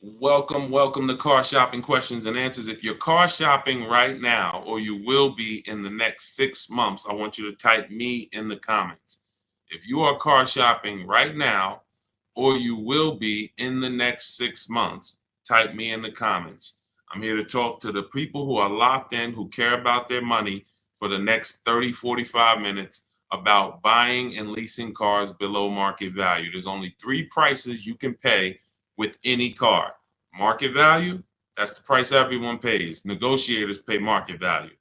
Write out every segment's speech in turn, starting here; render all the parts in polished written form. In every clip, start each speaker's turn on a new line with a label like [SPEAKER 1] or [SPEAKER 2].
[SPEAKER 1] Welcome to Car Shopping Questions and Answers. If you're car shopping right now, or you will be in the next 6 months, I want you to type me in the comments. If you are car shopping right now, or you will be in the next 6 months, type me in the comments. I'm here to talk to the people who are locked in, who care about their money for the next 30, 45 minutes about buying and leasing cars below market value. There's only three prices you can pay with any car. Market value, that's the price everyone pays. Negotiators pay market value.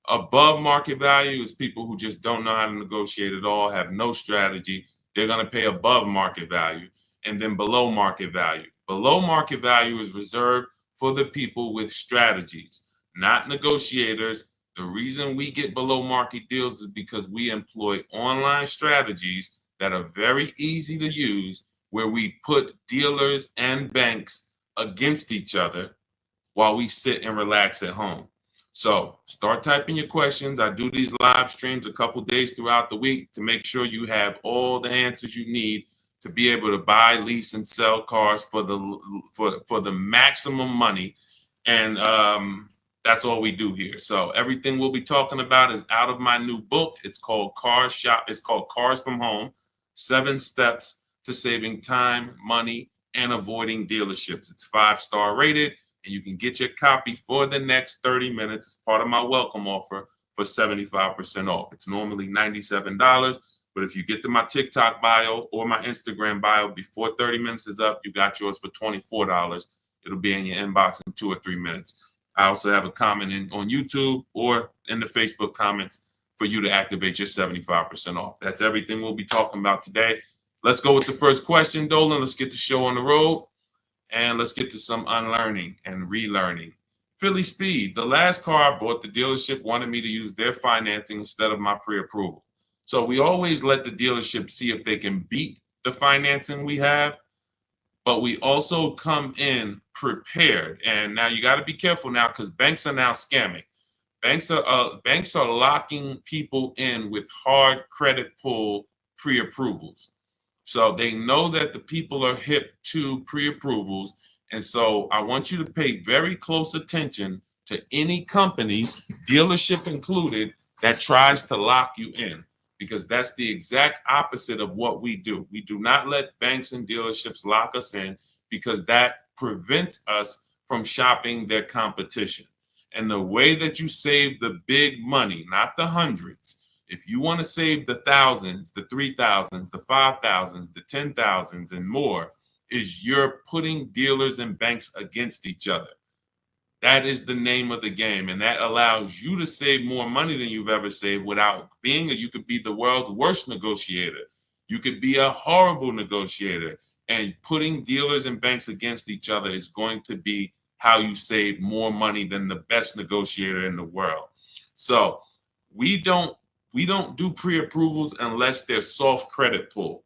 [SPEAKER 1] Above market value is people who just don't know how to negotiate at all, have no strategy. They're going to pay above market value. And then below market value. Below market value is reserved for the people with strategies, not negotiators. The reason we get below market deals is because we employ online strategies that are very easy to use, where we put dealers and banks against each other while we sit and relax at home. So start typing your questions. I do these live streams a couple days throughout the week to make sure you have all the answers you need to be able to buy, lease, and sell cars for the maximum money. And that's all we do here. So everything we'll be talking about is out of my new book. It's called It's called Cars from Home: 7 Steps to Saving Time, Money, and Avoiding Dealerships. It's 5-star rated, and you can get your copy for the next 30 minutes. It's part of my welcome offer for 75% off. It's normally $97, but if you get to my TikTok bio or my Instagram bio before 30 minutes is up, you got yours for $24. It'll be in your inbox in 2 or 3 minutes. I also have a comment on YouTube or in the Facebook comments for you to activate your 75% off. That's everything we'll be talking about today. Let's go with the first question, Dolan. Let's get the show on the road. And let's get to some unlearning and relearning. Philly Speed, the last car I bought, the dealership wanted me to use their financing instead of my pre-approval. So we always let the dealership see if they can beat the financing we have, but we also come in prepared. And now you got to be careful now, because banks are now scamming. Banks are locking people in with hard credit pull pre-approvals. So they know that the people are hip to pre-approvals. And so I want you to pay very close attention to any company, dealership included, that tries to lock you in, because that's the exact opposite of what we do. We do not let banks and dealerships lock us in, because that prevents us from shopping their competition. And the way that you save the big money, not the hundreds, if you want to save the thousands, the 3,000s, the 5,000s, the 10,000s, and more, is you're putting dealers and banks against each other. That is the name of the game, and that allows you to save more money than you've ever saved without being you could be the world's worst negotiator. You could be a horrible negotiator, and putting dealers and banks against each other is going to be how you save more money than the best negotiator in the world. So we don't do pre-approvals unless they're soft credit pull.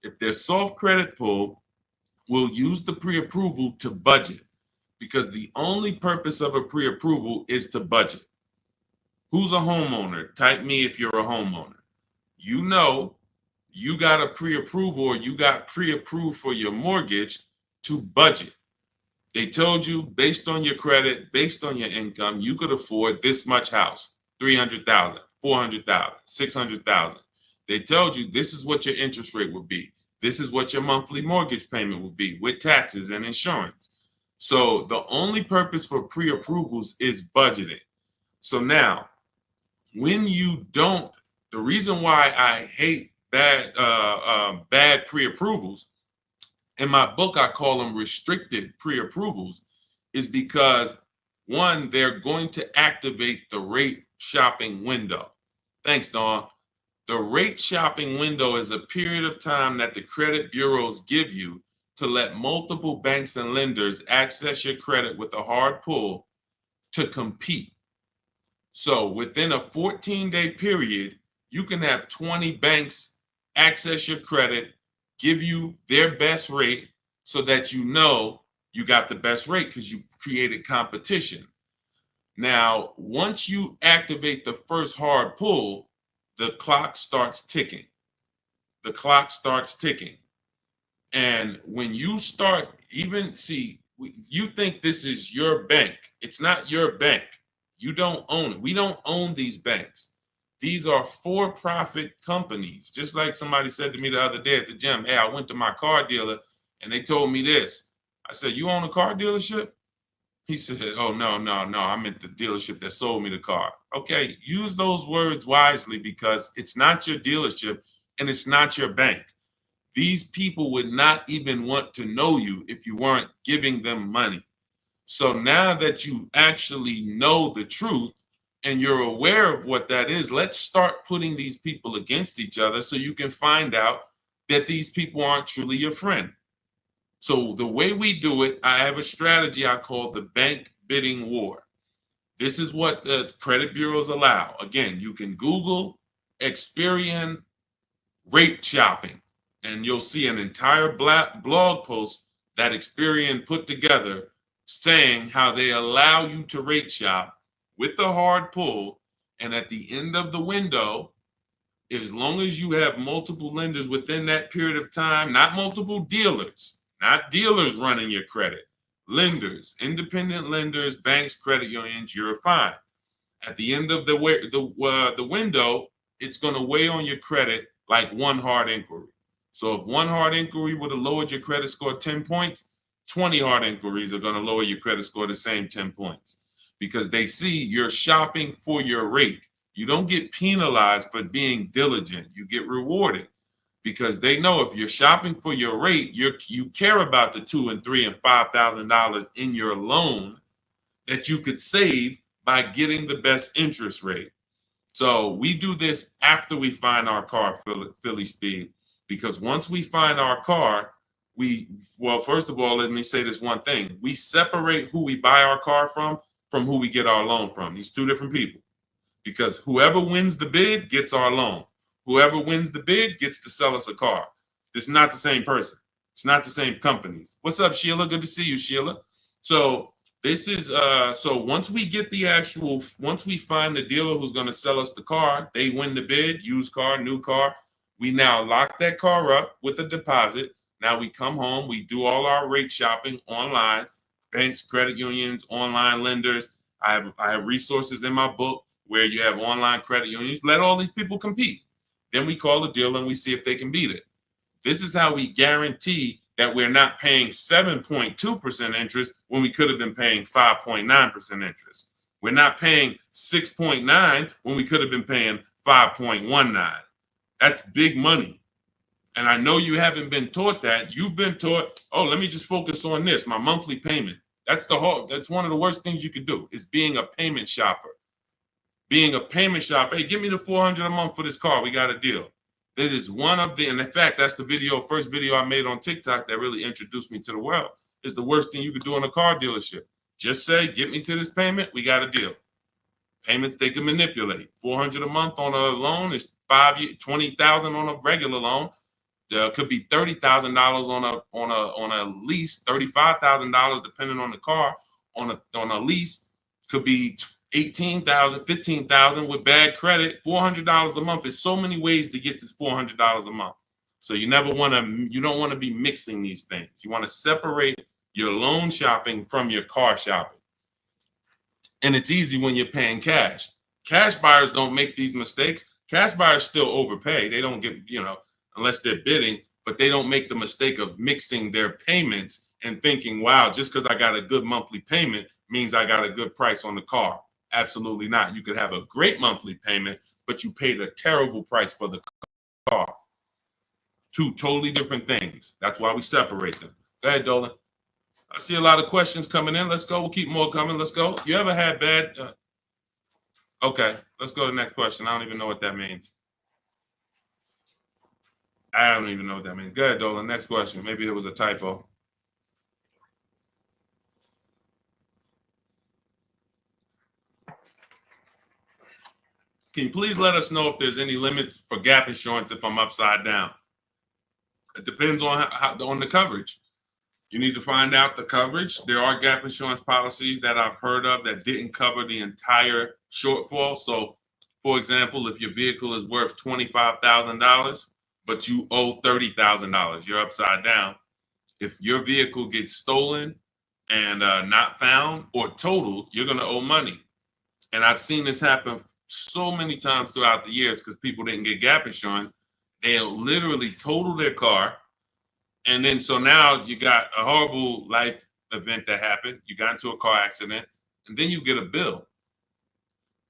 [SPEAKER 1] If they're soft credit pull, we'll use the pre-approval to budget, because the only purpose of a pre-approval is to budget. Who's a homeowner? Type me if you're a homeowner. You know you got a pre-approval, or you got pre-approved for your mortgage to budget. They told you, based on your credit, based on your income, you could afford this much house, 300,000, 400,000, 600,000. They told you this is what your interest rate would be. This is what your monthly mortgage payment would be with taxes and insurance. So the only purpose for pre-approvals is budgeting. So now, when you don't, the reason why I hate bad pre-approvals, in my book I call them restricted pre-approvals, is because, one, they're going to activate the rate shopping window. Thanks, Dawn. The rate shopping window is a period of time that the credit bureaus give you to let multiple banks and lenders access your credit with a hard pull to compete. So within a 14-day period, you can have 20 banks access your credit, give you their best rate, so that you know you got the best rate because you created competition. Now, once you activate the first hard pull, the clock starts ticking. The clock starts ticking. And when you start, even see, You think this is your bank. It's not your bank. You don't own it. We don't own these banks. These are for-profit companies. Just like somebody said to me the other day at the gym, hey, I went to my car dealer and they told me this. I said, you own a car dealership? He said, oh, no, no, no. I meant the dealership that sold me the car. Okay, use those words wisely because it's not your dealership and it's not your bank. These people would not even want to know you if you weren't giving them money. So now that you actually know the truth and you're aware of what that is, let's start putting these people against each other so you can find out that these people aren't truly your friend. So the way we do it, I have a strategy I call the bank bidding war. This is what the credit bureaus allow. Again, you can Google Experian rate shopping, and you'll see an entire blog post that Experian put together saying how they allow you to rate shop with the hard pull, and at the end of the window, as long as you have multiple lenders within that period of time, not multiple dealers, not dealers running your credit, lenders, independent lenders, banks, credit unions, you're fine. At the end of the window, it's going to weigh on your credit like one hard inquiry. So if one hard inquiry would have lowered your credit score 10 points, 20 hard inquiries are going to lower your credit score the same 10 points because they see you're shopping for your rate. You don't get penalized for being diligent. You get rewarded because they know if you're shopping for your rate, you care about the $2,000 and $3,000 and $5,000 in your loan that you could save by getting the best interest rate. So we do this after we find our car, Philly Speed, because once we find our car, first of all, let me say this one thing. We separate who we buy our car from who we get our loan from. These two different people, because whoever wins the bid gets our loan. Whoever wins the bid gets to sell us a car. It's not the same person. It's not the same companies. What's up, Sheila? Good to see you, Sheila. So this is so once we find the dealer who's going to sell us the car, they win the bid, used car, new car. We now lock that car up with a deposit. Now we come home, we do all our rate shopping online, banks, credit unions, online lenders. I have resources in my book where you have online credit unions. Let all these people compete. Then we call the dealer and we see if they can beat it. This is how we guarantee that we're not paying 7.2% interest when we could have been paying 5.9% interest. We're not paying 6.9 when we could have been paying 5.19. That's big money. And I know you haven't been taught that. You've been taught, oh, let me just focus on this, my monthly payment. That's one of the worst things you could do is being a payment shopper. Being a payment shopper, hey, give me the $400 a month for this car. We got a deal. That is one of the, and in fact, that's the first video I made on TikTok that really introduced me to the world. Is the worst thing you could do in a car dealership. Just say, get me to this payment, we got a deal. Payments they can manipulate. $400 a month on a loan is 5 years, $20,000 on a regular loan. There could be $30,000 on a lease, $35,000 depending on the car. On a lease, could be $18,000, $15,000 with bad credit. $400 a month. There's so many ways to get this $400 a month. So you don't want to be mixing these things. You want to separate your loan shopping from your car shopping. And it's easy when you're paying cash. Cash buyers don't make these mistakes. Cash buyers still overpay. They don't get, unless they're bidding, but they don't make the mistake of mixing their payments and thinking, wow, just because I got a good monthly payment means I got a good price on the car. Absolutely not. You could have a great monthly payment, but you paid a terrible price for the car. Two totally different things. That's why we separate them. Go ahead, Dolan. I see a lot of questions coming in. Let's go. We'll keep more coming. Let's go. You ever had bad? Okay, let's go to the next question. I don't even know what that means. I don't even know what that means. Go ahead, Dolan. Next question. Maybe there was a typo. Can you please let us know if there's any limits for gap insurance if I'm upside down? It depends on on the coverage. You need to find out the coverage. There are gap insurance policies that I've heard of that didn't cover the entire shortfall. So, for example, if your vehicle is worth $25,000, but you owe $30,000, you're upside down. If your vehicle gets stolen and not found or totaled, you're going to owe money. And I've seen this happen so many times throughout the years because people didn't get gap insurance. They'll literally total their car. And then so now you got a horrible life event that happened. You got into a car accident, and then you get a bill.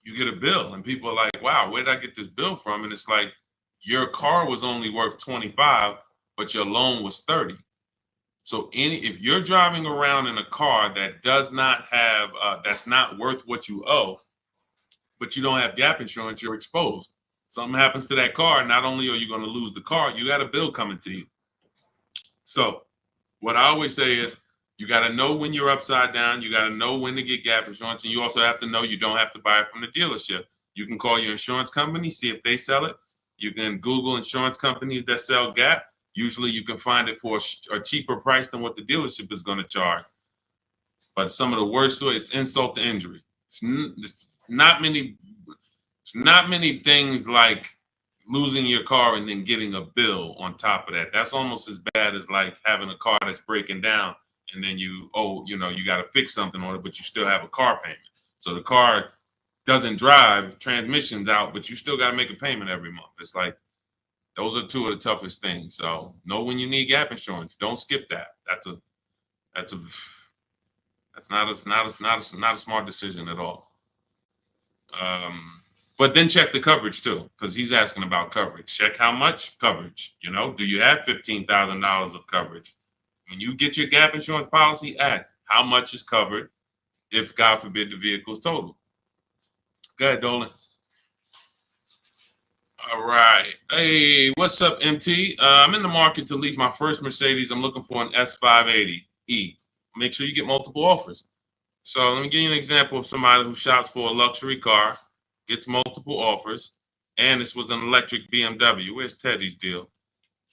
[SPEAKER 1] You get a bill, and people are like, wow, where did I get this bill from? And it's like, your car was only worth 25, but your loan was 30. So if you're driving around in a car that does not have, that's not worth what you owe, but you don't have gap insurance, you're exposed. Something happens to that car, not only are you going to lose the car, you got a bill coming to you. So what I always say is, you got to know when you're upside down. You got to know when to get gap insurance. And you also have to know you don't have to buy it from the dealership. You can call your insurance company, see if they sell it. You can Google insurance companies that sell gap. Usually you can find it for a cheaper price than what the dealership is going to charge. But some of the worst, it's insult to injury. It's not many things like losing your car and then getting a bill on top of that. That's almost as bad as like having a car that's breaking down and then you got to fix something on it, but you still have a car payment. So the car doesn't drive, transmission's out, but you still got to make a payment every month. It's like, those are two of the toughest things. So know when you need gap insurance. Don't skip that. That's not a smart decision at all. But then check the coverage too, because he's asking about coverage. Check how much coverage. Do you have $15,000 of coverage? When you get your gap insurance policy, ask how much is covered if, God forbid, the vehicle is totaled. Go ahead, Dolan. All right. Hey, what's up, MT? I'm in the market to lease my first Mercedes. I'm looking for an S580E. Make sure you get multiple offers. So let me give you an example of somebody who shops for a luxury car, gets multiple offers, and this was an electric BMW. Where's Teddy's deal?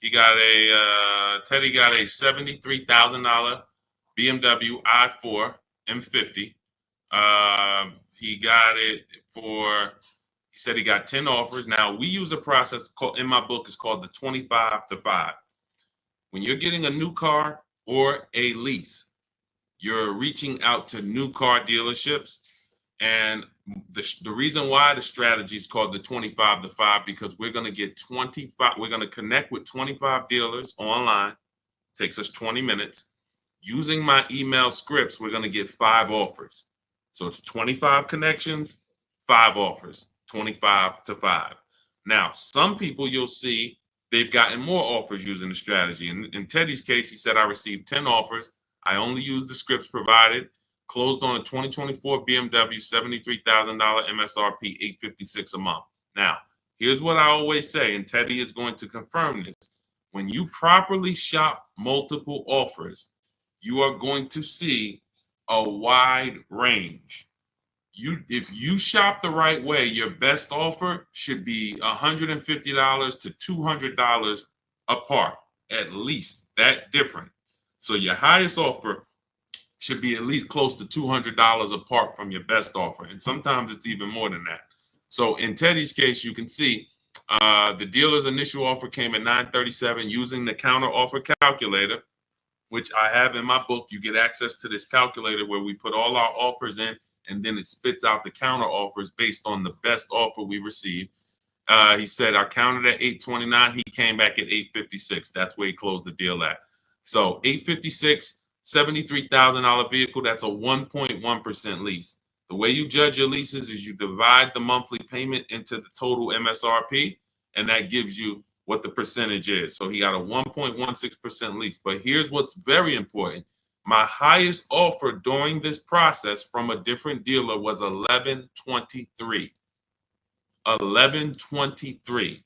[SPEAKER 1] Teddy got a $73,000 BMW i4 M50. He said he got 10 offers. Now, we use a process in my book, it's called the 25 to 5. When you're getting a new car or a lease, you're reaching out to new car dealerships. And the reason why the strategy is called the 25 to 5, because we're going to connect with 25 dealers online. Takes us 20 minutes. Using my email scripts, we're going to get 5 offers. So it's 25 connections, 5 offers, 25 to 5. Now, some people you'll see they've gotten more offers using the strategy. In Teddy's case, he said, I received 10 offers. I only used the scripts provided. Closed on a 2024 BMW, $73,000 MSRP, $856 a month. Now, here's what I always say, and Teddy is going to confirm this. When you properly shop multiple offers, you are going to see a wide range. If you shop the right way, your best offer should be $150 to $200 apart, at least that different. So your highest offer should be at least close to $200 apart from your best offer. And sometimes it's even more than that. So in Teddy's case, you can see the dealer's initial offer came at $937 using the counter offer calculator, which I have in my book. You get access to this calculator where we put all our offers in, and then it spits out the counter offers based on the best offer we received. He said I counted at $829. He came back at $856. That's where he closed the deal at. So $856, $73,000 vehicle. That's a 1.1% lease. The way you judge your leases is you divide the monthly payment into the total MSRP, and that gives you what the percentage is. So he got a 1.16% lease. But here's what's very important. My highest offer during this process from a different dealer was $1,123. $1,123,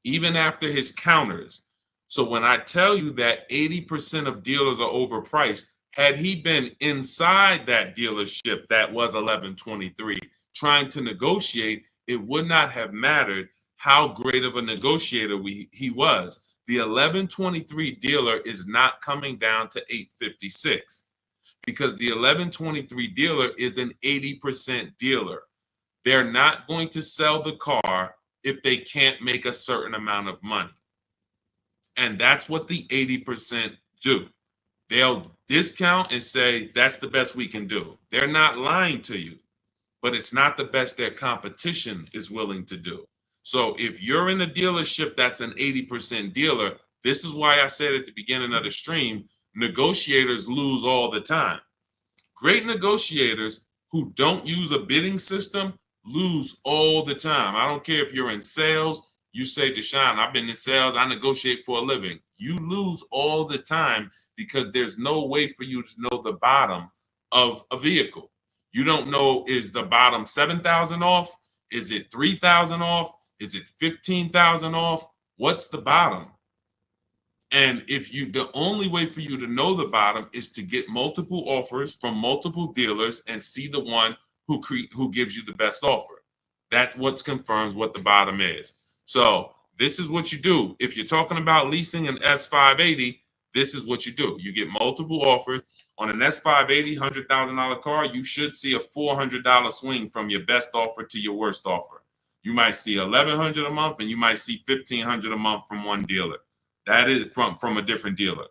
[SPEAKER 1] even after his counters. So when I tell you that 80% of dealers are overpriced, had he been inside that dealership that was $1,123 trying to negotiate, it would not have mattered how great of a negotiator he was. The $1,123 dealer is not coming down to $856 because the $1,123 dealer is an 80% dealer. They're not going to sell the car if they can't make a certain amount of money. And that's what the 80% do. They'll discount and say that's the best we can do. They're not lying to you, but it's not the best their competition is willing to do. So if you're in a dealership that's an 80% dealer, this is why I said at the beginning of the stream, negotiators lose all the time. Great negotiators who don't use a bidding system lose all the time. I don't care if you're in sales, you say, Deshone, I've been in sales, I negotiate for a living. You lose all the time because there's no way for you to know the bottom of a vehicle. You don't know, is the bottom 7,000 off? Is it 3,000 off? Is it 15,000 off? What's the bottom? And the only way for you to know the bottom is to get multiple offers from multiple dealers and see the one who gives you the best offer. That's what confirms what the bottom is. So this is what you do. If you're talking about leasing an S580, this is what you do. You get multiple offers. On an S580 $100,000 car, you should see a $400 swing from your best offer to your worst offer. You might see $1,100 a month and you might see $1,500 a month from one dealer. That is from a different dealer.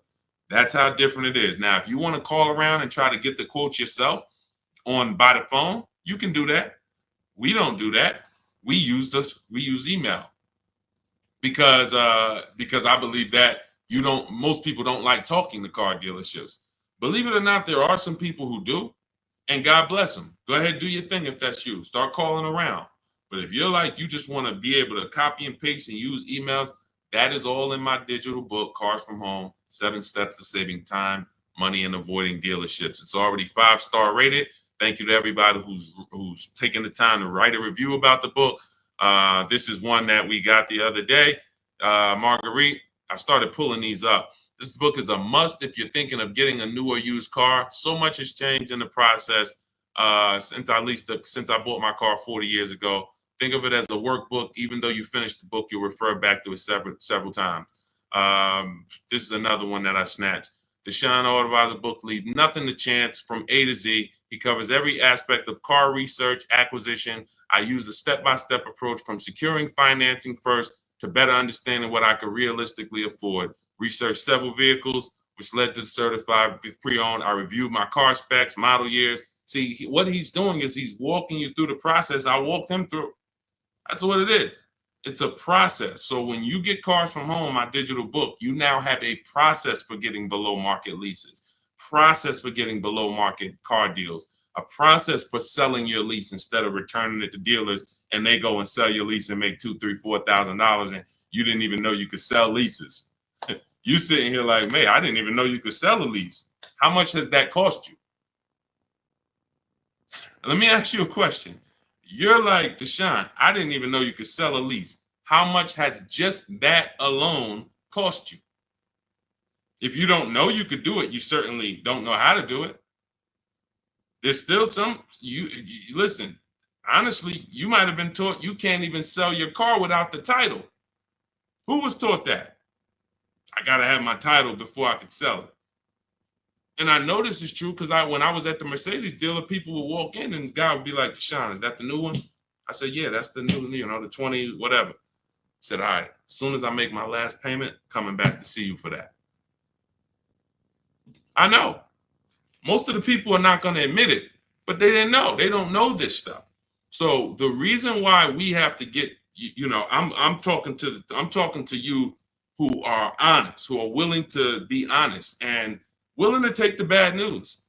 [SPEAKER 1] That's how different it is. Now, if you want to call around and try to get the quotes yourself by the phone, you can do that. We don't do that. We use email because I believe that most people don't like talking to car dealerships. Believe it or not, there are some people who do, and God bless them. Go ahead, do your thing if that's you. Start calling around. But if you're like, you just want to be able to copy and paste and use emails, that is all in my digital book, Cars from Home, 7 Steps to Saving Time, Money, and Avoiding Dealerships. It's already 5-star rated. Thank you to everybody who's taken the time to write a review about the book. This is one that we got the other day. Marguerite, I started pulling these up. This book is a must if you're thinking of getting a new or used car. So much has changed in the process since I bought my car 40 years ago. Think of it as a workbook. Even though you finish the book, you'll refer back to it several times. This is another one that I snatched. Deshone Auto book, Leave Nothing to Chance, from A to Z. He covers every aspect of car research, acquisition. I use the step-by-step approach from securing financing first to better understanding what I could realistically afford. Researched several vehicles, which led to the certified pre-owned. I reviewed my car specs, model years. See, what he's doing is he's walking you through the process I walked him through. That's what it is. It's a process. So when you get Cars from Home, my digital book, you now have a process for getting below market leases, process for getting below market car deals, a process for selling your lease instead of returning it to dealers and they go and sell your lease and make $2,000, $3,000, $4,000 and you didn't even know you could sell leases. You sitting here like, man, I didn't even know you could sell a lease. How much has that cost you? Let me ask you a question. You're like, Deshone, I didn't even know you could sell a lease. How much has just that alone cost you? If you don't know you could do it, you certainly don't know how to do it. There's still you listen, honestly, you might have been taught you can't even sell your car without the title. Who was taught that? I got to have my title before I could sell it. And I know this is true because when I was at the Mercedes dealer, people would walk in and the guy would be like, Deshone, is that the new one? I said, yeah, that's the new, the 20, whatever. I said, all right, as soon as I make my last payment, coming back to see you for that. I know. Most of the people are not going to admit it, but they didn't know. They don't know this stuff. So the reason why we have to get, I'm talking to you who are honest, who are willing to be honest and willing to take the bad news,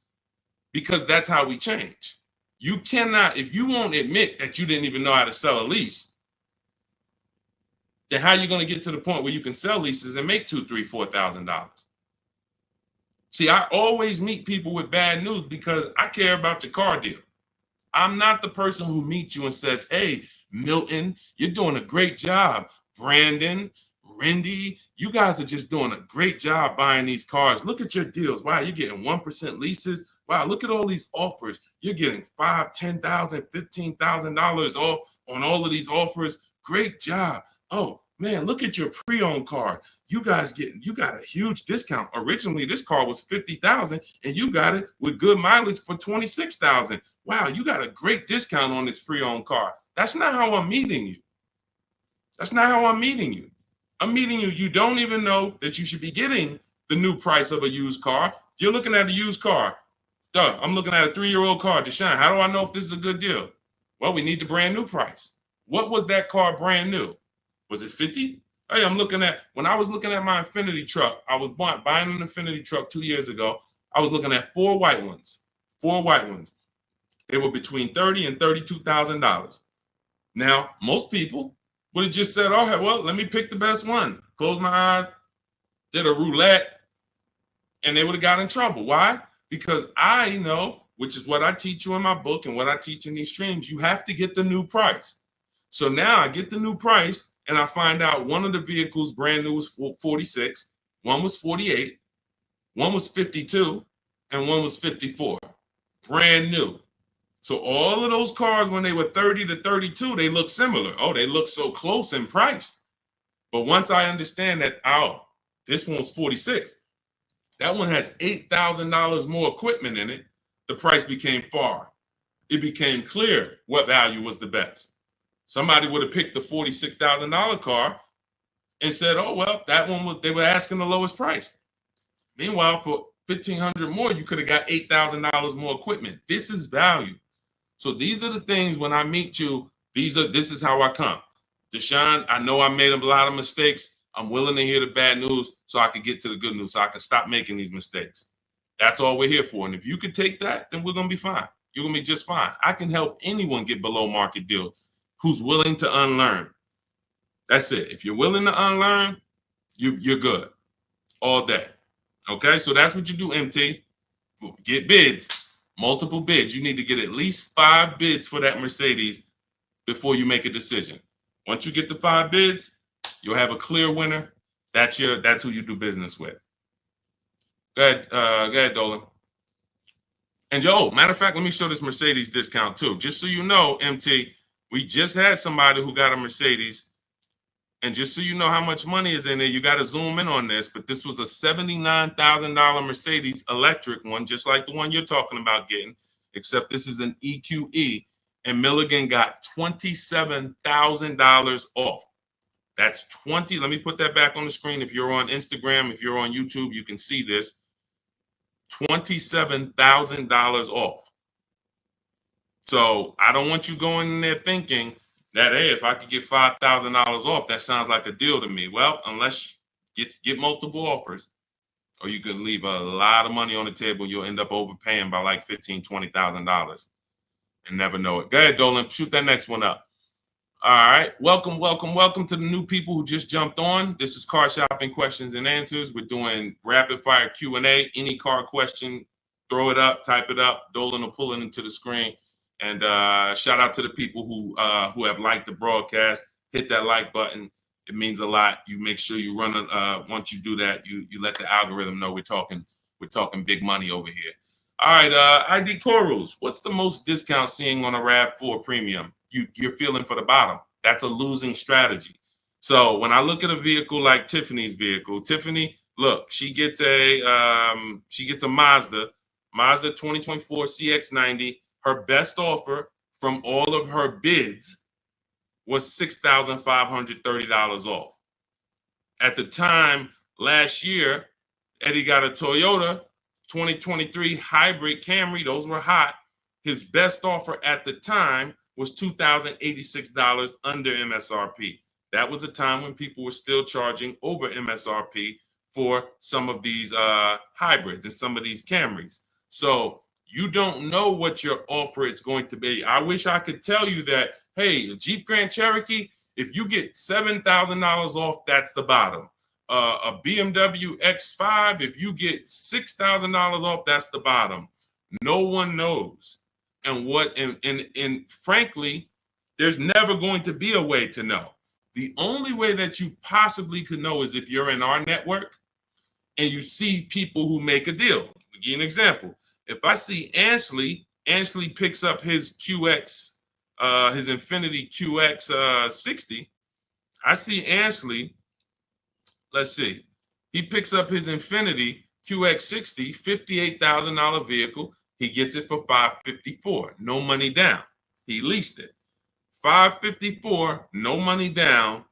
[SPEAKER 1] because that's how we change. You cannot, if you won't admit that you didn't even know how to sell a lease, then how are you going to get to the point where you can sell leases and make $2,000, $3,000, $4,000? See, I always meet people with bad news because I care about your car deal. I'm not the person who meets you and says, hey, Milton, you're doing a great job. Brandon, Rindy, you guys are just doing a great job buying these cars. Look at your deals. Wow, you're getting 1% leases. Wow, look at all these offers. You're getting $5,000, $10,000, $15,000 off on all of these offers. Great job. Oh, man, look at your pre-owned car. You got a huge discount. Originally, this car was $50,000 and you got it with good mileage for $26,000. Wow, you got a great discount on this pre-owned car. That's not how I'm meeting you. That's not how I'm meeting you. I'm meeting you. You don't even know that you should be getting the new price of a used car. You're looking at a used car. Duh, I'm looking at a 3-year-old car. Deshone, how do I know if this is a good deal? Well, we need the brand new price. What was that car brand new? Was it 50? Hey, when I was looking at my Infinity truck, I was buying an Infinity truck 2 years ago. I was looking at 4 white ones. 4 white ones. They were between $30,000 and $32,000. Now, most people would have just said, oh, well, let me pick the best one. Close my eyes, did a roulette, and they would have got in trouble. Why? Because I know, which is what I teach you in my book and what I teach in these streams, you have to get the new price. So now I get the new price and I find out one of the vehicles brand new was 46, one was 48, one was 52, and one was 54. Brand new. So all of those cars, when they were 30 to 32, they look similar. Oh, they look so close in price. But once I understand that, oh, this one's 46. That one has $8,000 more equipment in it. The price became far. It became clear what value was the best. Somebody would have picked the $46,000 car and said, oh, well, that one they were asking the lowest price. Meanwhile, for $1,500 more, you could have got $8,000 more equipment. This is value. So these are the things when I meet you, this is how I come. Deshone, I know I made a lot of mistakes. I'm willing to hear the bad news so I can get to the good news, so I can stop making these mistakes. That's all we're here for. And if you could take that, then we're going to be fine. You're going to be just fine. I can help anyone get below market deals who's willing to unlearn. That's it. If you're willing to unlearn, you're good all day. Okay, so that's what you do, MT. Get bids, multiple bids. You need to get at least 5 bids for that Mercedes before you make a decision. Once you get the 5 bids, you'll have a clear winner. That's who you do business with. Go ahead, Dolan. And matter of fact, let me show this Mercedes discount too. Just so you know, MT, we just had somebody who got a Mercedes. And just so you know how much money is in there, you got to zoom in on this. But this was a $79,000 Mercedes electric one, just like the one you're talking about getting, except this is an EQE. And Milligan got $27,000 off. That's 20. Let me put that back on the screen. If you're on Instagram, if you're on YouTube, you can see this. $27,000 off. So I don't want you going in there thinking that, hey, if I could get $5,000 off, that sounds like a deal to me. Well, unless you get multiple offers, or you could leave a lot of money on the table, you'll end up overpaying by like $15,000, $20,000 and never know it. Go ahead, Dolan, shoot that next one up. All right, welcome to the new people who just jumped on. This is Car Shopping Questions and Answers. We're doing rapid fire Q&A. Any car question, throw it up, type it up. Dolan will pull it into the screen. And shout out to the people who have liked the broadcast. Hit that like button. It means a lot. You make sure you run once you do that, you let the algorithm know we're talking big money over here. All right, ID Corals. What's the most discount seeing on a RAV4 Premium? You're feeling for the bottom. That's a losing strategy. So when I look at a vehicle like Tiffany's vehicle, Tiffany, look, she gets a Mazda 2024 CX-90. Her best offer from all of her bids was $6,530 off. At the time last year, Eddie got a Toyota 2023 hybrid Camry. Those were hot. His best offer at the time was $2,086 under MSRP. That was a time when people were still charging over MSRP for some of these hybrids and some of these Camrys. So you don't know what your offer is going to be. I wish I could tell you that, hey, a Jeep Grand Cherokee, if you get $7,000 off, that's the bottom. A BMW X5, if you get $6,000 off, that's the bottom. No one knows. And frankly, there's never going to be a way to know. The only way that you possibly could know is if you're in our network and you see people who make a deal. I'll give you an example. If I see Ansley picks up his QX, his Infinity QX 60. I see Ansley, let's see, he picks up his Infinity QX 60, $58,000 vehicle. He gets it for $554, no money down. He leased it. $554, no money down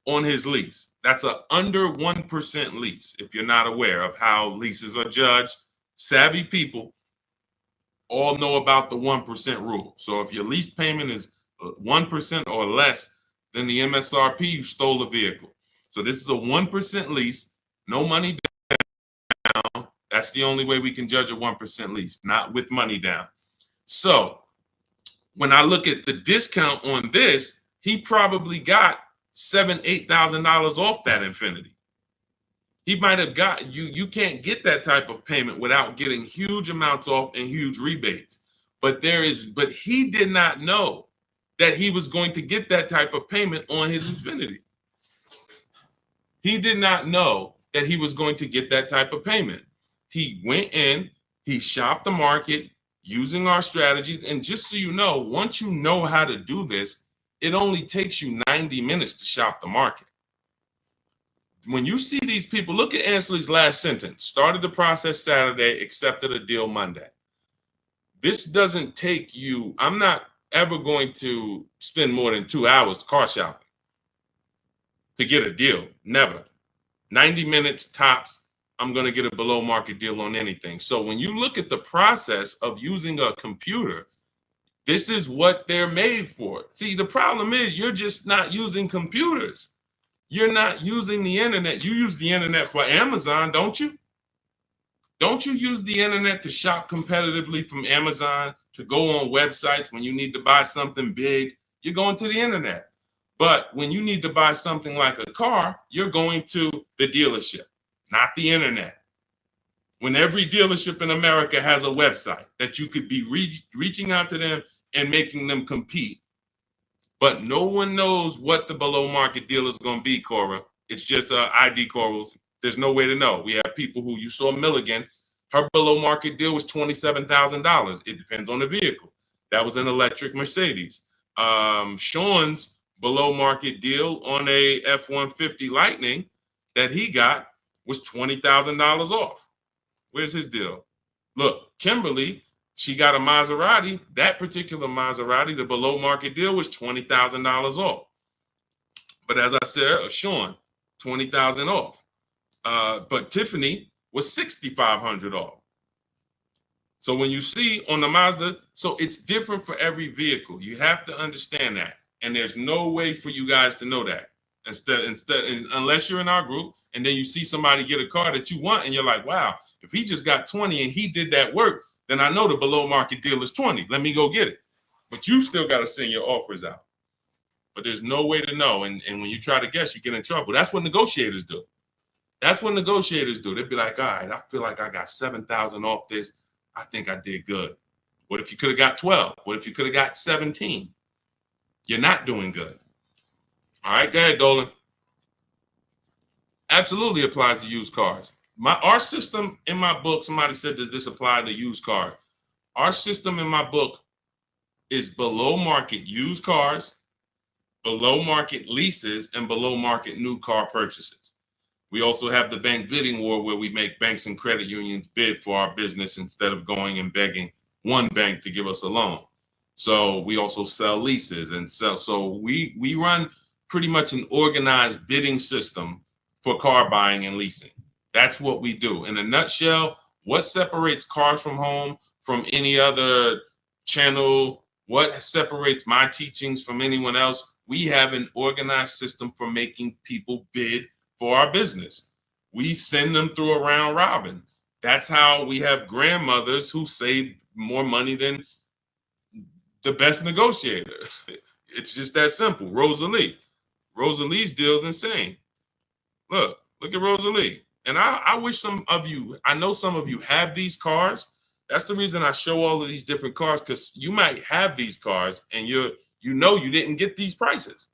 [SPEAKER 1] on his lease. That's a under 1% lease, if you're not aware of how leases are judged. Savvy people all know about the 1% rule. So if your lease payment is 1% or less than the MSRP, you stole a vehicle. So this is a 1% lease, no money down. That's the only way we can judge a 1% lease, not with money down. So when I look at the discount on this, he probably got $7,000-8,000 off that Infiniti. He might have got you can't get that type of payment without getting huge amounts off and huge rebates. But he did not know that he was going to get that type of payment on his Infiniti. He did not know that he was going to get that type of payment. He went in, he shopped the market using our strategies. And just so you know, once you know how to do this, it only takes you 90 minutes to shop the market. When you see these people, look at Ansley's last sentence. Started the process Saturday, accepted a deal Monday. This doesn't take you, I'm not ever going to spend more than 2 hours car shopping to get a deal. Never. 90 minutes tops, I'm going to get a below market deal on anything. So when you look at the process of using a computer, this is what they're made for. See, the problem is you're just not using computers. You're not using the internet. You use the internet for Amazon, don't you? Don't you use the internet to shop competitively from Amazon, to go on websites when you need to buy something big? You're going to the internet. But when you need to buy something like a car, you're going to the dealership, not the internet. When every dealership in America has a website that you could be reaching out to them and making them compete. But no one knows what the below market deal is going to be, Cora. It's just ID corals. There's no way to know. We have people who, you saw Milligan, her below market deal was $27,000. It depends on the vehicle. That was an electric Mercedes. Sean's below market deal on a F-150 Lightning that he got was $20,000 off. Where's his deal? Look, Kimberly, she got a Maserati. That particular Maserati, the below market deal was $20,000 off. But as I said, Sean, $20,000 off. But Tiffany was $6,500 off. So when you see on the Mazda, so it's different for every vehicle. You have to understand that. And there's no way for you guys to know that. Unless you're in our group and then you see somebody get a car that you want and you're like, wow, if he just got 20 and he did that work, then I know the below market deal is 20. Let me go get it. But you still got to send your offers out. But there's no way to know. And when you try to guess, you get in trouble. That's what negotiators do. That's what negotiators do. They'd be like, all right, I feel like I got 7,000 off this. I think I did good. What if you could have got 12? What if you could have got 17? You're not doing good. All right, go ahead, Dolan. Absolutely applies to used cars. Our system in my book, somebody said, does this apply to used cars? Our system in my book is below market used cars, below market leases, and below market new car purchases. We also have the bank bidding war where we make banks and credit unions bid for our business instead of going and begging one bank to give us a loan. So we also sell leases and sell. So we run pretty much an organized bidding system for car buying and leasing. That's what we do. In a nutshell, what separates Cars from Home from any other channel? What separates my teachings from anyone else? We have an organized system for making people bid for our business. We send them through a round robin. That's how we have grandmothers who save more money than the best negotiator. It's just that simple. Rosalie. Rosalie's deal is insane. Look at Rosalie. And I wish some of you, I know some of you have these cars. That's the reason I show all of these different cars, because you might have these cars and you didn't get these prices.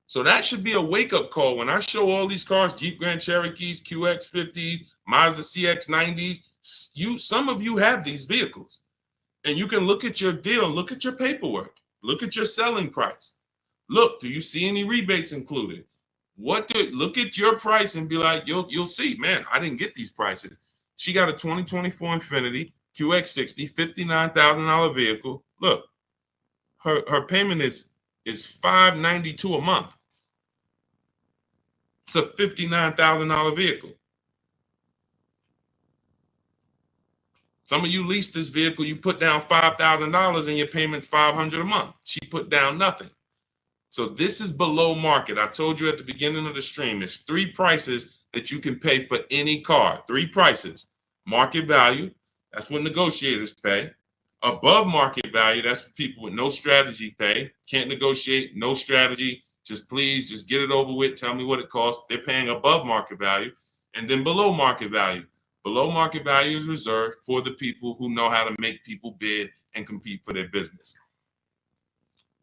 [SPEAKER 1] So that should be a wake-up call when I show all these cars, Jeep Grand Cherokees, QX50s, Mazda CX90s. Some of you have these vehicles. And you can look at your deal, look at your paperwork, look at your selling price. Look, do you see any rebates included? Look at your price and be like, you'll see, man, I didn't get these prices. She got a 2024 Infiniti QX60, $59,000 vehicle. Look, her payment is $592 a month. It's a $59,000 vehicle. Some of you lease this vehicle, you put down $5,000 and your payment's $500 a month. She put down nothing. So this is below market. I told you at the beginning of the stream, it's 3 prices that you can pay for any car. 3 prices. Market value, that's what negotiators pay. Above market value, that's for people with no strategy pay. Can't negotiate, no strategy. Just please, just get it over with. Tell me what it costs. They're paying above market value. And then below market value. Below market value is reserved for the people who know how to make people bid and compete for their business.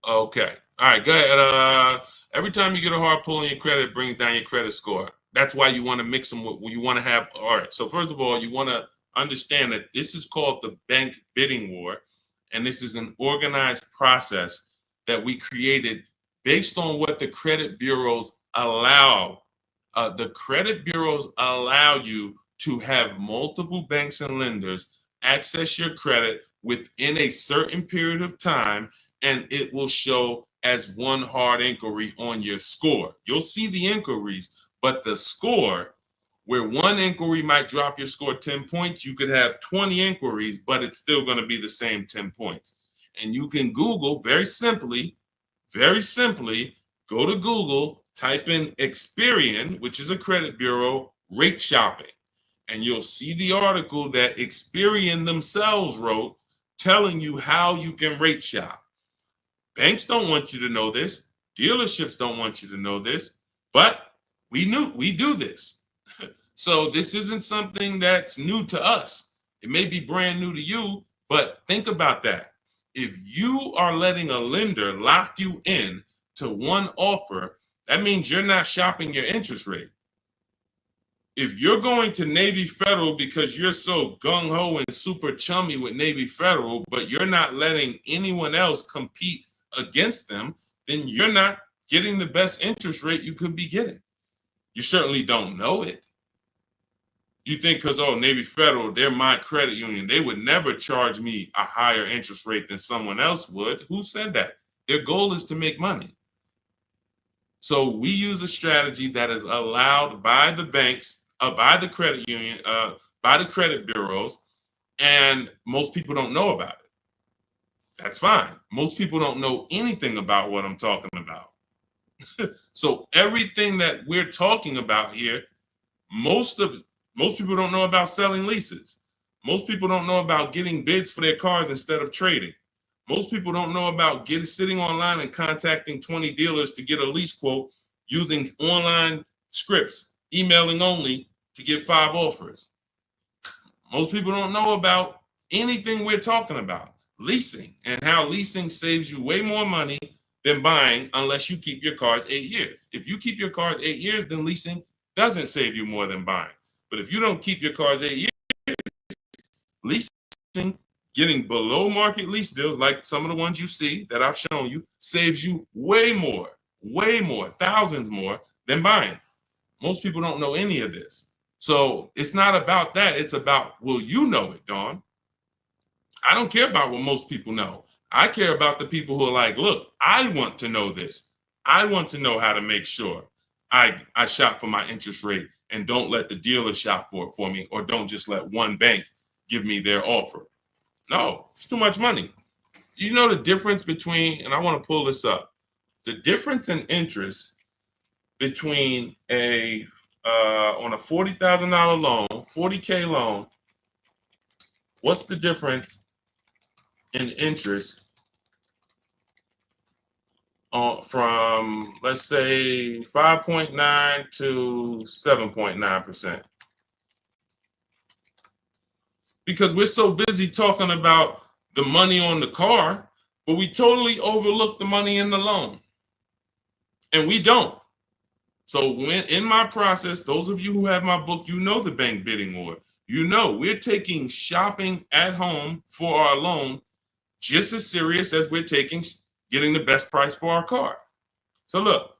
[SPEAKER 1] Okay. All right, go ahead. Every time you get a hard pull on your credit, it brings down your credit score. That's why you want to mix them with, you want to have, all right. So first of all, you want to understand that this is called the bank bidding war. And this is an organized process that we created based on what the credit bureaus allow. The credit bureaus allow you to have multiple banks and lenders access your credit within a certain period of time, and it will show as one hard inquiry on your score. You'll see the inquiries, but the score, where one inquiry might drop your score 10 points, you could have 20 inquiries, but it's still going to be the same 10 points. And you can Google very simply, go to Google, type in Experian, which is a credit bureau, rate shopping. And you'll see the article that Experian themselves wrote telling you how you can rate shop. Banks don't want you to know this. Dealerships don't want you to know this, but we do this. So this isn't something that's new to us. It may be brand new to you, but think about that. If you are letting a lender lock you in to one offer, that means you're not shopping your interest rate. If you're going to Navy Federal because you're so gung-ho and super chummy with Navy Federal, but you're not letting anyone else compete against them, then you're not getting the best interest rate you could be getting. You certainly don't know it. You think because, oh, Navy Federal, they're my credit union, they would never charge me a higher interest rate than someone else would. Who said that? Their goal is to make money. So we use a strategy that is allowed by the banks, by the credit union, by the credit bureaus, and most people don't know about it. That's fine. Most people don't know anything about what I'm talking about. So everything that we're talking about here, most people don't know about selling leases. Most people don't know about getting bids for their cars instead of trading. Most people don't know about sitting online and contacting 20 dealers to get a lease quote using online scripts, emailing only to get 5 offers. Most people don't know about anything we're talking about. Leasing, and how leasing saves you way more money than buying unless you keep your cars 8 years. If you keep your cars 8 years, then leasing doesn't save you more than buying. But if you don't keep your cars 8 years, leasing, getting below market lease deals like some of the ones you see that I've shown you, saves you way more, thousands more than buying. Most people don't know any of this. So it's not about that. It's about, will you know it, Dawn? I don't care about what most people know. I care about the people who are like, look, I want to know this. I want to know how to make sure I shop for my interest rate and don't let the dealer shop for it for me, or don't just let one bank give me their offer. No, it's too much money. You know the difference between, and I want to pull this up, the difference in interest between on a $40,000 loan, $40K loan, what's the difference in interest from, let's say, 5.9 to 7.9%? Because we're so busy talking about the money on the car, but we totally overlook the money in the loan. And we don't. So when in my process, those of you who have my book, you know the bank bidding war. You know we're taking shopping at home for our loan just as serious as we're taking getting the best price for our car. So look,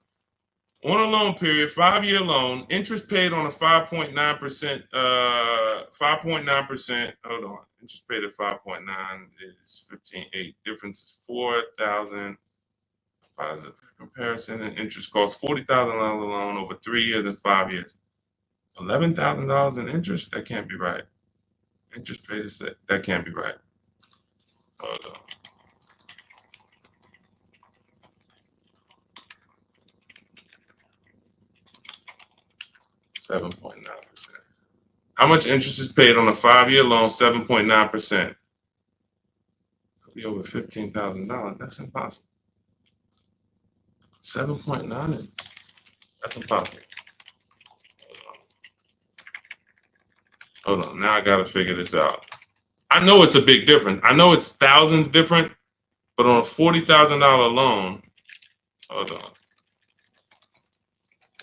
[SPEAKER 1] on a loan period, 5-year loan, interest paid on a 5.9%, 5.9%, hold on, interest paid at 5.9 is 15.8, difference is 4,000, positive comparison, and interest cost $40,000 loan over 3 years and 5 years. $11,000 in interest? That can't be right. Interest paid is that can't be right. Hold on. $7.9%. How much interest is paid on a 5-year loan? 7.9%. Could be over $15,000. That's impossible. 7.9 is that's impossible. Hold on. Now I gotta figure this out. I know it's a big difference. I know it's thousands different, but on a $40,000 loan, hold on.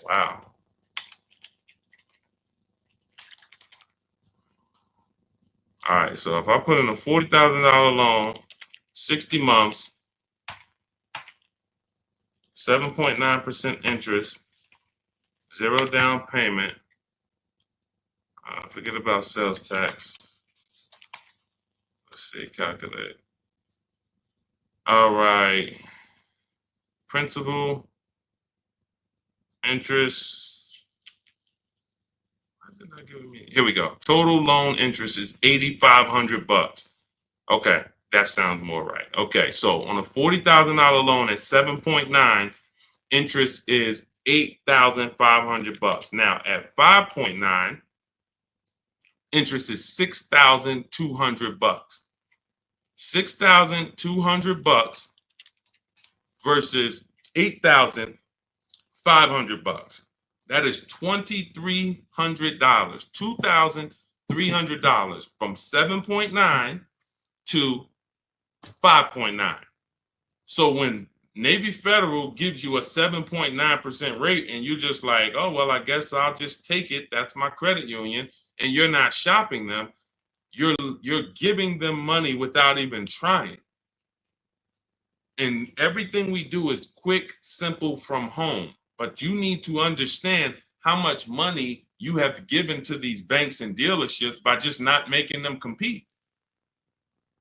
[SPEAKER 1] Wow. All right. So if I put in a $40,000 loan, 60 months, 7.9% interest, 0 down payment. Forget about sales tax. Let's see, calculate. All right. Principal, interest. Why is it not giving me? Here we go. Total loan interest is $8,500. Okay, that sounds more right. Okay, so on a $40,000 loan at 7.9, interest is $8,500. Now at 5.9, interest is $6,200. $6,200 versus $8,500. That is $2,300. $2,300 from 7.9 to 5.9. So when Navy Federal gives you a 7.9% rate and you're just like, oh, well, I guess I'll just take it. That's my credit union. And you're not shopping them. You're giving them money without even trying. And everything we do is quick, simple from home. But you need to understand how much money you have given to these banks and dealerships by just not making them compete.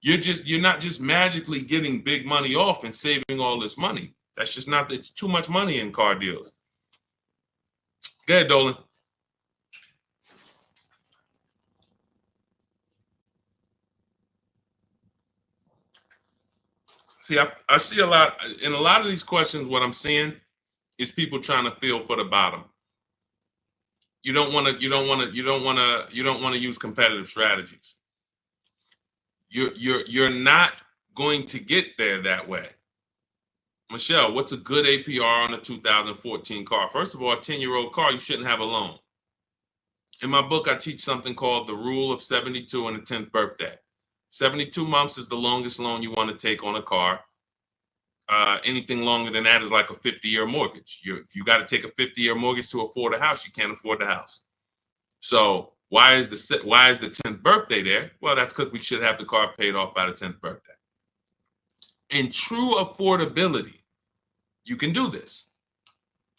[SPEAKER 1] You're not just magically getting big money off and saving all this money. That's just not, it's too much money in car deals. Go ahead, Dolan. See, I see a lot in a lot of these questions. What I'm seeing is people trying to feel for the bottom. You don't want to use competitive strategies. You're not going to get there that way. Michelle, what's a good APR on a 2014 car? First of all, a 10-year-old car, you shouldn't have a loan. In my book, I teach something called the rule of 72 and the 10th birthday. 72 months is the longest loan you want to take on a car. Anything longer than that is like a 50-year mortgage. If you got to take a 50-year mortgage to afford a house, you can't afford the house. So why is the 10th birthday there? Well, that's because we should have the car paid off by the 10th birthday. In true affordability, you can do this.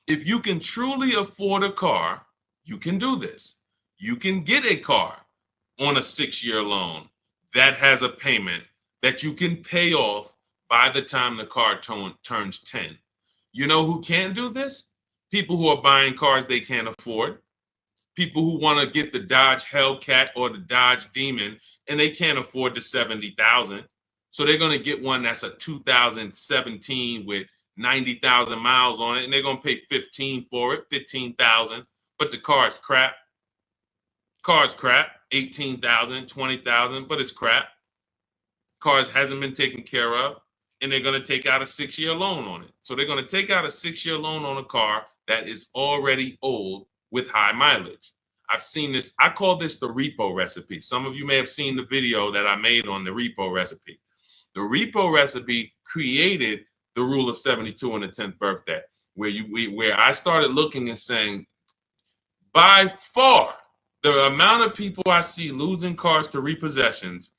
[SPEAKER 1] If you can truly afford a car, you can do this. You can get a car on a 6-year loan that has a payment that you can pay off by the time the car turns 10. You know who can do this? People who are buying cars they can't afford. People who want to get the Dodge Hellcat or the Dodge Demon and they can't afford the $70,000. So they're going to get one that's a 2017 with 90,000 miles on it, and they're going to pay 15 for it, 15,000. But the car is crap. Car's crap, 18,000, 20,000, but it's crap. Cars hasn't been taken care of, and they're going to take out a 6-year loan on it. So they're going to take out a 6-year loan on a car that is already old with high mileage. I've seen this. I call this the repo recipe. Some of you may have seen the video that I made on the repo recipe. The repo recipe created the rule of 72 and the 10th birthday, where I started looking and saying, by far, the amount of people I see losing cars to repossessions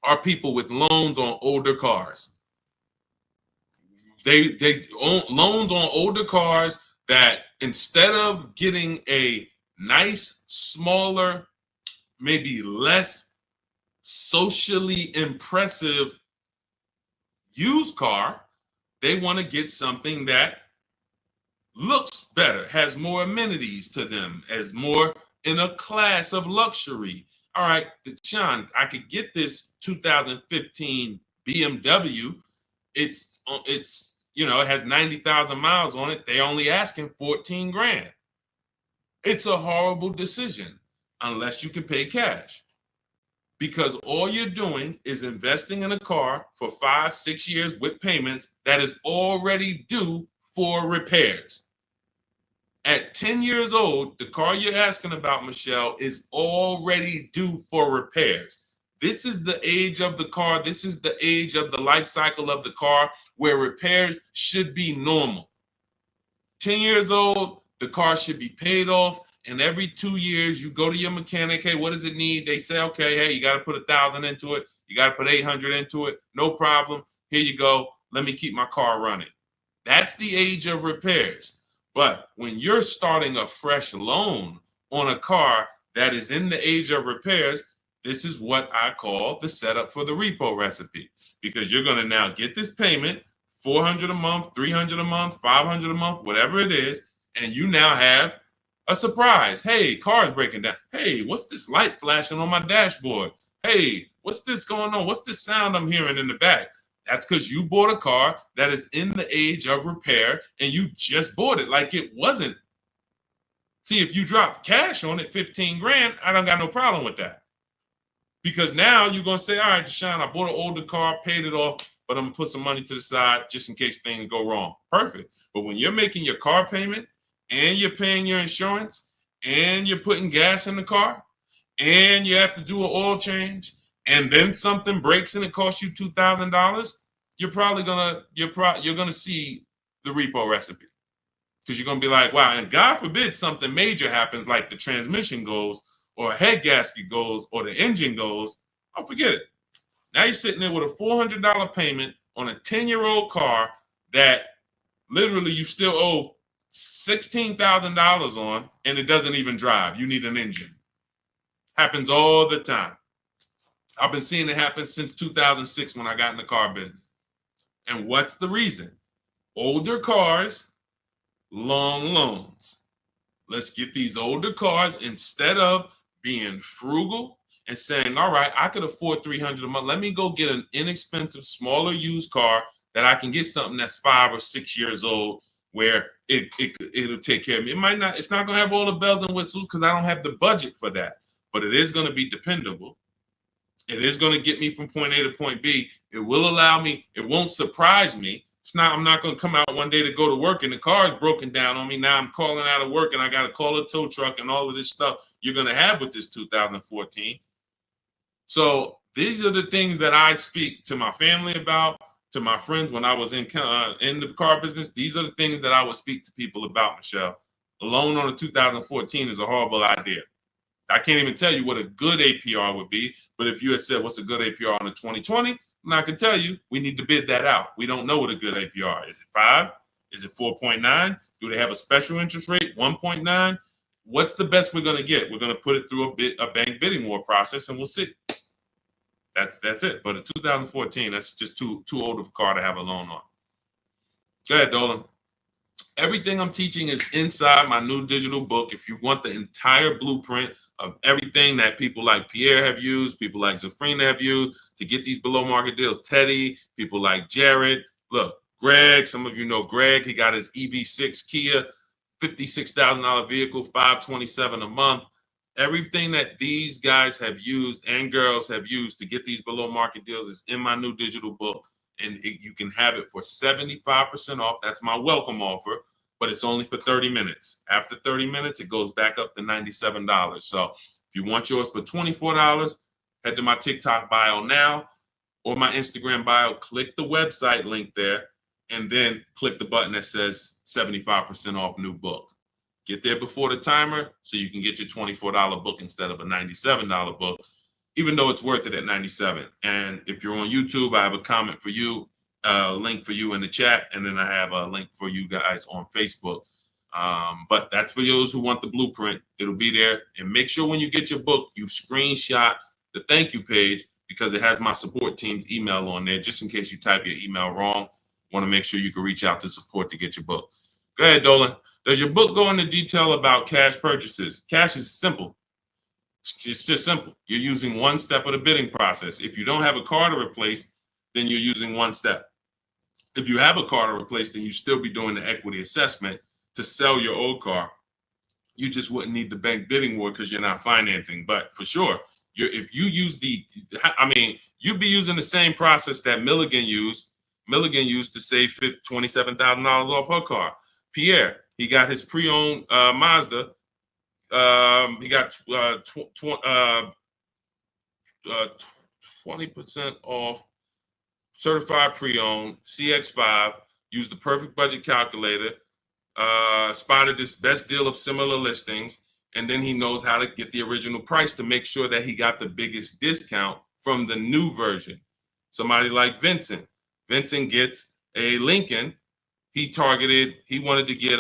[SPEAKER 1] are people with loans on older cars. They own loans on older cars that instead of getting a nice, smaller, maybe less socially impressive used car, they want to get something that looks better, has more amenities to them, as more in a class of luxury. all right, Deshone, I could get this 2015 BMW. It's it has 90,000 miles on it. They only asking 14 grand. It's a horrible decision unless you can pay cash, because all you're doing is investing in a car for 5-6 years with payments that is already due for repairs. At 10 years old, the car you're asking about, Michelle, is already due for repairs. This is the age of the car. This is the age of the life cycle of the car where repairs should be normal. 10 years old, the car should be paid off. And every 2 years, you go to your mechanic. Hey, what does it need? They say, okay, hey, you got to put 1,000 into it. You got to put 800 into it. No problem. Here you go. Let me keep my car running. That's the age of repairs. But when you're starting a fresh loan on a car that is in the age of repairs, this is what I call the setup for the repo recipe, because you're going to now get this payment, $400 a month, $300 a month, $500 a month, whatever it is, and you now have a surprise. Hey, car's breaking down. Hey, what's this light flashing on my dashboard? Hey, what's this going on? What's this sound I'm hearing in the back? That's because you bought a car that is in the age of repair and you just bought it like it wasn't. See, if you drop cash on it, 15 grand, I don't got no problem with that. Because now you're going to say, all right, Deshone, I bought an older car, paid it off, but I'm going to put some money to the side just in case things go wrong. Perfect. But when you're making your car payment and you're paying your insurance and you're putting gas in the car and you have to do an oil change, and then something breaks and it costs you $2,000, you're gonna see the repo recipe, because you're gonna be like, wow. And God forbid something major happens, like the transmission goes, or a head gasket goes, or the engine goes. Oh, forget it. Now you're sitting there with a $400 payment on a 10-year-old car that literally you still owe $16,000 on, and it doesn't even drive. You need an engine. Happens all the time. I've been seeing it happen since 2006 when I got in the car business. And what's the reason? Older cars, long loans. Let's get these older cars, instead of being frugal and saying, all right, I could afford $300 a month. Let me go get an inexpensive, smaller used car that I can get something that's 5 or 6 years old, where it'll take care of me. It's not going to have all the bells and whistles because I don't have the budget for that, but it is going to be dependable. It is going to get me from point A to point B. It will allow me, it won't surprise me. I'm not going to come out one day to go to work and the car is broken down on me. Now I'm calling out of work and I got to call a tow truck and all of this stuff you're going to have with this 2014. So these are the things that I speak to my family about, to my friends when I was in the car business. These are the things that I would speak to people about, Michelle. A loan on a 2014 is a horrible idea. I can't even tell you what a good APR would be, but if you had said what's a good APR on a 2020, I can tell you we need to bid that out. We don't know what a good APR is. Is it 5? Is it 4.9? Do they have a special interest rate, 1.9? What's the best we're going to get? We're going to put it through a bank bidding war process, and we'll see. That's it. But a 2014, that's just too old of a car to have a loan on. Go ahead, Dolan. Everything I'm teaching is inside my new digital book. If you want the entire blueprint of everything that people like Pierre have used, people like Zafrina have used to get these below market deals, Teddy, people like Jared, look, Greg, some of you know Greg, he got his EV6 Kia, $56,000 vehicle, $527 a month. Everything that these guys have used and girls have used to get these below market deals is in my new digital book. And you can have it for 75% off. That's my welcome offer, but it's only for 30 minutes. After 30 minutes, it goes back up to $97. So if you want yours for $24, head to my TikTok bio now or my Instagram bio, click the website link there, and then click the button that says 75% off new book. Get there before the timer so you can get your $24 book instead of a $97 book, even though it's worth it at $97. And if you're on YouTube, I have a comment for you, a link for you in the chat, and then I have a link for you guys on Facebook. But that's for those who want the blueprint. It'll be there. And make sure when you get your book, you screenshot the thank you page, because it has my support team's email on there, just in case you type your email wrong. Want to make sure you can reach out to support to get your book. Go ahead, Dolan. Does your book go into detail about cash purchases? Cash is simple. It's just simple. You're using one step of the bidding process. If you don't have a car to replace, then you're using one step. If you have a car to replace, then you still be doing the equity assessment to sell your old car. You just wouldn't need the bank bidding war because you're not financing. But for sure, if you use you'd be using the same process that Milligan used. Milligan used to save $27,000 off her car. Pierre, he got his pre-owned Mazda. He got 20% off certified pre-owned CX5. Used the perfect budget calculator. Spotted this best deal of similar listings, and then he knows how to get the original price to make sure that he got the biggest discount from the new version. Somebody like Vincent. Vincent gets a Lincoln. He wanted to get,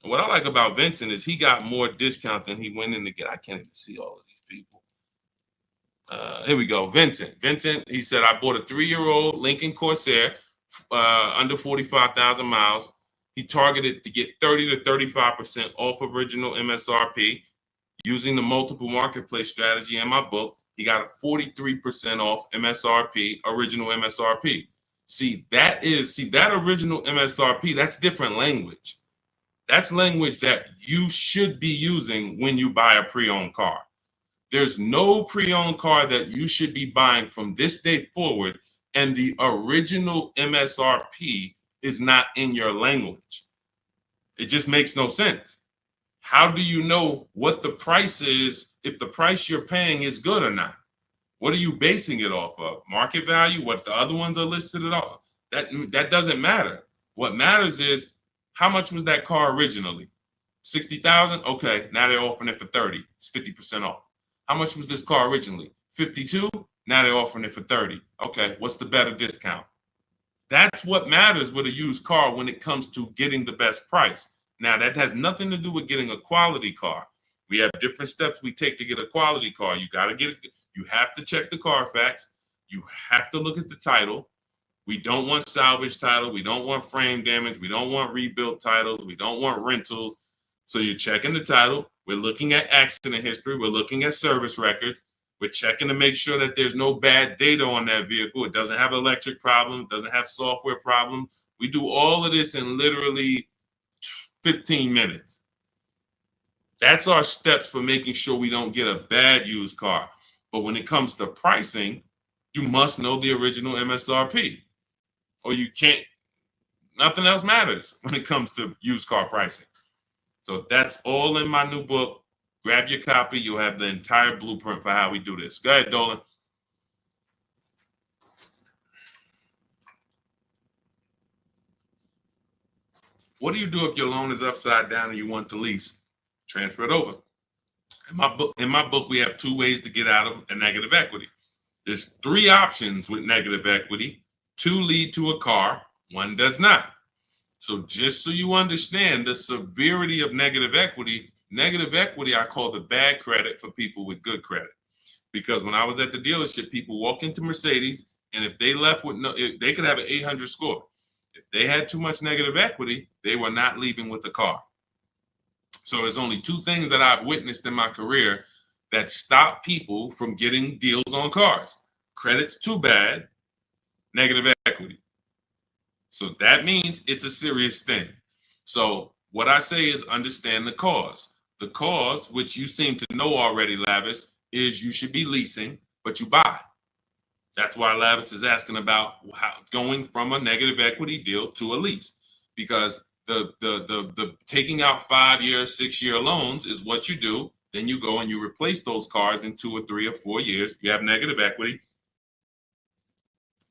[SPEAKER 1] what I like about Vincent is he got more discount than he went in to get. I can't even see all of these people. Here we go. Vincent, he said, I bought a 3-year-old Lincoln Corsair, under 45,000 miles. He targeted to get 30 to 35% off original MSRP using the multiple marketplace strategy in my book. He got a 43% off MSRP, original MSRP. See, that original MSRP, that's different language. That's language that you should be using when you buy a pre-owned car. There's no pre-owned car that you should be buying from this day forward and the original MSRP is not in your language. It just makes no sense. How do you know what the price is if the price you're paying is good or not? What are you basing it off of? Market value? What the other ones are listed at all? That doesn't matter. What matters is how much was that car originally? 60,000? Okay, now they're offering it for 30. It's 50% off. How much was this car originally? 52? Now they're offering it for 30. Okay, what's the better discount? That's what matters with a used car when it comes to getting the best price. Now, that has nothing to do with getting a quality car. We have different steps we take to get a quality car. You got to get it. You have to check the Carfax. You have to look at the title. We don't want salvage title. We don't want frame damage. We don't want rebuilt titles. We don't want rentals. So you're checking the title. We're looking at accident history. We're looking at service records. We're checking to make sure that there's no bad data on that vehicle. It doesn't have electric problems, doesn't have software problems. We do all of this in literally 15 minutes. That's our steps for making sure we don't get a bad used car. But when it comes to pricing, you must know the original MSRP or you can't, nothing else matters when it comes to used car pricing. So that's all in my new book. Grab your copy. You'll have the entire blueprint for how we do this. Go ahead, Dolan. What do you do if your loan is upside down and you want to lease? Transfer it over. In my book, we have 2 ways to get out of a negative equity. There's 3 options with negative equity. 2 lead to a car, 1 does not. So just so you understand the severity of negative equity I call the bad credit for people with good credit. Because when I was at the dealership, people walk into Mercedes, and if they left with they could have an 800 score. If they had too much negative equity, they were not leaving with the car. So there's only 2 things that I've witnessed in my career that stop people from getting deals on cars. Credit's too bad, negative equity. So that means it's a serious thing. So what I say is understand the cause. The cause, which you seem to know already, Lavis, is you should be leasing, but you buy. That's why Lavis is asking about going from a negative equity deal to a lease, because the taking out 5-year, 6-year loans is what you do. Then you go and you replace those cars in 2 or 3 or 4 years. You have negative equity.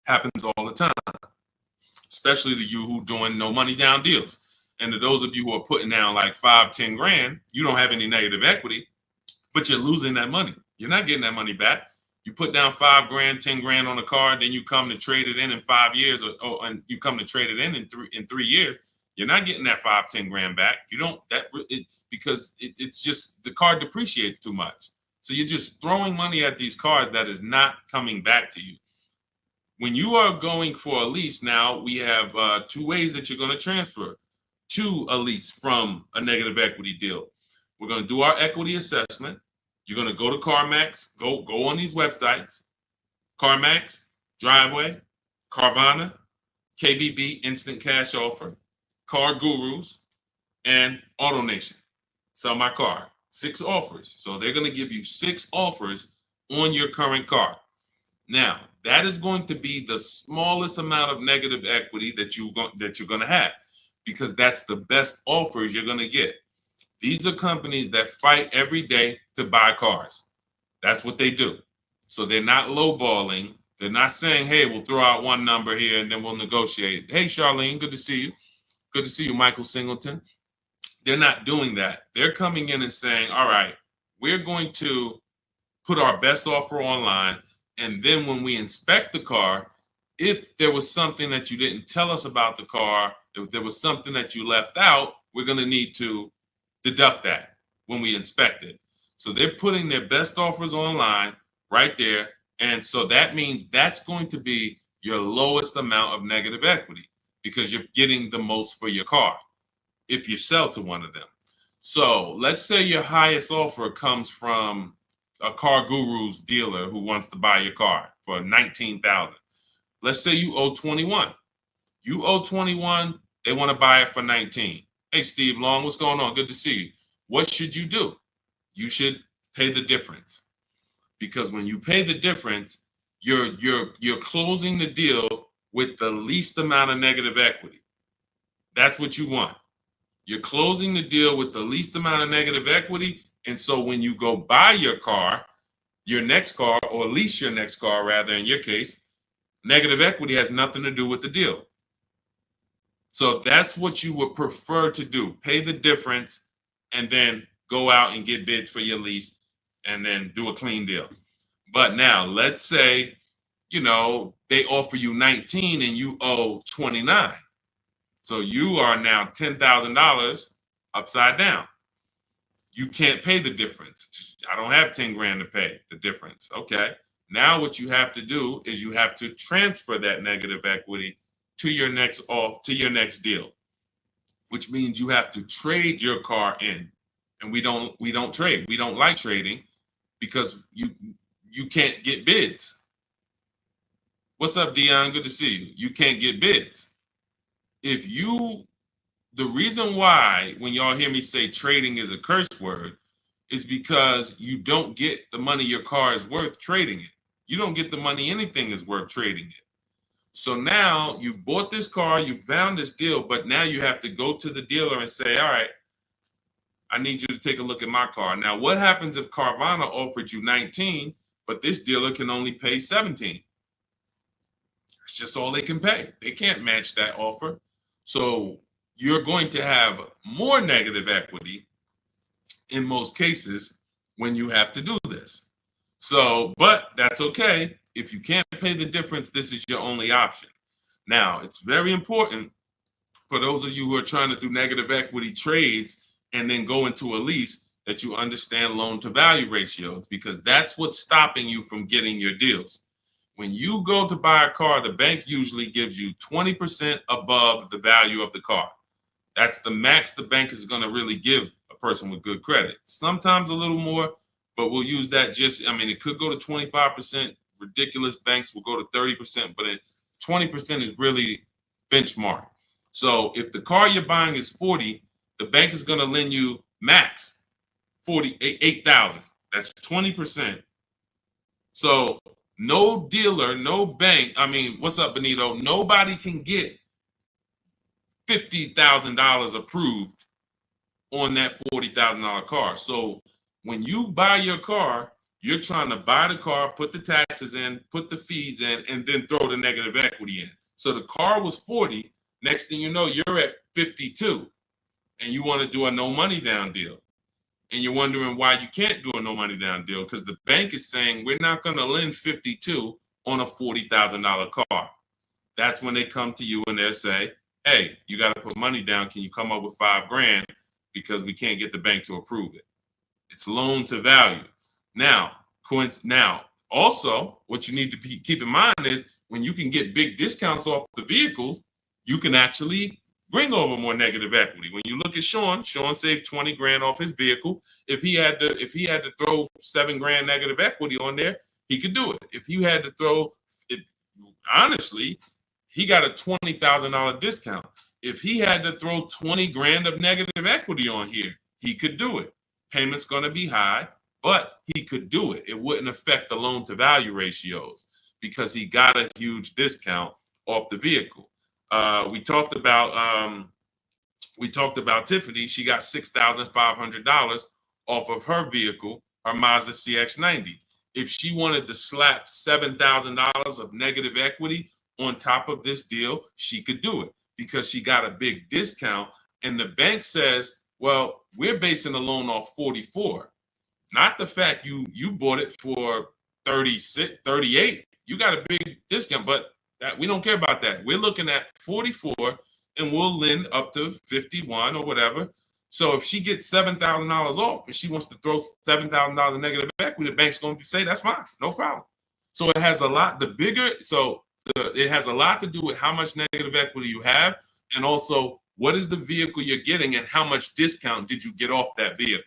[SPEAKER 1] Happens all the time, especially to you who doing no money down deals. And to those of you who are putting down like 5, 10 grand, you don't have any negative equity, but you're losing that money. You're not getting that money back. You put down 5 grand, 10 grand on a car, then you come to trade it in 5 years, and you come to trade it in 3 years. You're not getting that 5, 10 grand back. You don't because it's just the car depreciates too much. So you're just throwing money at these cars that is not coming back to you. When you are going for a lease now, we have 2 ways that you're going to transfer to a lease from a negative equity deal. We're going to do our equity assessment. You're going to go to CarMax, go on these websites, CarMax, Driveway, Carvana, KBB, Instant Cash Offer, Car Gurus, and AutoNation. Sell my car. 6 offers. So they're going to give you 6 offers on your current car. Now, that is going to be the smallest amount of negative equity that you're going to have, because that's the best offers you're going to get. These are companies that fight every day to buy cars. That's what they do. So they're not lowballing. They're not saying, hey, we'll throw out one number here and then we'll negotiate. Hey, Charlene, good to see you. Good to see you, Michael Singleton. They're not doing that. They're coming in and saying, all right, we're going to put our best offer online. And then when we inspect the car, if there was something that you didn't tell us about the car, if there was something that you left out, we're going to need to deduct that when we inspect it. So they're putting their best offers online right there. And so that means that's going to be your lowest amount of negative equity, because you're getting the most for your car if you sell to one of them. So let's say your highest offer comes from a Car Guru's dealer who wants to buy your car for $19,000. Let's say you owe 21. You owe 21, they want to buy it for 19. Hey, Steve Long, what's going on? Good to see you. What should you do? You should pay the difference, because when you pay the difference, you're closing the deal with the least amount of negative equity. That's what you want. You're closing the deal with the least amount of negative equity. And so when you go buy your car, your next car, or lease your next car, rather, in your case, negative equity has nothing to do with the deal. So that's what you would prefer to do. Pay the difference and then go out and get bids for your lease and then do a clean deal. But now let's say, they offer you 19 and you owe 29. So you are now $10,000 upside down. You can't pay the difference. I don't have 10 grand to pay the difference. Okay. Now what you have to do is you have to transfer that negative equity to your next deal, which means you have to trade your car in. And we don't trade. We don't like trading because you can't get bids. What's up, Dion? Good to see you. You can't get bids. The reason why when y'all hear me say trading is a curse word is because you don't get the money your car is worth trading it. You don't get the money anything is worth trading it. So now you've bought this car, you found this deal, but now you have to go to the dealer and say, all right, I need you to take a look at my car. Now, what happens if Carvana offered you 19, but this dealer can only pay 17? It's just all they can pay. They can't match that offer. So you're going to have more negative equity in most cases when you have to do this. So, but that's okay. If you can't pay the difference, this is your only option. Now, it's very important for those of you who are trying to do negative equity trades and then go into a lease that you understand loan to value ratios, because that's what's stopping you from getting your deals. When you go to buy a car, the bank usually gives you 20% above the value of the car. That's the max the bank is going to really give a person with good credit. Sometimes a little more, but we'll use that it could go to 25%. Ridiculous banks will go to 30%, but 20% is really benchmark. So if the car you're buying is 40, the bank is going to lend you max 48,000. That's 20%. So no dealer, no bank. What's up, Benito? Nobody can get $50,000 approved on that $40,000 car. So when you buy your car, you're trying to buy the car, put the taxes in, put the fees in, and then throw the negative equity in. So the car was 40. Next thing you know, you're at 52, and you want to do a no money down deal. And you're wondering why you can't do a no money down deal, because the bank is saying we're not going to lend 52 on a $40,000 car. That's when they come to you and they'll say, hey, you got to put money down. Can you come up with $5 grand? Because we can't get the bank to approve it. It's loan to value. Now, also, what you need to keep in mind is when you can get big discounts off the vehicles, you can actually bring over more negative equity. When you look at Sean saved 20 grand off his vehicle. If he had to throw 7 grand negative equity on there, he could do it. If you had to throw it, honestly, he got a $20,000 discount. If he had to throw 20 grand of negative equity on here, he could do it. Payment's going to be high, but he could do it. It wouldn't affect the loan to value ratios because he got a huge discount off the vehicle. We talked about Tiffany. She got $6,500 off of her vehicle, her Mazda CX-90. If she wanted to slap $7,000 of negative equity on top of this deal, she could do it because she got a big discount. And the bank says, well, we're basing the loan off 44, not the fact you bought it for 36, 38. You got a big discount, but that we don't care about that. We're looking at 44 and we'll lend up to 51 or whatever. So if she gets $7,000 off and she wants to throw $7,000 negative equity, the bank's going to say that's fine, no problem. So it has a lot. It has a lot to do with how much negative equity you have, and also what is the vehicle you're getting and how much discount did you get off that vehicle.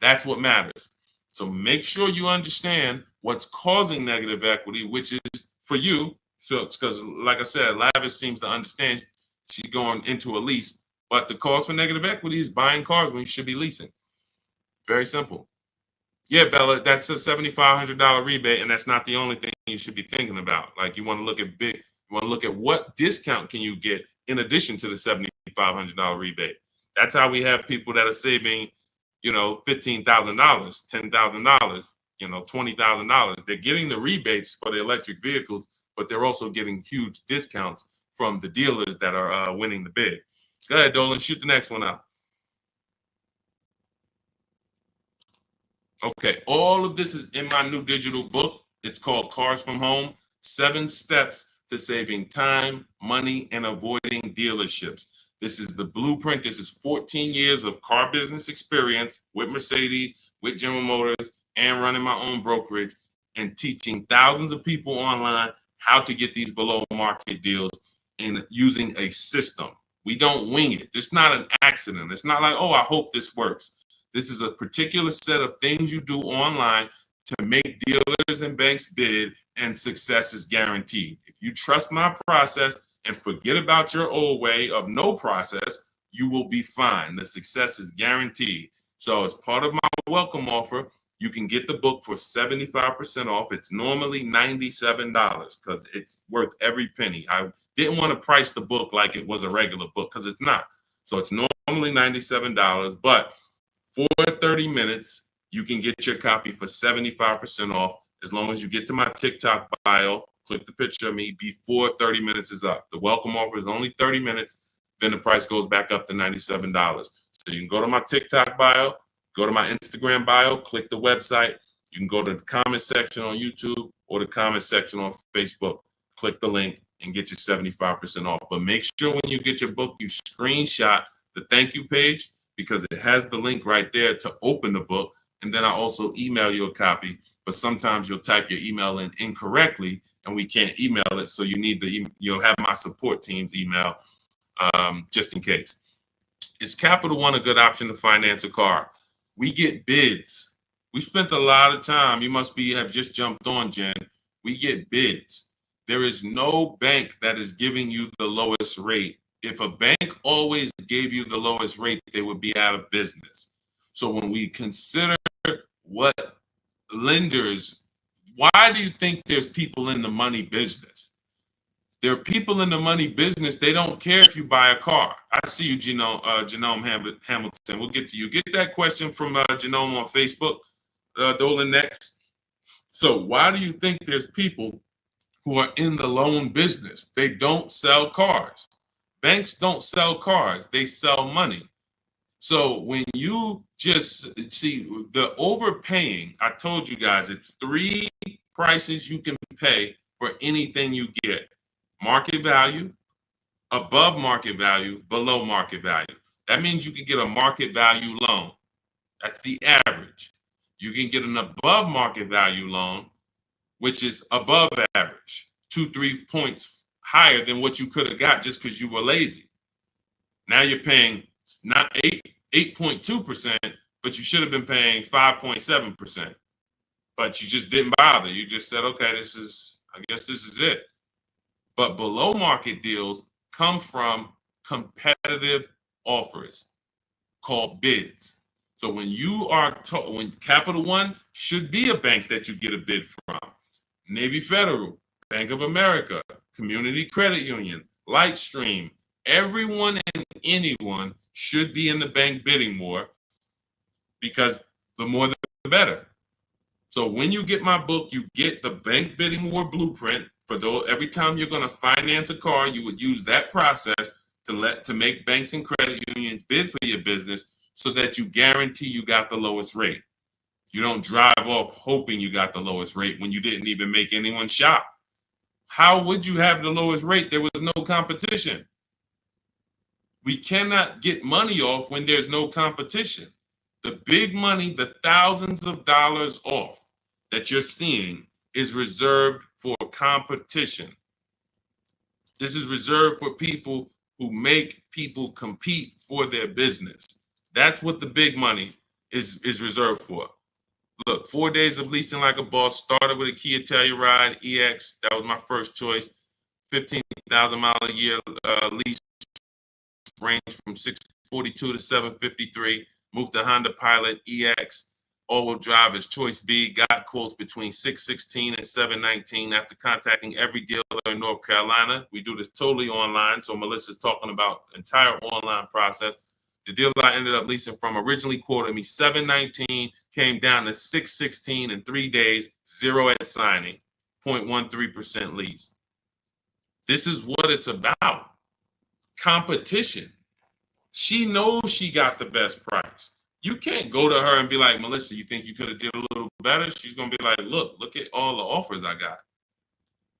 [SPEAKER 1] That's what matters. So make sure you understand what's causing negative equity, which is for you. So because, like I said, Lavish seems to understand she's going into a lease, but the cause for negative equity is buying cars when you should be leasing. Very simple. Yeah, Bella, that's a $7,500 rebate, and that's not the only thing you should be thinking about. Like you want to look at what discount can you get in addition to the $7,500 rebate. That's how we have people that are saving, $15,000, $10,000, $20,000. They're getting the rebates for the electric vehicles, but they're also getting huge discounts from the dealers that are winning the bid. Go ahead, Dolan, shoot the next one out. Okay, all of this is in my new digital book. It's called Cars from Home, 7 Steps to Saving Time, Money, and Avoiding Dealerships. This is the blueprint. This is 14 years of car business experience with Mercedes, with General Motors, and running my own brokerage and teaching thousands of people online how to get these below market deals and using a system. We don't wing it. It's not an accident. It's not like, oh, I hope this works. This is a particular set of things you do online to make dealers and banks bid, and success is guaranteed. If you trust my process and forget about your old way of no process, you will be fine. The success is guaranteed. So as part of my welcome offer, you can get the book for 75% off. It's normally $97 because it's worth every penny. I didn't want to price the book like it was a regular book because it's not. So it's normally $97, but for 30 minutes, you can get your copy for 75% off as long as you get to my TikTok bio, click the picture of me before 30 minutes is up. The welcome offer is only 30 minutes, then the price goes back up to $97. So you can go to my TikTok bio, go to my Instagram bio, click the website. You can go to the comment section on YouTube or the comment section on Facebook. Click the link and get your 75% off. But make sure when you get your book, you screenshot the thank you page, because it has the link right there to open the book. And then I also email you a copy, but sometimes you'll type your email in incorrectly and we can't email it. So you'll have my support team's email just in case. Is Capital One a good option to finance a car? We get bids. We spent a lot of time. You must have just jumped on, Jen. We get bids. There is no bank that is giving you the lowest rate. If a bank always gave you the lowest rate, they would be out of business. So when we consider what lenders, why do you think there's people in the money business? There are people in the money business. They don't care if you buy a car. I see you, Genome Hamilton. We'll get to you. Get that question from Genome on Facebook, Dolan, next. So why do you think there's people who are in the loan business? They don't sell cars. Banks don't sell cars, they sell money. So when you just see the overpaying, I told you guys, it's 3 prices you can pay for anything you get: market value, above market value, below market value. That means you can get a market value loan. That's the average. You can get an above market value loan, which is above average, 2-3 points higher than what you could have got just because you were lazy. Now you're paying not 8.2%, but you should have been paying 5.7%. But you just didn't bother. You just said, okay, I guess this is it. But below market deals come from competitive offers called bids. So when you are when Capital One should be a bank that you get a bid from, Navy Federal, Bank of America, Community Credit Union, Lightstream, everyone and anyone should be in the bank bidding more, because the more the better. So when you get my book, you get the bank bidding war blueprint. For those, every time you're going to finance a car, you would use that process to make banks and credit unions bid for your business, so that you guarantee you got the lowest rate. You don't drive off hoping you got the lowest rate when you didn't even make anyone shop. How would you have the lowest rate? There was no competition. We cannot get money off when there's no competition. The big money, the thousands of dollars off that you're seeing, is reserved for competition. This is reserved for people who make people compete for their business. That's what the big money is reserved for. Look, 4 days of leasing like a boss. Started with a Kia Telluride EX. That was my first choice. 15,000 mile a year lease, range from 642 to 753. Moved to Honda Pilot EX. All-wheel drive is choice B. Got quotes between 616 and 719 after contacting every dealer in North Carolina. We do this totally online, so Melissa's talking about the entire online process. The dealer I ended up leasing from originally quoted me 719, came down to 616 in 3 days, 0 at signing, 0.13% lease. This is what it's about. Competition. She knows she got the best price. You can't go to her and be like, Melissa, you think you could have did a little better? She's going to be like, look at all the offers I got.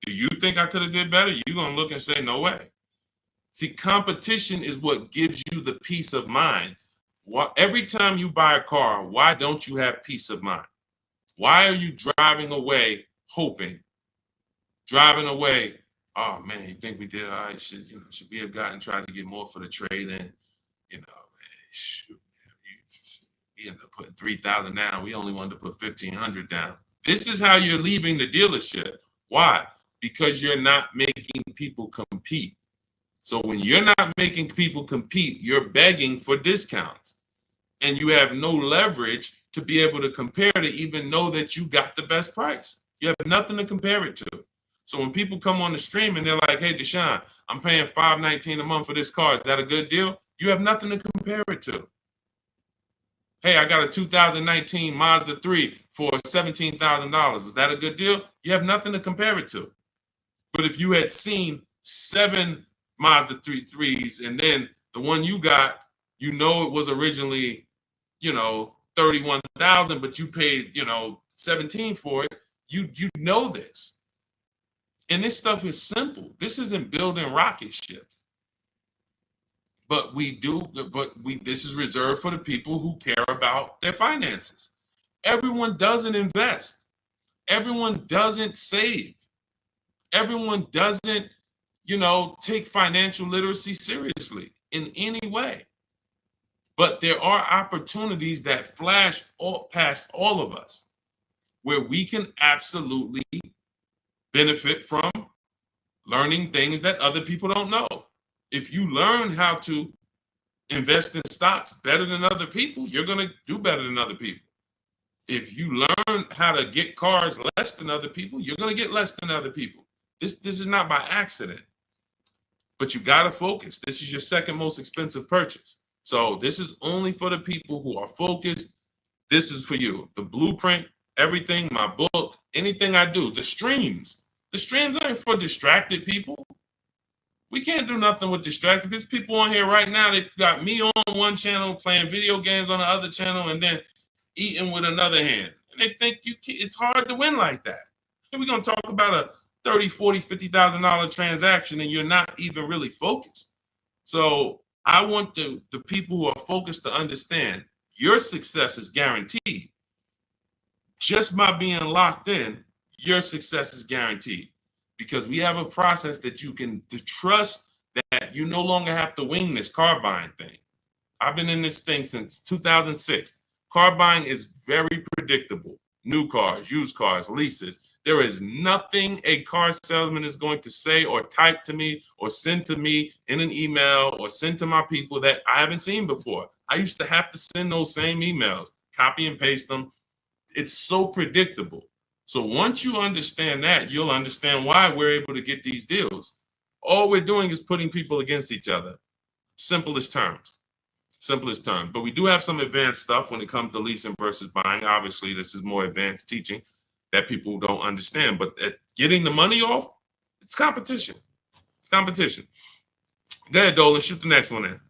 [SPEAKER 1] Do you think I could have did better? You're going to look and say, no way. See, competition is what gives you the peace of mind. Every time you buy a car, why don't you have peace of mind? Why are you driving away hoping? Driving away, oh man, you think we did all right? Should we have gotten tried to get more for the trade in? Shoot, we ended up putting 3,000 down. We only wanted to put 1,500 down. This is how you're leaving the dealership. Why? Because you're not making people compete. So when you're not making people compete, you're begging for discounts. And you have no leverage to be able to compare to even know that you got the best price. You have nothing to compare it to. So when people come on the stream and they're like, hey, Deshone, I'm paying $519 a month for this car. Is that a good deal? You have nothing to compare it to. Hey, I got a 2019 Mazda 3 for $17,000. Is that a good deal? You have nothing to compare it to. But if you had seen 7 Mazda 3s and then the one you got, it was originally, 31,000, but you paid, 17 for it. You know this. And this stuff is simple. This isn't building rocket ships. But this is reserved for the people who care about their finances. Everyone doesn't invest. Everyone doesn't save. Everyone doesn't, take financial literacy seriously in any way. But there are opportunities that flash past all of us where we can absolutely benefit from learning things that other people don't know. If you learn how to invest in stocks better than other people, you're going to do better than other people. If you learn how to get cars less than other people, you're going to get less than other people. This is not by accident. But you got to focus. This is your second most expensive purchase. So this is only for the people who are focused. This is for you. The blueprint, everything, my book, anything I do, the streams. The streams aren't for distracted people. We can't do nothing with distracted. There's people on here right now that got me on one channel, playing video games on the other channel, and then eating with another hand. And they think it's hard to win like that. And we're going to talk about a $30,000, $40,000, $50,000 transaction, and you're not even really focused. So I want the people who are focused to understand your success is guaranteed. Just by being locked in, your success is guaranteed. Because we have a process that you can trust that you no longer have to wing this car buying thing. I've been in this thing since 2006. Car buying is very predictable. New cars, used cars, leases. There is nothing a car salesman is going to say or type to me or send to me in an email or send to my people that I haven't seen before. I used to have to send those same emails, copy and paste them. It's so predictable. So once you understand that, you'll understand why we're able to get these deals. All we're doing is putting people against each other. Simplest terms. Simplest terms. But we do have some advanced stuff when it comes to leasing versus buying. Obviously, this is more advanced teaching that people don't understand. But getting the money off, it's competition. Competition. Go ahead, Dolan. Shoot the next one in.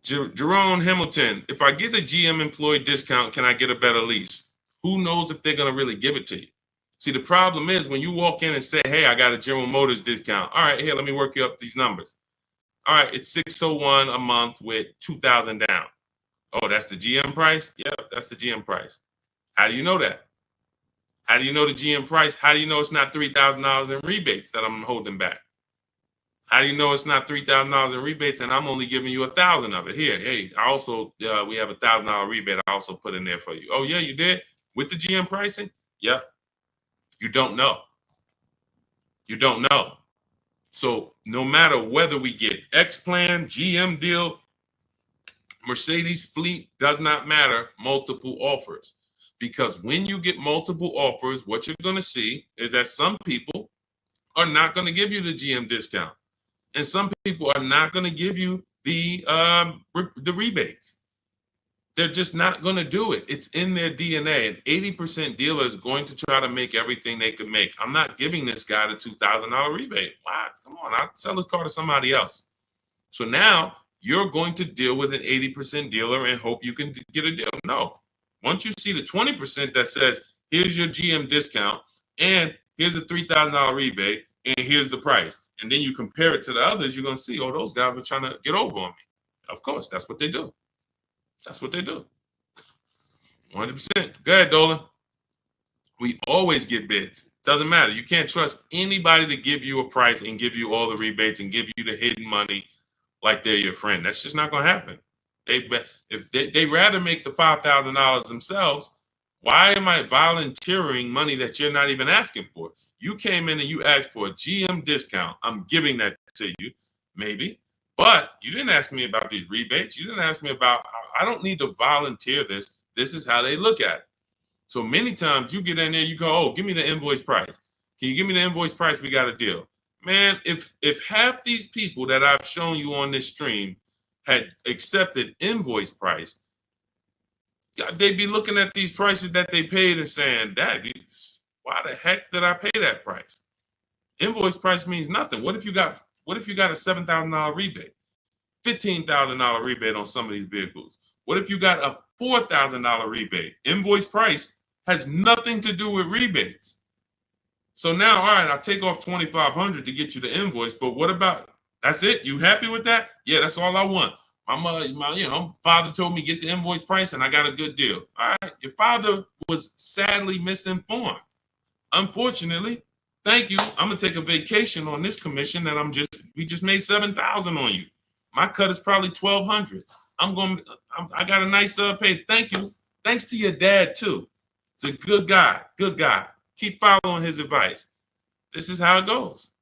[SPEAKER 1] Jerome Hamilton, if I get a GM employee discount, can I get a better lease? Who knows if they're going to really give it to you? See, the problem is when you walk in and say, hey, I got a General Motors discount. All right, here, let me work you up these numbers. All right, it's $601 a month with $2,000 down. Oh, that's the GM price? Yeah, that's the GM price. How do you know that? How do you know the GM price? How do you know it's not $3,000 in rebates that I'm holding back? How do you know it's not $3,000 in rebates and I'm only giving you $1,000 of it? Here, hey, I also we have $1,000 rebate. I also put in there for you. Oh yeah, you did with the GM pricing? Yep. You don't know. You don't know. So no matter whether we get X plan, GM deal, Mercedes fleet, does not matter. Multiple offers, because when you get multiple offers, what you're going to see is that some people are not going to give you the GM discount. And some people are not going to give you the rebates. They're just not going to do it. It's in their DNA. An 80% dealer is going to try to make everything they can make. I'm not giving this guy the $2,000 rebate. Wow, come on, I'll sell his car to somebody else. So now you're going to deal with an 80% dealer and hope you can get a deal. No. Once you see the 20% that says, here's your GM discount, and here's a $3,000 rebate, and here's the price, and then you compare it to the others, you're going to see, oh, those guys were trying to get over on me. Of course, that's what they do. That's what they do. 100%. Go ahead, Dolan. We always get bids. Doesn't matter. You can't trust anybody to give you a price and give you all the rebates and give you the hidden money like they're your friend. That's just not going to happen. If they rather make the $5,000 themselves, why am I volunteering money that you're not even asking for? You came in and you asked for a GM discount. I'm giving that to you, maybe. But you didn't ask me about these rebates. You didn't ask me about, I don't need to volunteer this. This is how they look at it. So many times you get in there, you go, oh, give me the invoice price. Can you give me the invoice price? We got a deal. Man, if half these people that I've shown you on this stream had accepted invoice price, they'd be looking at these prices that they paid and saying, why the heck did I pay that price? Invoice price means nothing. What if you got a $7,000 rebate, $15,000 rebate on some of these vehicles? What if you got a $4,000 rebate? Invoice price has nothing to do with rebates. So now, all right, I'll take off $2,500 to get you the invoice, but what about, that's it? You happy with that? Yeah, that's all I want. My father told me get the invoice price and I got a good deal. All right, your father was sadly misinformed. Unfortunately, thank you. I'm gonna take a vacation on this commission and we just made $7,000 on you. My cut is probably $1,200. I got a nice pay. Thank you. Thanks to your dad too. It's a good guy. Good guy. Keep following his advice. This is how it goes.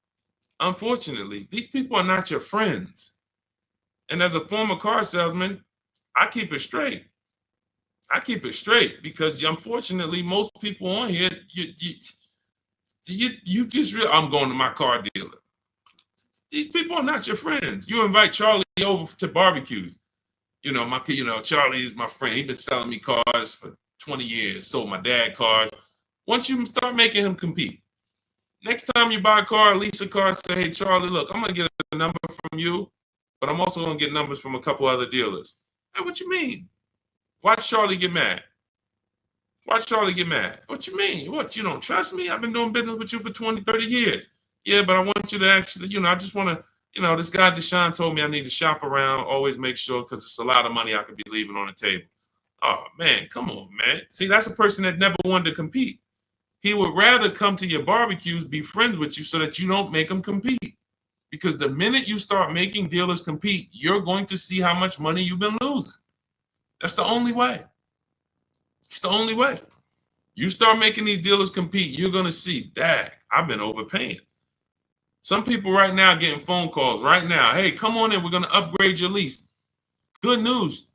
[SPEAKER 1] Unfortunately, these people are not your friends. And as a former car salesman, I keep it straight. I keep it straight because unfortunately, most people on here, you just I'm going to my car dealer. These people are not your friends. You invite Charlie over to barbecues. Charlie is my friend. He's been selling me cars for 20 years. Sold my dad cars. Once you start making him compete, next time you buy a car, lease a car, say, hey, Charlie, look, I'm going to get a number from you, but I'm also going to get numbers from a couple other dealers. Hey, what you mean? Watch Charlie get mad. Watch Charlie get mad. What you mean? What, you don't trust me? I've been doing business with you for 20, 30 years. Yeah, but I want you to actually, I just want to, this guy Deshone told me I need to shop around, always make sure, because it's a lot of money I could be leaving on the table. Oh, man, come on, man. See, that's a person that never wanted to compete. He would rather come to your barbecues, be friends with you so that you don't make him compete. Because the minute you start making dealers compete, you're going to see how much money you've been losing. That's the only way. It's the only way. You start making these dealers compete, you're going to see, dang, I've been overpaying. Some people right now getting phone calls right now. Hey, come on in. We're going to upgrade your lease. Good news.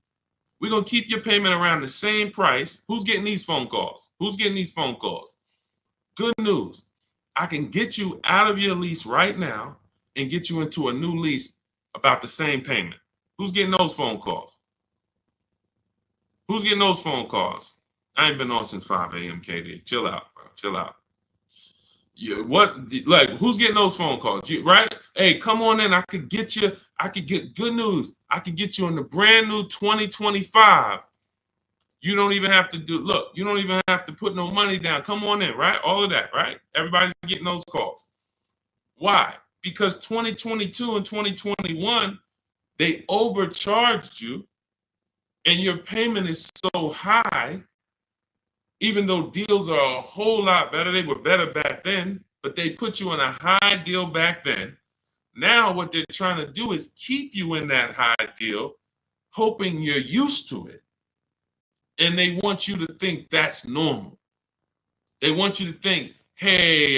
[SPEAKER 1] We're going to keep your payment around the same price. Who's getting these phone calls? Who's getting these phone calls? Good news. I can get you out of your lease right now and get you into a new lease about the same payment. Who's getting those phone calls? Who's getting those phone calls? I ain't been on since 5 a.m., KD. Chill out, bro. Chill out. Who's getting those phone calls? Right? Hey, come on in. I could get good news. I could get you in the brand new 2025. You don't even have to you don't even have to put no money down. Come on in, right? All of that, right? Everybody's getting those calls. Why? Because 2022 and 2021, they overcharged you and your payment is so high, even though deals are a whole lot better. They were better back then, but they put you in a high deal back then. Now what they're trying to do is keep you in that high deal, hoping you're used to it. And they want you to think that's normal. They want you to think, hey,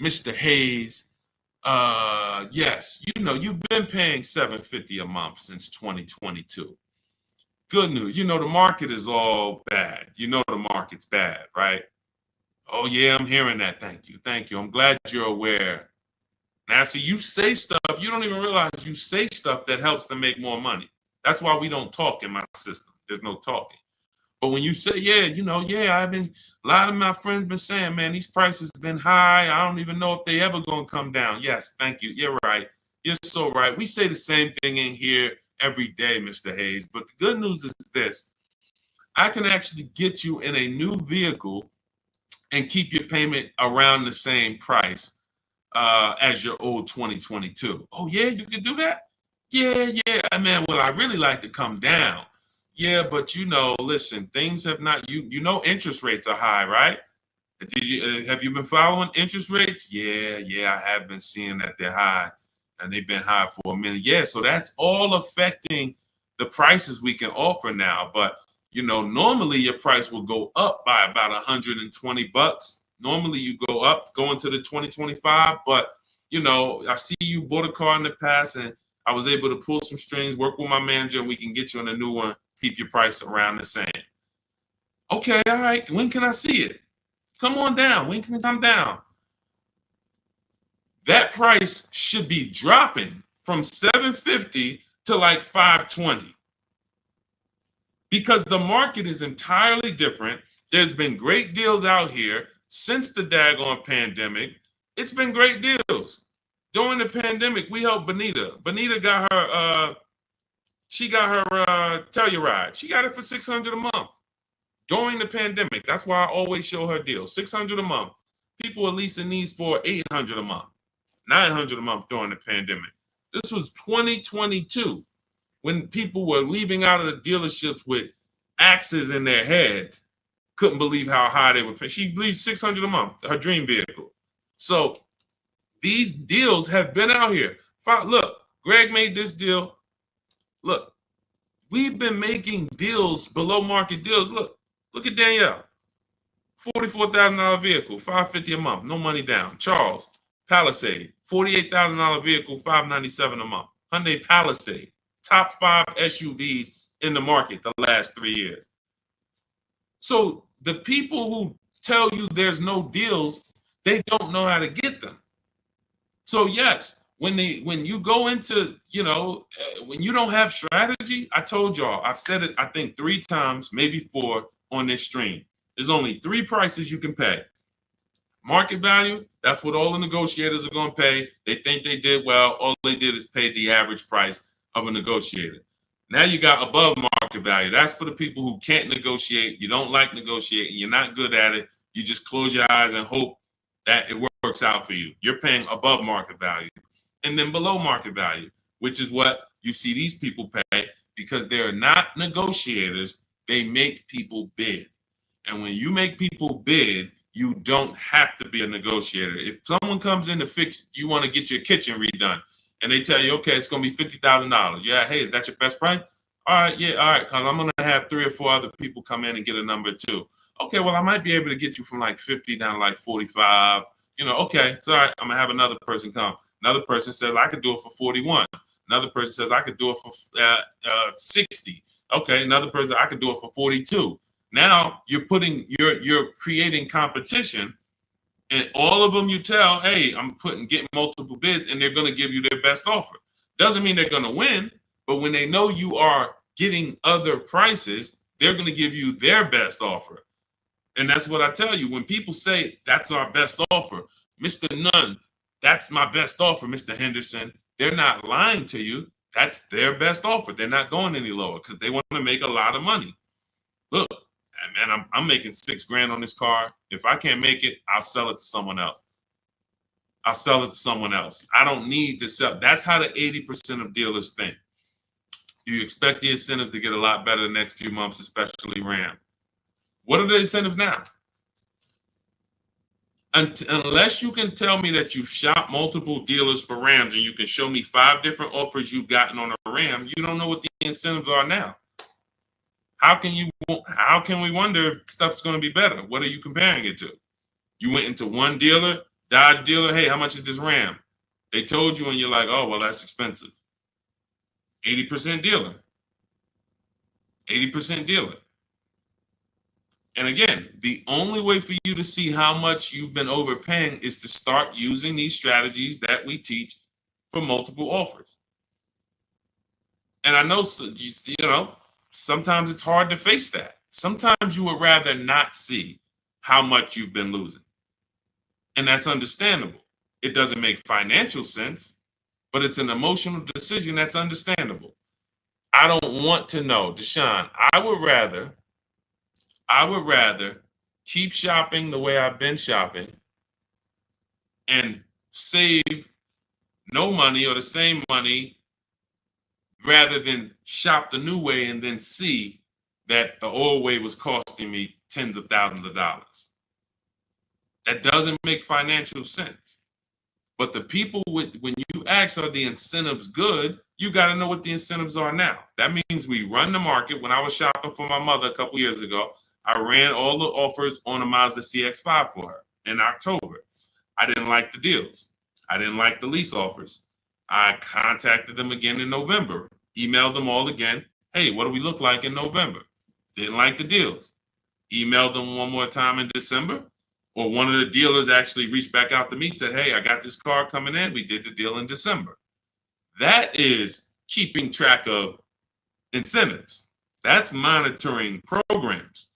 [SPEAKER 1] Mr. Hayes, yes, you've been paying $750 a month since 2022. Good news. The market is all bad. The market's bad, right? Oh, yeah, I'm hearing that. Thank you. Thank you. I'm glad you're aware. Now, see, you say stuff, you don't even realize you say stuff that helps them make more money. That's why we don't talk in my system. There's no talking. But when you say, a lot of my friends been saying, man, these prices been high. I don't even know if they ever gonna come down. Yes, thank you. You're right. You're so right. We say the same thing in here every day, Mr. Hayes. But the good news is this. I can actually get you in a new vehicle and keep your payment around the same price as your old 2022. Oh, yeah, you can do that? Yeah. Man, well, I really like to come down. Yeah, but listen, things have not, interest rates are high, right? Have you been following interest rates? Yeah, I have been seeing that they're high and they've been high for a minute. Yeah, so that's all affecting the prices we can offer now. But, normally your price will go up by about $120. Normally you go into the 2025, but, I see you bought a car in the past and I was able to pull some strings, work with my manager, and we can get you on a new one, keep your price around the same. Okay, all right. When can I see it? Come on down. When can it come down? That price should be dropping from $750 to like $520 because the market is entirely different. There's been great deals out here since the daggone pandemic. It's been great deals. During the pandemic, we helped Bonita. Bonita got her Telluride. She got it for $600 a month during the pandemic. That's why I always show her deals. $600 a month. People are leasing these for $800 a month, $900 a month during the pandemic. This was 2022 when people were leaving out of the dealerships with axes in their heads. Couldn't believe how high they were paying. She believed $600 a month, her dream vehicle. So these deals have been out here. Look, Greg made this deal. Look, we've been making deals, below market deals. Look at Danielle. $44,000 vehicle, $550 a month, no money down. Charles, Palisade, $48,000 vehicle, $597 a month. Hyundai Palisade, top 5 SUVs in the market the last 3 years. So the people who tell you there's no deals, they don't know how to get them. So yes, when you go into, when you don't have strategy, I told y'all, I've said it, I think 3 times, maybe 4 on this stream. There's only 3 prices you can pay. Market value, that's what all the negotiators are going to pay. They think they did well. All they did is pay the average price of a negotiator. Now you got above market value. That's for the people who can't negotiate. You don't like negotiating. You're not good at it. You just close your eyes and hope that it works out for you. You're paying above market value. And then below market value, which is what you see these people pay because they're not negotiators. They make people bid. And when you make people bid, You don't have to be a negotiator. If someone comes in to fix, you want to get your kitchen redone, and they tell you, okay, it's going to be $50,000. Yeah, hey, is that your best price? All right, yeah, all right, because I'm going to have 3 or 4 other people come in and get a number too. Okay, well, I might be able to get you from like 50 down to like 45. Okay, it's all right. I'm going to have another person come. Another person says, I could do it for 41. Another person says, I could do it for 60. Okay, another person, I could do it for 42. Now you're creating competition, and all of them you tell, hey, I'm getting multiple bids, and they're going to give you their best offer. Doesn't mean they're going to win, but when they know you are getting other prices, they're going to give you their best offer. And that's what I tell you. When people say that's our best offer, Mr. Nunn, that's my best offer, Mr. Henderson, they're not lying to you. That's their best offer. They're not going any lower because they want to make a lot of money. Look, man, I'm making $6,000 on this car. If I can't make it, I'll sell it to someone else. I'll sell it to someone else. I don't need to sell. That's how the 80% of dealers think. You expect the incentive to get a lot better the next few months, especially Ram. What are the incentives now? Unless you can tell me that you shop multiple dealers for Rams and you can show me 5 different offers you've gotten on a Ram, you don't know what the incentives are now. How can we wonder if stuff's going to be better? What are you comparing it to? You went into one dealer, Dodge dealer, hey, how much is this Ram? They told you and you're like, oh, well, that's expensive. 80% dealer. 80% dealer. And again, the only way for you to see how much you've been overpaying is to start using these strategies that we teach for multiple offers. And I know, sometimes it's hard to face that. Sometimes you would rather not see how much you've been losing. And that's understandable. It doesn't make financial sense, but it's an emotional decision that's understandable. I don't want to know, Deshone. I would rather keep shopping the way I've been shopping and save no money or the same money rather than shop the new way and then see that the old way was costing me tens of thousands of dollars. That doesn't make financial sense. But the people when you ask, are the incentives good? You got to know what the incentives are now. That means we run the market. When I was shopping for my mother a couple years ago, I ran all the offers on a Mazda CX-5 for her in October. I didn't like the deals. I didn't like the lease offers. I contacted them again in November, emailed them all again. Hey, what do we look like in November? Didn't like the deals. Emailed them one more time in December. Or one of the dealers actually reached back out to me and said, hey, I got this car coming in. We did the deal in December. That is keeping track of incentives. That's monitoring programs.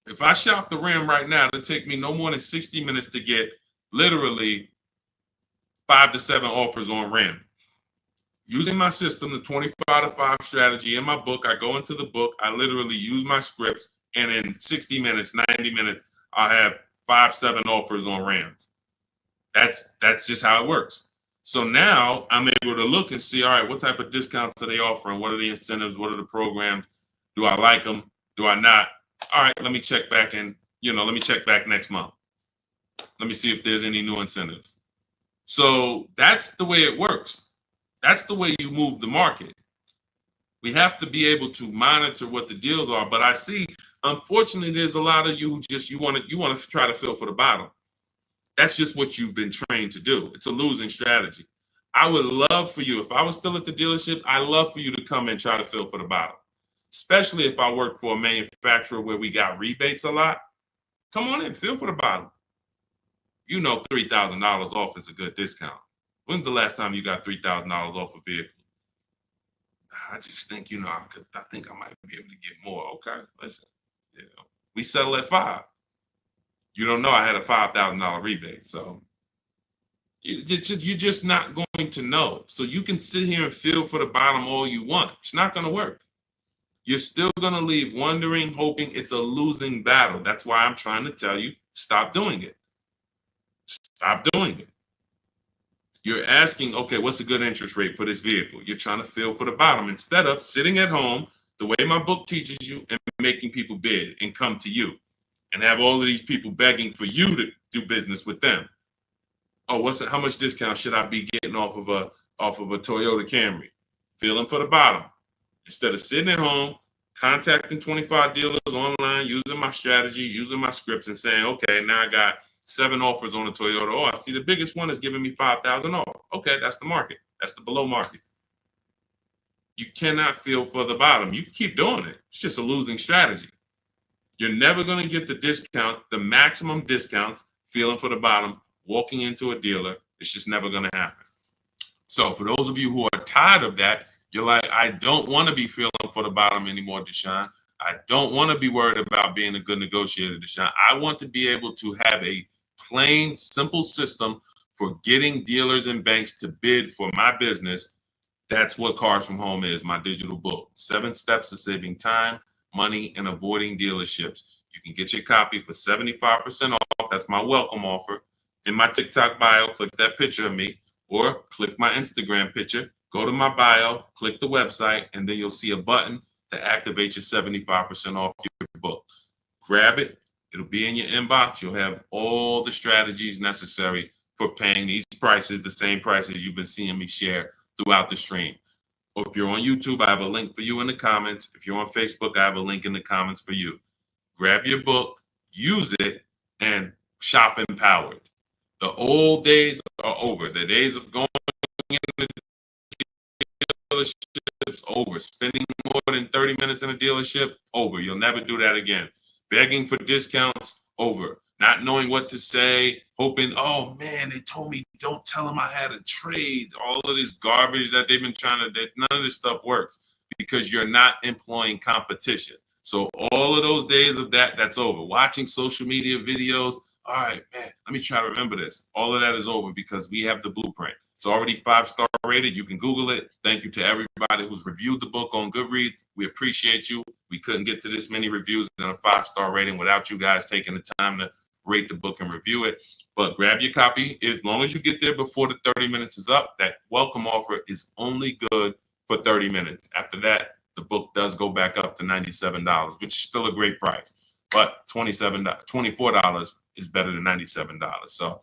[SPEAKER 1] If I shop the Ram right now, it'll take me no more than 60 minutes to get literally 5 to 7 offers on Ram. Using my system, the 25 to 5 strategy in my book, I go into the book, I literally use my scripts, and in 60 minutes, 90 minutes, I'll have 5, 7 offers on Rams. That's just how it works. So now I'm able to look and see, all right, what type of discounts are they offering? What are the incentives? What are the programs? Do I like them? Do I not? All right, let me check back let me check back next month. Let me see if there's any new incentives. So that's the way it works. That's the way you move the market. We have to be able to monitor what the deals are. But I see, unfortunately, there's a lot of you who you want to try to fill for the bottom. That's just what you've been trained to do. It's a losing strategy. I would love for you, if I was still at the dealership, I'd love for you to come and try to fill for the bottom. Especially if I work for a manufacturer where we got rebates a lot. Come on in, fill for the bottom. $3,000 off is a good discount. When's the last time you got $3,000 off a vehicle? I just think, I think I might be able to get more. Okay, listen, we settle at 5. You don't know I had a $5,000 rebate, so you're just not going to know. So you can sit here and feel for the bottom all you want. It's not going to work. You're still going to leave wondering, hoping it's a losing battle. That's why I'm trying to tell you, stop doing it. Stop doing it. You're asking, okay, what's a good interest rate for this vehicle? You're trying to feel for the bottom instead of sitting at home the way my book teaches you and making people bid and come to you and have all of these people begging for you to do business with them. Oh, how much discount should I be getting off of a Toyota Camry? Feeling for the bottom. Instead of sitting at home, contacting 25 dealers online, using my strategies, using my scripts, and saying, okay, now I got 7 offers on a Toyota. Oh, I see the biggest one is giving me 5,000 off. Okay, that's the market. That's the below market. You cannot feel for the bottom. You can keep doing it. It's just a losing strategy. You're never going to get the discount, the maximum discounts, feeling for the bottom, walking into a dealer. It's just never going to happen. So for those of you who are tired of that, you're like, I don't want to be feeling for the bottom anymore, Deshone. I don't want to be worried about being a good negotiator, Deshone. I want to be able to have a plain, simple system for getting dealers and banks to bid for my business. That's what Cars from Home is, my digital book. 7 steps to saving time, money, and avoiding dealerships. You can get your copy for 75% off. That's my welcome offer. In my TikTok bio, click that picture of me, or click my Instagram picture, go to my bio, click the website, and then you'll see a button to activate your 75% off your book. Grab it. It'll be in your inbox. You'll have all the strategies necessary for paying these prices, the same prices you've been seeing me share throughout the stream. Or if you're on YouTube, I have a link for you in the comments. If you're on Facebook, I have a link in the comments for you. Grab your book, use it, and shop empowered. The old days are over. The days of going into dealerships, over. Spending more than 30 minutes in a dealership, over. You'll never do that again. Begging for discounts, over. Not knowing what to say, hoping, oh man, they told me don't tell them I had a trade. All of this garbage that they've been trying to, none of this stuff works because you're not employing competition. So all of those days of that's over. Watching social media videos, all right, man, let me try to remember this. All of that is over because we have the blueprint. It's already 5-star rated. You can Google it. Thank you to everybody who's reviewed the book on Goodreads. We appreciate you. We couldn't get to this many reviews and a 5-star rating without you guys taking the time to rate the book and review it. But grab your copy. As long as you get there before the 30 minutes is up, that welcome offer is only good for 30 minutes. After that, the book does go back up to $97, which is still a great price. But $24 is better than $97. So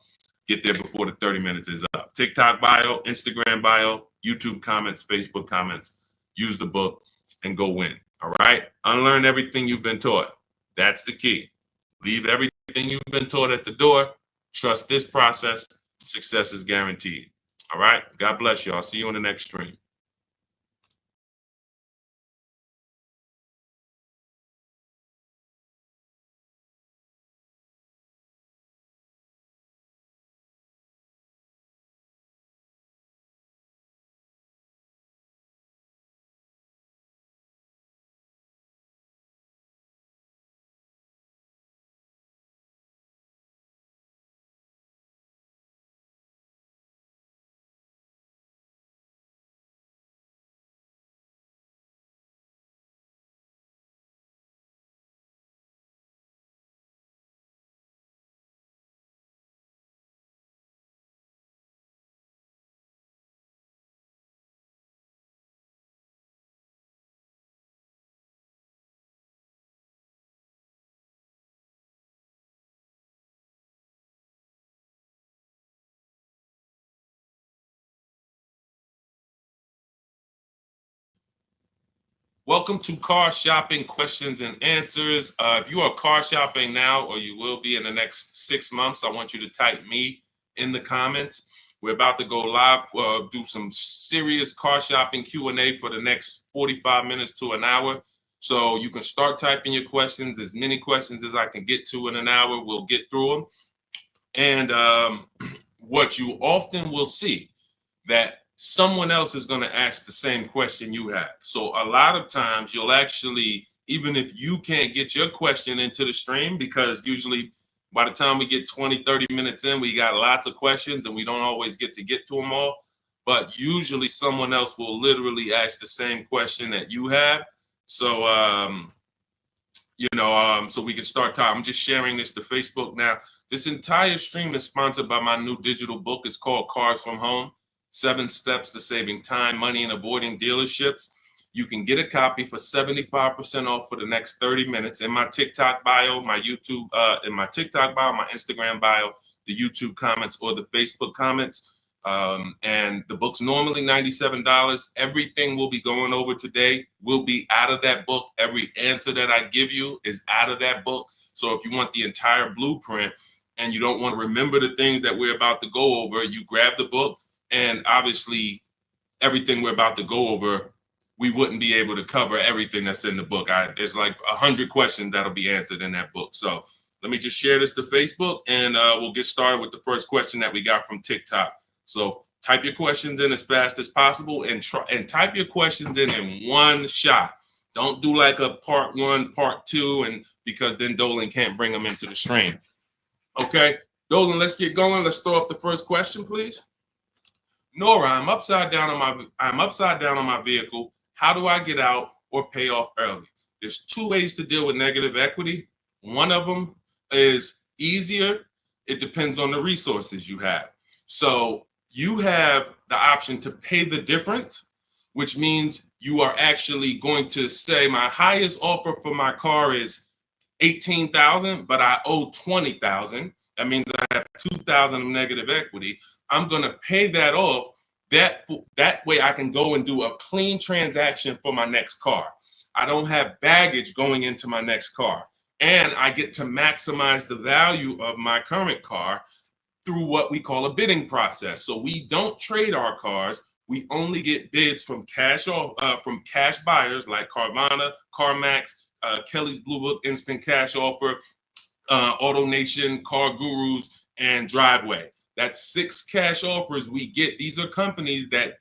[SPEAKER 1] get there before the 30 minutes is up. TikTok bio, Instagram bio, YouTube comments, Facebook comments. Use the book and go win. All right? Unlearn everything you've been taught. That's the key. Leave everything you've been taught at the door. Trust this process. Success is guaranteed. All right? God bless you. I'll see you on the next stream. Welcome to Car Shopping Questions and Answers. If you are car shopping now, or you will be in the next 6 months, I want you to type me in the comments. We're about to go live, do some serious car shopping Q&A for the next 45 minutes to an hour. So you can start typing your questions, as many questions as I can get to in an hour. We'll get through them. And what you often will see, that someone else is going to ask the same question you have. So a lot of times you'll actually, even if you can't get your question into the stream, because usually by the time we get 20, 30 minutes in, we got lots of questions and we don't always get to them all. But usually someone else will literally ask the same question that you have. So, so we can start talking. I'm just sharing this to Facebook now. This entire stream is sponsored by my new digital book. It's called Cars from Home. 7 Steps to Saving Time, Money, and Avoiding Dealerships. You can get a copy for 75% off for the next 30 minutes in my TikTok bio, my YouTube, in my TikTok bio, my Instagram bio, the YouTube comments, or the Facebook comments. And the book's normally $97. Everything we'll be going over today will be out of that book. Every answer that I give you is out of that book. So if you want the entire blueprint and you don't want to remember the things that we're about to go over, you grab the book, and obviously everything we're about to go over, we wouldn't be able to cover everything that's in the book. There's like 100 questions that'll be answered in that book. So let me just share this to Facebook, and we'll get started with the first question that we got from TikTok. So type your questions in as fast as possible, and type your questions in one shot. Don't do like a part one, part two, and because then Dolan can't bring them into the stream. Okay, Dolan, let's get going. Let's throw up the first question, please. Nora, I'm upside down on my vehicle. How do I get out or pay off early? There's two ways to deal with negative equity. One of them is easier. It depends on the resources you have. So you have the option to pay the difference, which means you are actually going to say my highest offer for my car is $18,000, but I owe $20,000. That means I have $2,000 of negative equity. I'm going to pay that off. That way I can go and do a clean transaction for my next car. I don't have baggage going into my next car. And I get to maximize the value of my current car through what we call a bidding process. So we don't trade our cars. We only get bids from cash buyers like Carvana, CarMax, Kelly's Blue Book Instant Cash Offer, AutoNation, Car Gurus, and Driveway. That's 6 cash offers we get. These are companies that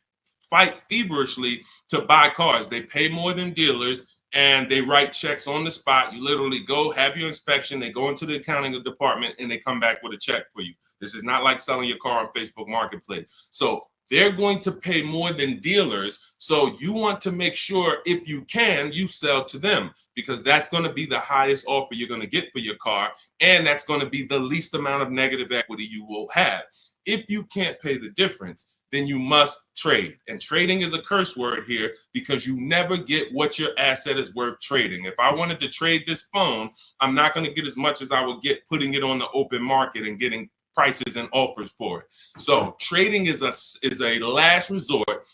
[SPEAKER 1] fight feverishly to buy cars. They pay more than dealers, and they write checks on the spot. You literally go, have your inspection, they go into the accounting department, and they come back with a check for you. This is not like selling your car on Facebook Marketplace. So they're going to pay more than dealers. So you want to make sure, if you can, you sell to them, because that's going to be the highest offer you're going to get for your car. And that's going to be the least amount of negative equity you will have. If you can't pay the difference, then you must trade. And trading is a curse word here, because you never get what your asset is worth trading. If I wanted to trade this phone, I'm not going to get as much as I would get putting it on the open market and getting prices and offers for it. So trading is a last resort.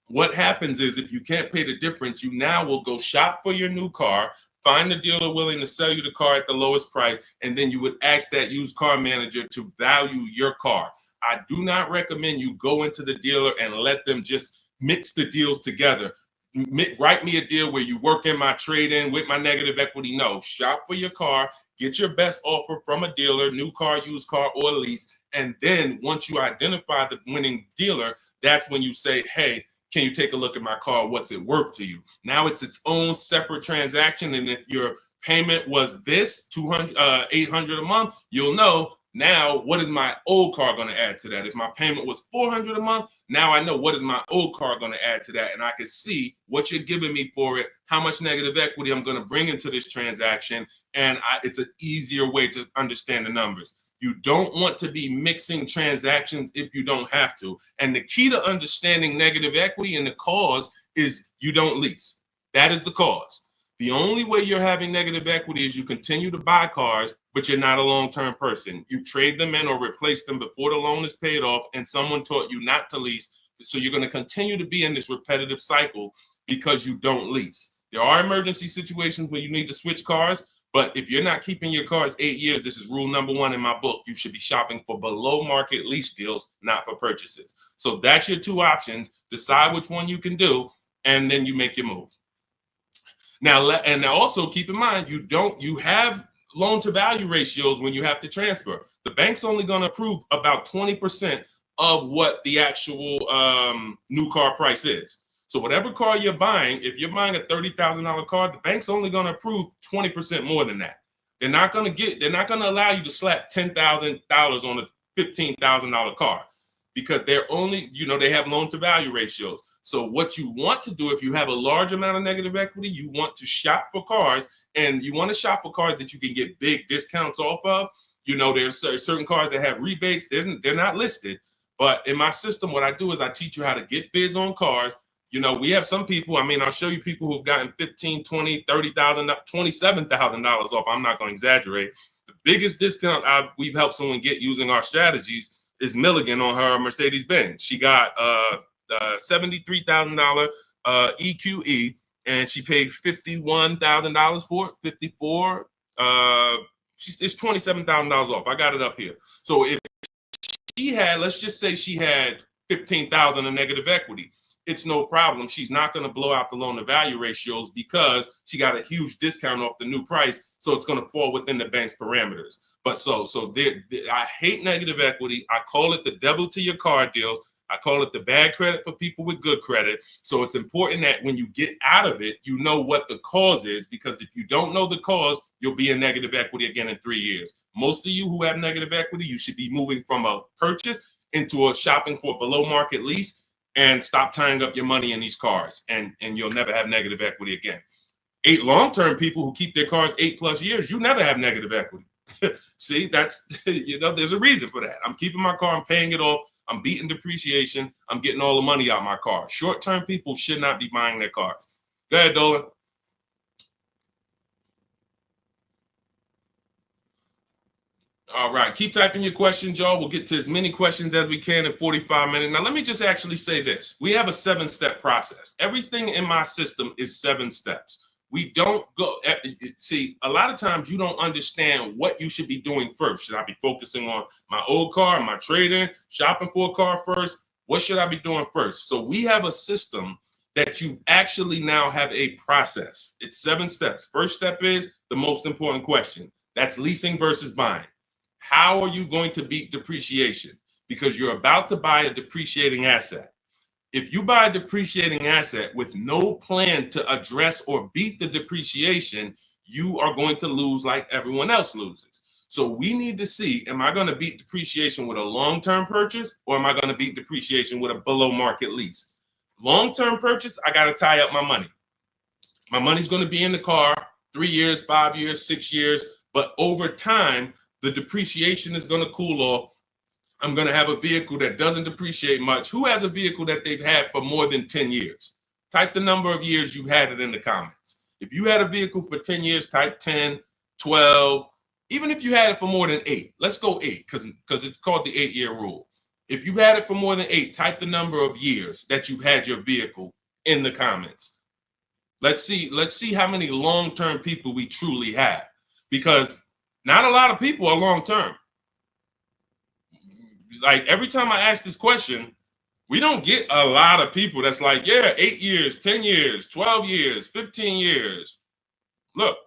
[SPEAKER 1] What happens is, if you can't pay the difference, you now will go shop for your new car, find a dealer willing to sell you the car at the lowest price, and then you would ask that used car manager to value your car. I do not recommend you go into the dealer and let them just mix the deals together. Write me a deal where you work in my trade-in with my negative equity. No, shop for your car, get your best offer from a dealer, new car, used car, or lease. And then once you identify the winning dealer, that's when you say, hey, can you take a look at my car? What's it worth to you? Now it's its own separate transaction. And if your payment was this $800 a month, you'll know, now what is my old car going to add to that? If my payment was $400 a month, now I know what is my old car going to add to that. And I can see what you're giving me for it, how much negative equity I'm going to bring into this transaction. And it's an easier way to understand the numbers. You don't want to be mixing transactions if you don't have to. And the key to understanding negative equity and the cause is you don't lease. That is the cause. The only way you're having negative equity is you continue to buy cars, but you're not a long-term person. You trade them in or replace them before the loan is paid off, and someone taught you not to lease. So you're going to continue to be in this repetitive cycle because you don't lease. There are emergency situations where you need to switch cars, but if you're not keeping your cars 8 years, this is rule number 1 in my book. You should be shopping for below market lease deals, not for purchases. So that's your 2 options. Decide which one you can do, and then you make your move. Now, and also keep in mind, you have loan to value ratios when you have to transfer. The bank's only going to approve about 20% of what the actual new car price is. So whatever car you're buying, if you're buying a $30,000 car, the bank's only going to approve 20% more than that. They're not going to allow you to slap $10,000 on a $15,000 car, because they're only, they have loan to value ratios. So what you want to do, if you have a large amount of negative equity, you want to shop for cars, and you want to shop for cars that you can get big discounts off of. There's certain cars that have rebates. They're not listed. But in my system, what I do is I teach you how to get bids on cars. You know, we have some people, I mean, I'll show you people who've gotten 15, 20, 30,000, $27,000 off. I'm not going to exaggerate. The biggest discount we've helped someone get using our strategies is Milligan on her Mercedes-Benz. She got $73,000 EQE, and she paid $51,000 for it, 54. It's $27,000 off. I got it up here. So if she had, let's just say she had 15,000 in negative equity, it's no problem. She's not going to blow out the loan to value ratios because she got a huge discount off the new price. So it's going to fall within the bank's parameters. But I hate negative equity. I call it the devil to your car deals. I call it the bad credit for people with good credit. So it's important that when you get out of it, you know what the cause is, because if you don't know the cause, you'll be in negative equity again in 3 years. Most of you who have negative equity, you should be moving from a purchase into a shopping for below market lease, and stop tying up your money in these cars, and you'll never have negative equity again. 8 long-term people who keep their cars 8+ years, you never have negative equity. See, that's, you know, there's a reason for that. I'm keeping my car, I'm paying it off, I'm beating depreciation, I'm getting all the money out of my car. Short-term people should not be buying their cars. Go ahead, Dolan. All right, keep typing your questions, y'all. We'll get to as many questions as we can in 45 minutes. Now, let me just actually say this. We have a 7-step process. Everything in my system is 7 steps. We don't go, see, a lot of times you don't understand what you should be doing first. Should I be focusing on my old car, my trade-in, shopping for a car first? What should I be doing first? So we have a system that you actually now have a process. It's 7 steps. First step is the most important question. That's leasing versus buying. How are you going to beat depreciation? Because you're about to buy a depreciating asset. If you buy a depreciating asset with no plan to address or beat the depreciation, you are going to lose like everyone else loses. So we need to see, am I going to beat depreciation with a long-term purchase, or am I going to beat depreciation with a below market lease? Long-term purchase, I got to tie up my money. My money's going to be in the car 3 years, 5 years, 6 years, but over time, the depreciation is going to cool off. I'm going to have a vehicle that doesn't depreciate much. Who has a vehicle that they've had for more than 10 years? Type the number of years you've had it in the comments. If you had a vehicle for 10 years, type 10, 12, even if you had it for more than 8. Let's go 8 because it's called the 8-year rule. If you've had it for more than 8, type the number of years that you've had your vehicle in the comments. Let's see how many long-term people we truly have, because not a lot of people are long-term. Like every time I ask this question, we don't get a lot of people that's like, yeah, 8 years, 10 years, 12 years, 15 years. Look,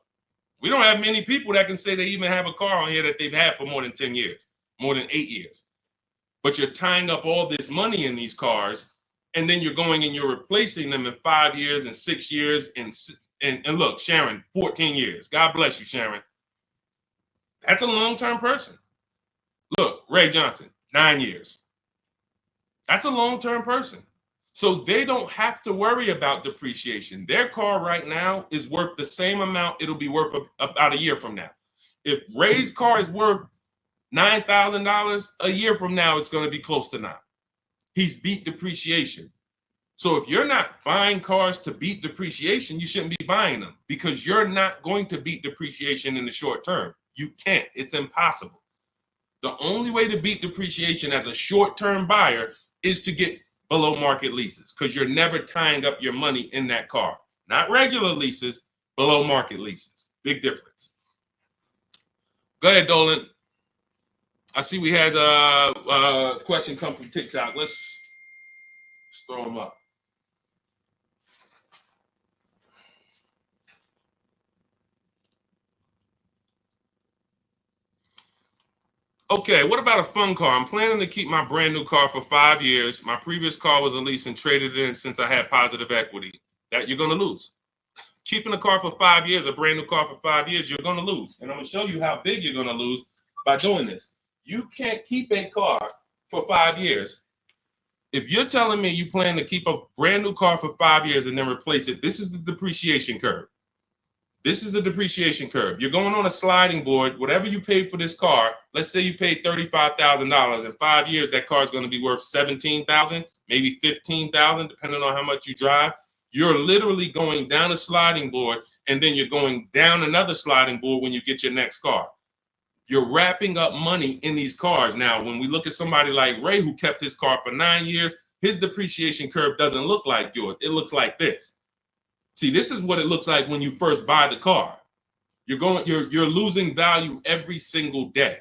[SPEAKER 1] we don't have many people that can say they even have a car on here that they've had for more than 10 years, more than 8 years. But you're tying up all this money in these cars, and then you're going and you're replacing them in 5 years and 6 years. And look, Sharon, 14 years. God bless you, Sharon. That's a long-term person. Look, Ray Johnson, 9 years. That's a long-term person. So they don't have to worry about depreciation. Their car right now is worth the same amount it'll be worth about a year from now. If Ray's car is worth $9,000, a year from now, it's going to be close to 9. He's beat depreciation. So if you're not buying cars to beat depreciation, you shouldn't be buying them, because you're not going to beat depreciation in the short term. You can't. It's impossible. The only way to beat depreciation as a short-term buyer is to get below market leases, because you're never tying up your money in that car. Not regular leases, below market leases. Big difference. Go ahead, Dolan. I see we had a question come from TikTok. Let's throw them up. Okay, what about a fun car? I'm planning to keep my brand new car for 5 years. My previous car was a lease and traded in since I had positive equity. That you're going to lose. Keeping a car for 5 years, a brand new car for 5 years, you're going to lose. And I'm going to show you how big you're going to lose by doing this. You can't keep a car for 5 years. If you're telling me you plan to keep a brand new car for 5 years and then replace it, this is the depreciation curve. This is the depreciation curve. You're going on a sliding board. Whatever you paid for this car, let's say you paid $35,000. In 5 years, that car is going to be worth $17,000, maybe $15,000, depending on how much you drive. You're literally going down a sliding board, and then you're going down another sliding board when you get your next car. You're wrapping up money in these cars. Now, when we look at somebody like Ray, who kept his car for 9 years, his depreciation curve doesn't look like yours. It looks like this. See, this is what it looks like when you first buy the car. You're losing value every single day.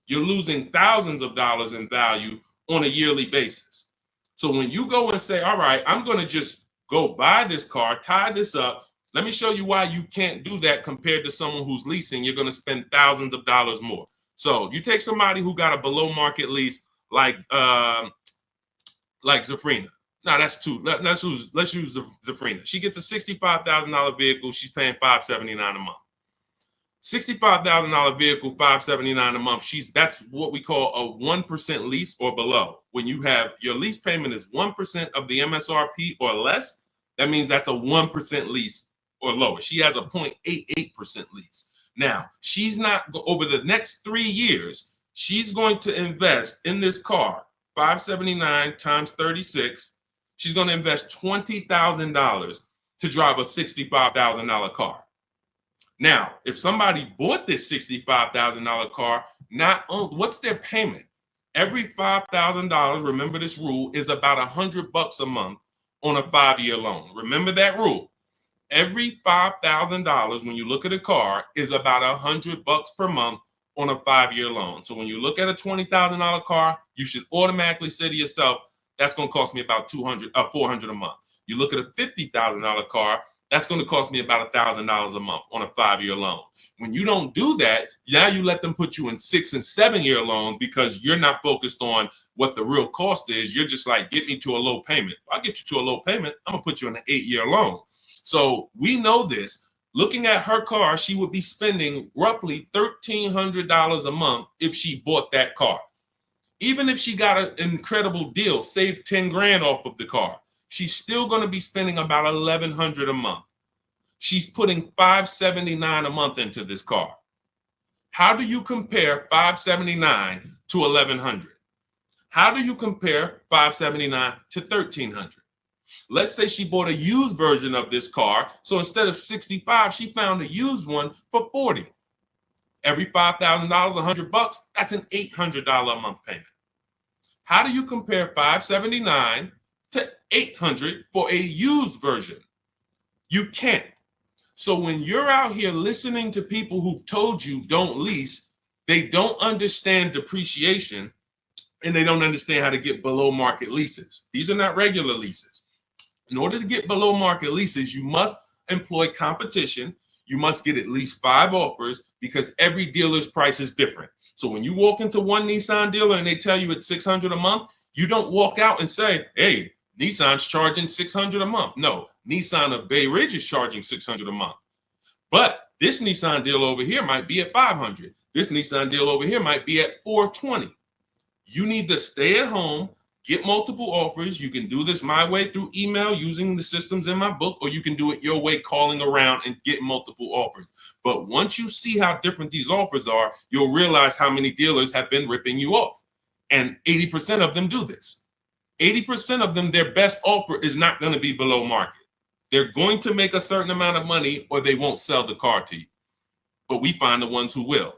[SPEAKER 1] You're losing thousands of dollars in value on a yearly basis. So when you go and say, all right, I'm going to just go buy this car, tie this up. Let me show you why you can't do that compared to someone who's leasing. You're going to spend thousands of dollars more. So you take somebody who got a below market lease like Zafrina. No, that's too. Let's use Zafrina. She gets a $65,000 vehicle. She's paying $579 a month. $65,000 vehicle, $579 a month. That's what we call a 1% lease or below. When you have your lease payment is 1% of the MSRP or less, that means that's a 1% lease or lower. She has a 0.88% lease. Now, she's not, over the next 3 years, she's going to invest in this car, $579 times 36. She's going to invest $20,000 to drive a $65,000 car. Now, if somebody bought this $65,000 car, what's their payment? Every $5,000, remember this rule, is about $100 a month on a 5-year loan. Remember that rule. Every $5,000, when you look at a car, is about $100 per month on a 5-year loan. So when you look at a $20,000 car, you should automatically say to yourself, that's going to cost me about $400 a month. You look at a $50,000 car, that's going to cost me about $1,000 a month on a 5-year loan. When you don't do that, now you let them put you in 6- and 7-year loans because you're not focused on what the real cost is. You're just like, get me to a low payment. I'll get you to a low payment. I'm going to put you in an 8-year loan. So we know this. Looking at her car, she would be spending roughly $1,300 a month if she bought that car. Even if she got an incredible deal, saved 10 grand off of the car, she's still going to be spending about $1,100 a month. She's putting $579 a month into this car. How do you compare $579 to $1,100? How do you compare $579 to $1,300? Let's say she bought a used version of this car. So instead of $65, she found a used one for $40. Every $5,000, $100, that's an $800 a month payment. How do you compare $579 to $800 for a used version? You can't. So when you're out here listening to people who've told you don't lease, they don't understand depreciation and they don't understand how to get below market leases. These are not regular leases. In order to get below market leases, you must employ competition. You must get at least 5 offers because every dealer's price is different. So when you walk into one Nissan dealer and they tell you it's $600 a month, you don't walk out and say, hey, Nissan's charging $600 a month. No, Nissan of Bay Ridge is charging $600 a month. But this Nissan deal over here might be at $500. This Nissan deal over here might be at $420. You need to stay at home, get multiple offers. You can do this my way through email using the systems in my book, or you can do it your way, calling around and get multiple offers. But once you see how different these offers are, you'll realize how many dealers have been ripping you off. And 80% of them do this. 80% of them, their best offer is not going to be below market. They're going to make a certain amount of money or they won't sell the car to you. But we find the ones who will.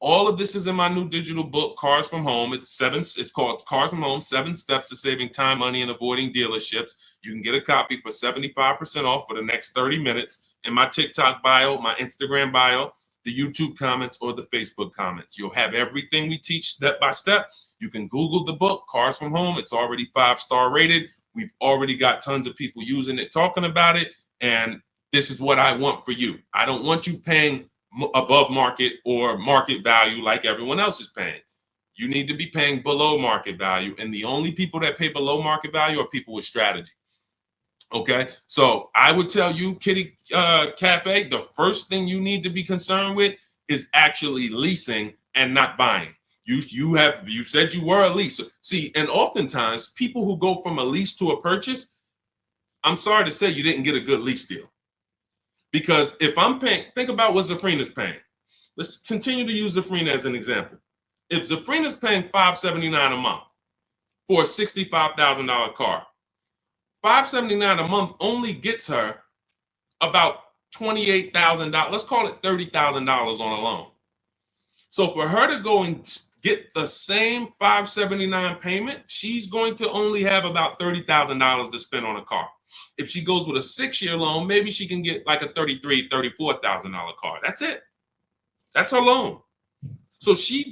[SPEAKER 1] All of this is in my new digital book, Cars from Home. It's called Cars from Home, 7 Steps to Saving Time, Money, and Avoiding Dealerships. You can get a copy for 75% off for the next 30 minutes in my TikTok bio, my Instagram bio, the YouTube comments, or the Facebook comments. You'll have everything we teach step by step. You can Google the book, Cars from Home. It's already 5-star rated. We've already got tons of people using it, talking about it. And this is what I want for you. I don't want you paying above market or market value like everyone else is paying. You need to be paying below market value. And the only people that pay below market value are people with strategy. Okay, so I would tell you, Kitty Cafe, the first thing you need to be concerned with is actually leasing and not buying. You said you were a leaser. See, and oftentimes people who go from a lease to a purchase, I'm sorry to say you didn't get a good lease deal. Because if I'm paying, think about what Zafrina's paying. Let's continue to use Zafrina as an example. If Zafrina's paying $579 a month for a $65,000 car, $579 a month only gets her about $28,000. Let's call it $30,000 on a loan. So for her to go and get the same $579 payment, she's going to only have about $30,000 to spend on a car. If she goes with a 6-year loan, maybe she can get like a $33,000, $34,000 car. That's it. That's her loan. So she's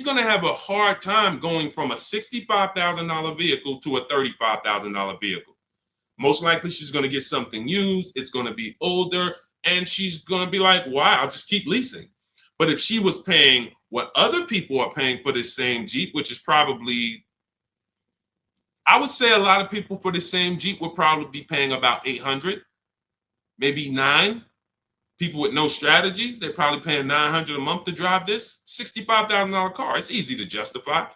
[SPEAKER 1] going to have a hard time going from a $65,000 vehicle to a $35,000 vehicle. Most likely she's going to get something used. It's going to be older, and she's going to be like, wow, I'll just keep leasing. But if she was paying what other people are paying for this same Jeep, which is probably, I would say a lot of people for the same Jeep would probably be paying about $800, maybe $900. People with no strategy, they're probably paying $900 a month to drive this $65,000 car. It's easy to justify.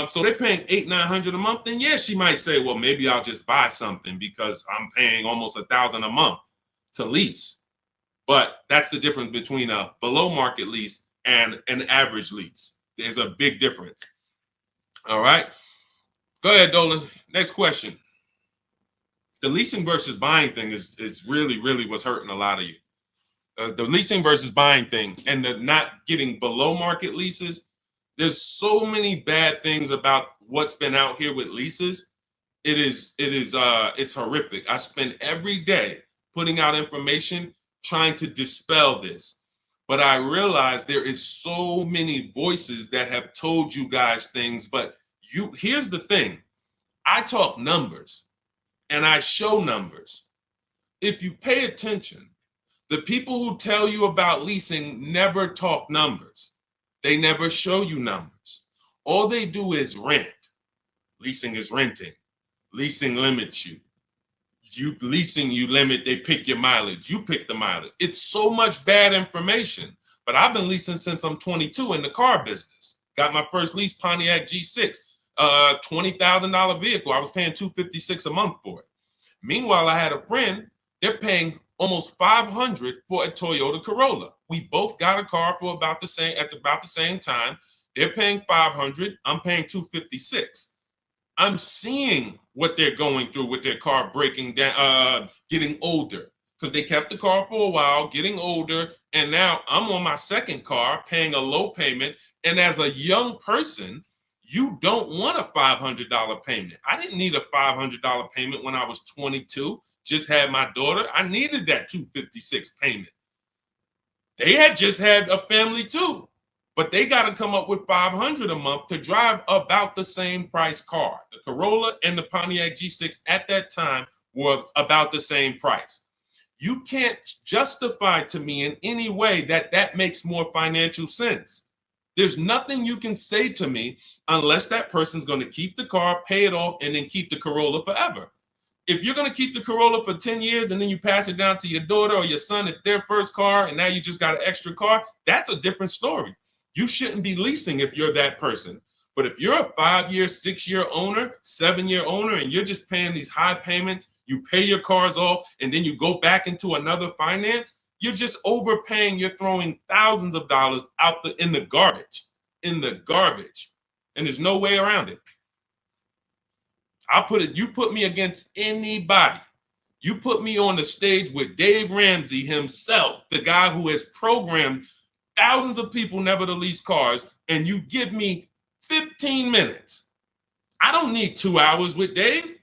[SPEAKER 1] So they're paying $800-900 a month. Then yeah, she might say, well, maybe I'll just buy something because I'm paying almost $1,000 a month to lease. But that's the difference between a below market lease and an average lease. There's a big difference. All right. Go ahead, Dolan. Next question. The leasing versus buying thing is really what's hurting a lot of you. The leasing versus buying thing and the not getting below market leases. There's so many bad things about what's been out here with leases. It's horrific. I spend every day putting out information trying to dispel this. But I realize there is so many voices that have told you guys things, but here's the thing. I talk numbers and I show numbers. If you pay attention, the people who tell you about leasing never talk numbers. They never show you numbers. All they do is rent. Leasing is renting. Leasing limits you. You limit, they pick your mileage. You pick the mileage. It's so much bad information. But I've been leasing since I'm 22 in the car business. Got my first lease, Pontiac G6, $20,000 vehicle. I was paying $256 a month for it. Meanwhile, I had a friend, they're paying almost $500 for a Toyota Corolla. We both got a car for about the same time. They're paying $500. I'm paying $256. I'm seeing what they're going through with their car breaking down, getting older, because they kept the car for a while, getting older, and now I'm on my second car, paying a low payment. And as a young person, you don't want a $500 payment. I didn't need a $500 payment when I was 22. Just had my daughter. I needed that $256 payment. They had just had a family too, but they got to come up with $500 a month to drive about the same price car. The Corolla and the Pontiac G6 at that time were about the same price. You can't justify to me in any way that makes more financial sense. There's nothing you can say to me unless that person's going to keep the car, pay it off, and then keep the Corolla forever. If you're going to keep the Corolla for 10 years and then you pass it down to your daughter or your son at their first car and now you just got an extra car, that's a different story. You shouldn't be leasing if you're that person. But if you're a 5-year, 6-year owner, 7-year owner, and you're just paying these high payments, you pay your cars off, and then you go back into another finance, you're just overpaying. You're throwing thousands of dollars out in the garbage, and there's no way around it. You put me against anybody. You put me on the stage with Dave Ramsey himself, the guy who has programmed thousands of people never to lease cars, and you give me 15 minutes. I don't need 2 hours with Dave.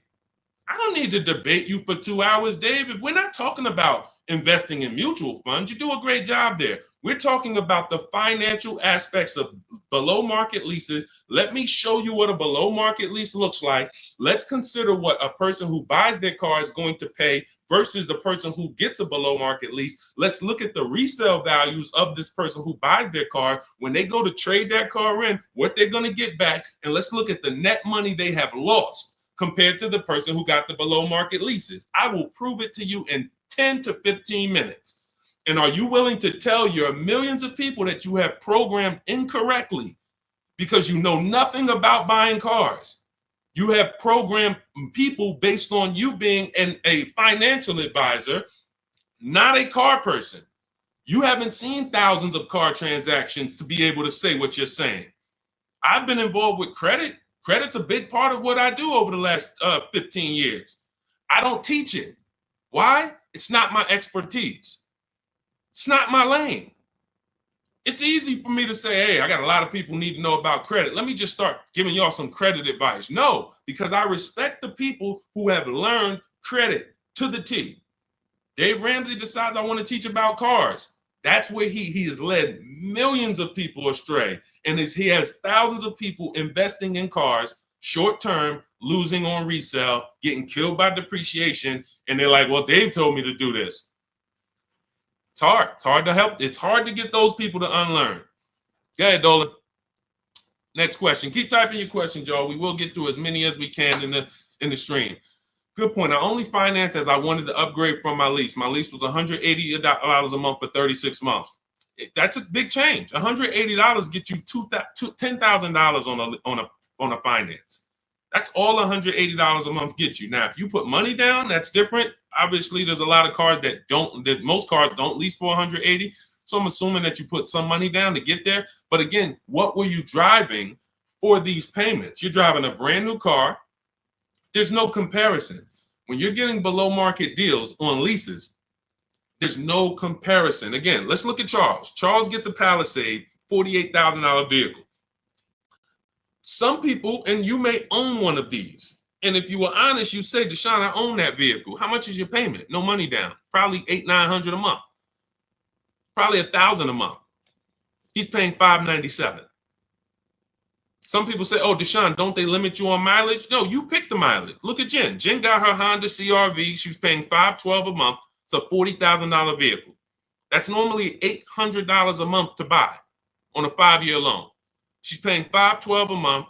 [SPEAKER 1] I don't need to debate you for 2 hours, Dave. If we're not talking about investing in mutual funds, you do a great job there. We're talking about the financial aspects of below market leases. Let me show you what a below market lease looks like. Let's consider what a person who buys their car is going to pay versus a person who gets a below market lease. Let's look at the resale values of this person who buys their car. When they go to trade that car in, what they're going to get back. And let's look at the net money they have lost compared to the person who got the below market leases. I will prove it to you in 10 to 15 minutes. And are you willing to tell your millions of people that you have programmed incorrectly because you know nothing about buying cars? You have programmed people based on you being a financial advisor, not a car person. You haven't seen thousands of car transactions to be able to say what you're saying. I've been involved with credit. Credit's a big part of what I do over the last 15 years. I don't teach it. Why? It's not my expertise. It's not my lane. It's easy for me to say, hey, I got a lot of people need to know about credit. Let me just start giving y'all some credit advice. No, because I respect the people who have learned credit to the T. Dave Ramsey decides I want to teach about cars. That's where he has led millions of people astray. And he has thousands of people investing in cars, short term, losing on resale, getting killed by depreciation. And they're like, well, Dave told me to do this. It's hard. It's hard to help. It's hard to get those people to unlearn. Go ahead, Dolan. Next question. Keep typing your questions, y'all. We will get through as many as we can in the stream. Good point. I only financed as I wanted to upgrade from my lease. My lease was $180 a month for 36 months. That's a big change. $180 gets you $10,000 on a finance. That's all $180 a month gets you. Now, if you put money down, that's different. Obviously, there's a lot of cars most cars don't lease for $180. So I'm assuming that you put some money down to get there. But again, what were you driving for these payments? You're driving a brand new car. There's no comparison. When you're getting below market deals on leases, there's no comparison. Again, let's look at Charles. Charles gets a Palisade, $48,000 vehicle. Some people, and you may own one of these. And if you were honest, you say, Deshone, I own that vehicle. How much is your payment? No money down. Probably $800-900 a month. Probably $1,000 a month. He's paying $597. Some people say, oh, Deshone, don't they limit you on mileage? No, you pick the mileage. Look at Jen. Jen got her Honda CRV. She's paying $512 a month. It's a $40,000 vehicle. That's normally $800 a month to buy on a 5-year loan. She's paying $512 a month,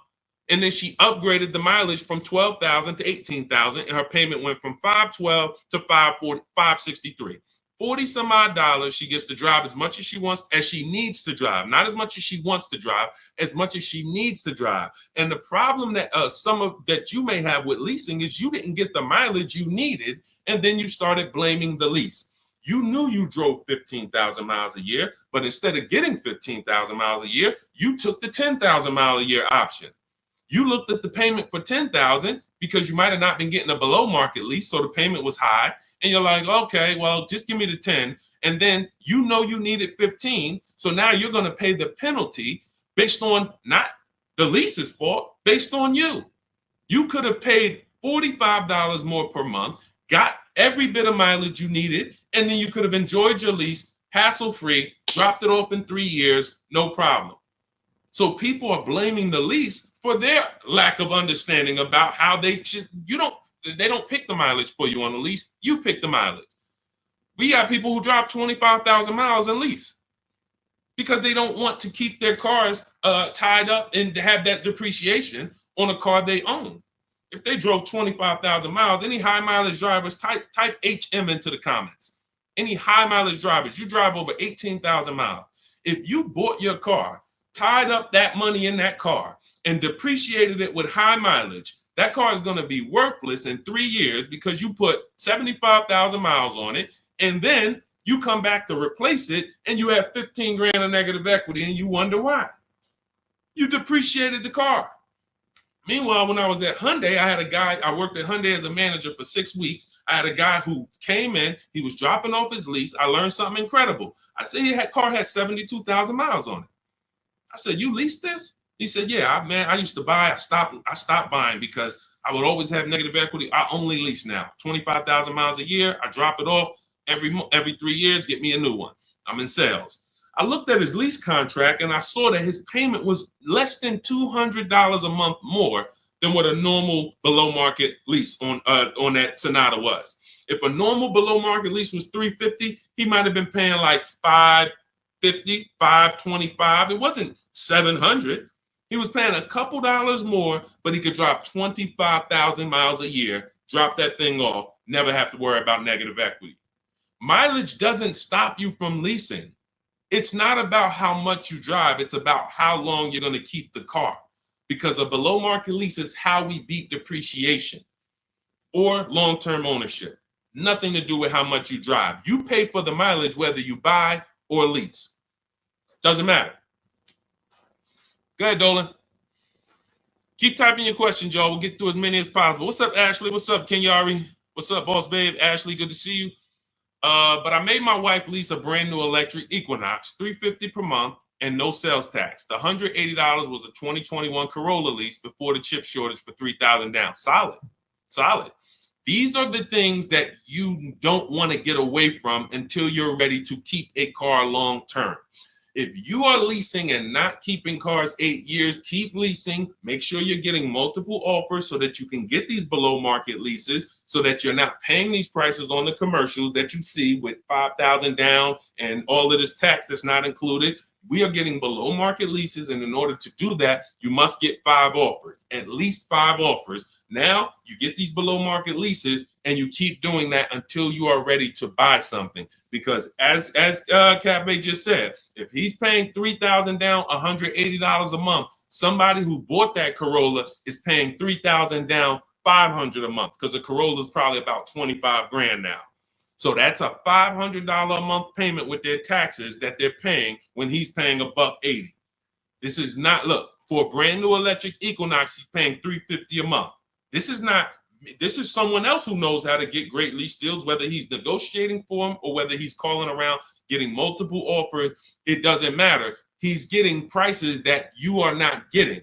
[SPEAKER 1] and then she upgraded the mileage from $12,000 to $18,000, and her payment went from $512 to $563. 40 some odd dollars. She gets to drive as much as she wants, as she needs to drive, not as much as she wants to drive, as much as she needs to drive. And the problem that that you may have with leasing is you didn't get the mileage you needed, and then you started blaming the lease. You knew you drove 15,000 miles a year, but instead of getting 15,000 miles a year, you took the 10,000 mile a year option. You looked at the payment for 10,000 because you might have not been getting a below market lease, so the payment was high, and you're like, okay, well, just give me the 10, and then you know you needed 15, so now you're going to pay the penalty based on not the lease's fault, based on you. You could have paid $45 more per month, got every bit of mileage you needed, and then you could have enjoyed your lease hassle-free, dropped it off in 3 years, no problem. So people are blaming the lease for their lack of understanding about how they don't pick the mileage for you on the lease. You pick the mileage. We got people who drive 25,000 miles in lease because they don't want to keep their cars tied up and have that depreciation on a car they own. If they drove 25,000 miles, any high mileage drivers, type HM into the comments. Any high mileage drivers, you drive over 18,000 miles. If you bought your car, tied up that money in that car, and depreciated it with high mileage, that car is going to be worthless in 3 years because you put 75,000 miles on it, and then you come back to replace it, and you have 15 grand of negative equity, and you wonder why. You depreciated the car. Meanwhile, when I was at Hyundai, I worked at Hyundai as a manager for 6 weeks. I had a guy who came in, he was dropping off his lease. I learned something incredible. I said, car had 72,000 miles on it. I said, you leased this? He said, yeah, man, I used to buy. I stopped buying because I would always have negative equity. I only lease now. 25,000 miles a year. I drop it off every 3 years, get me a new one. I'm in sales. I looked at his lease contract and I saw that his payment was less than $200 a month more than what a normal below market lease on that Sonata was. If a normal below market lease was $350, he might have been paying like $550, $525. It wasn't $700. He was paying a couple dollars more, but he could drive 25,000 miles a year, drop that thing off, never have to worry about negative equity. Mileage doesn't stop you from leasing. It's not about how much you drive. It's about how long you're going to keep the car. because a below market lease is how we beat depreciation or long-term ownership. Nothing to do with how much you drive. You pay for the mileage whether you buy or lease. Doesn't matter. Go ahead, Dolan. Keep typing your questions, y'all. We'll get through as many as possible. What's up, Ashley? What's up, Kenyari? What's up, boss babe? Ashley, good to see you. But I made my wife lease a brand new electric Equinox, $350 per month, and no sales tax. The $180 was a 2021 Corolla lease before the chip shortage for $3,000 down. Solid, solid. These are the things that you don't want to get away from until you're ready to keep a car long term. If you are leasing and not keeping cars 8 years, keep leasing. Make sure you're getting multiple offers so that you can get these below market leases, so that you're not paying these prices on the commercials that you see with $5,000 down and all of this tax that's not included. We are getting below market leases, and in order to do that, you must get 5 offers, at least 5 offers. Now you get these below market leases, and you keep doing that until you are ready to buy something. Because as Cafe just said, if he's paying $3,000 down, $180 a month, somebody who bought that Corolla is paying $3,000 down, $500 a month, because a Corolla is probably about 25 grand now. So that's a $500 a month payment with their taxes that they're paying when he's paying $180. This is not, look, for a brand new electric Equinox, he's paying $350 a month. This is someone else who knows how to get great lease deals, whether he's negotiating for them or whether he's calling around getting multiple offers. It doesn't matter. He's getting prices that you are not getting.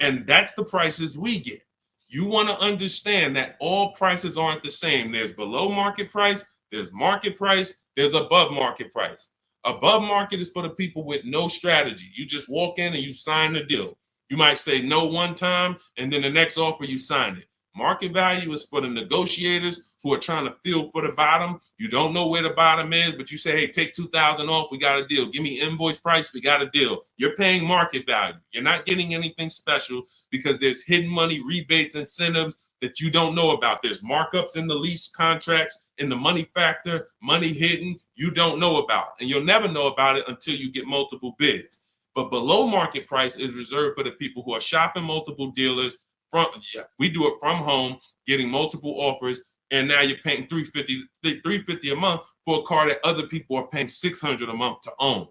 [SPEAKER 1] And that's the prices we get. You want to understand that all prices aren't the same. There's below market price, there's market price, there's above market price. Above market is for the people with no strategy. You just walk in and you sign the deal. You might say no one time, and then the next offer you sign it. Market value is for the negotiators who are trying to feel for the bottom. You don't know where the bottom is, but you say, hey, take $2,000 off, we got a deal. Give me invoice price, we got a deal. You're paying market value. You're not getting anything special because there's hidden money, rebates, incentives that you don't know about. There's markups in the lease contracts, in the money factor, money hidden, you don't know about. And you'll never know about it until you get multiple bids. But below market price is reserved for the people who are shopping multiple dealers. We do it from home, getting multiple offers, and now you're paying $350 a month for a car that other people are paying $600 a month to own.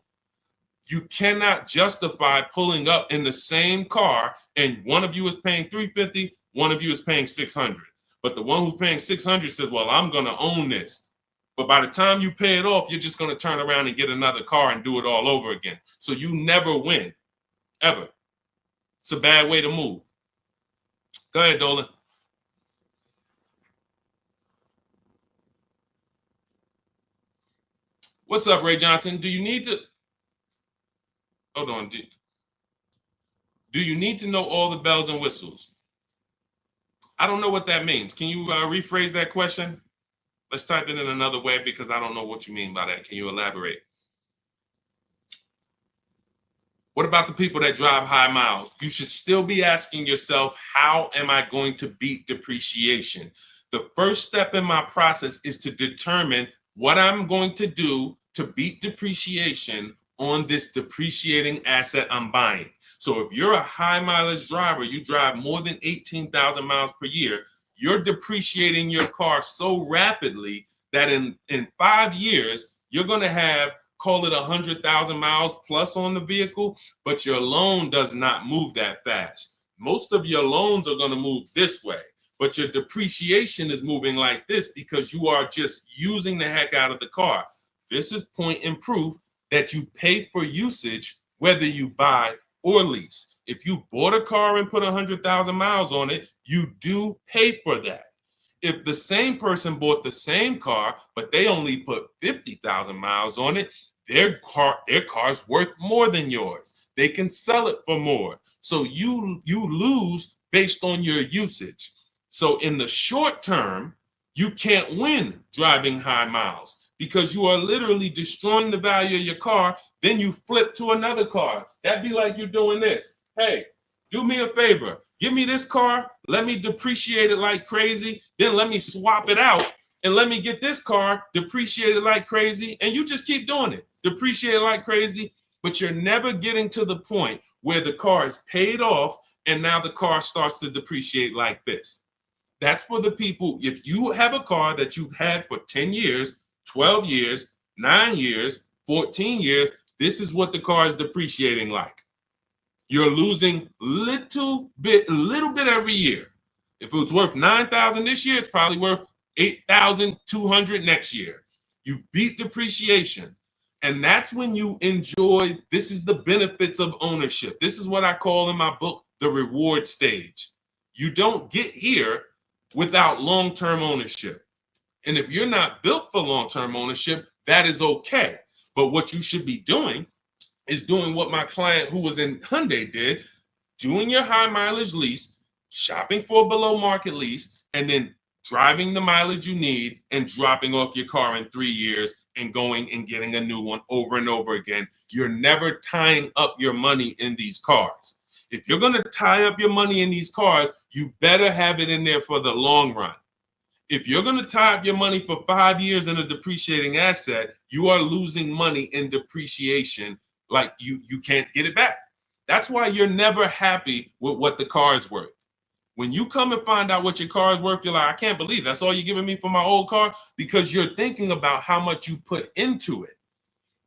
[SPEAKER 1] You cannot justify pulling up in the same car and one of you is paying $350, one of you is paying $600. But the one who's paying $600 says, well, I'm going to own this. But by the time you pay it off, you're just going to turn around and get another car and do it all over again. So you never win, ever. It's a bad way to move. Go ahead, Dolan. What's up, Ray Johnson? Do you need to... Hold on. Do you need to know all the bells and whistles? I don't know what that means. Can you rephrase that question? Let's type it in another way because I don't know what you mean by that. Can you elaborate? What about the people that drive high miles? You should still be asking yourself, how am I going to beat depreciation? The first step in my process is to determine what I'm going to do to beat depreciation on this depreciating asset I'm buying. So if you're a high mileage driver, you drive more than 18,000 miles per year, you're depreciating your car so rapidly that in 5 years, you're going to have, call it 100,000 miles plus on the vehicle, but your loan does not move that fast. Most of your loans are going to move this way, but your depreciation is moving like this because you are just using the heck out of the car. This is point and proof that you pay for usage, whether you buy or lease. If you bought a car and put 100,000 miles on it, you do pay for that. If the same person bought the same car, but they only put 50,000 miles on it, their car's worth more than yours. They can sell it for more. So you lose based on your usage. So in the short term, you can't win driving high miles because you are literally destroying the value of your car. Then you flip to another car. That'd be like you doing this. Hey, do me a favor. Give me this car, let me depreciate it like crazy, then let me swap it out and let me get this car depreciated like crazy, and you just keep doing it. Depreciate it like crazy, but you're never getting to the point where the car is paid off and now the car starts to depreciate like this. That's for the people. If you have a car that you've had for 10 years, 12 years, 9 years, 14 years, this is what the car is depreciating like. You're losing a little bit every year. If it was worth 9,000 this year, it's probably worth 8,200 next year. You beat depreciation. And that's when you enjoy, this is the benefits of ownership. This is what I call in my book, the reward stage. You don't get here without long-term ownership. And if you're not built for long-term ownership, that is okay. But what you should be doing is doing what my client who was in Hyundai did, doing your high mileage lease, shopping for a below market lease, and then driving the mileage you need and dropping off your car in 3 years and going and getting a new one over and over again. You're never tying up your money in these cars. If you're going to tie up your money in these cars, you better have it in there for the long run. If you're going to tie up your money for 5 years in a depreciating asset, you are losing money in depreciation. Like you can't get it back. That's why you're never happy with what the car is worth. When you come and find out what your car is worth, you're like, I can't believe that's all you're giving me for my old car, because you're thinking about how much you put into it.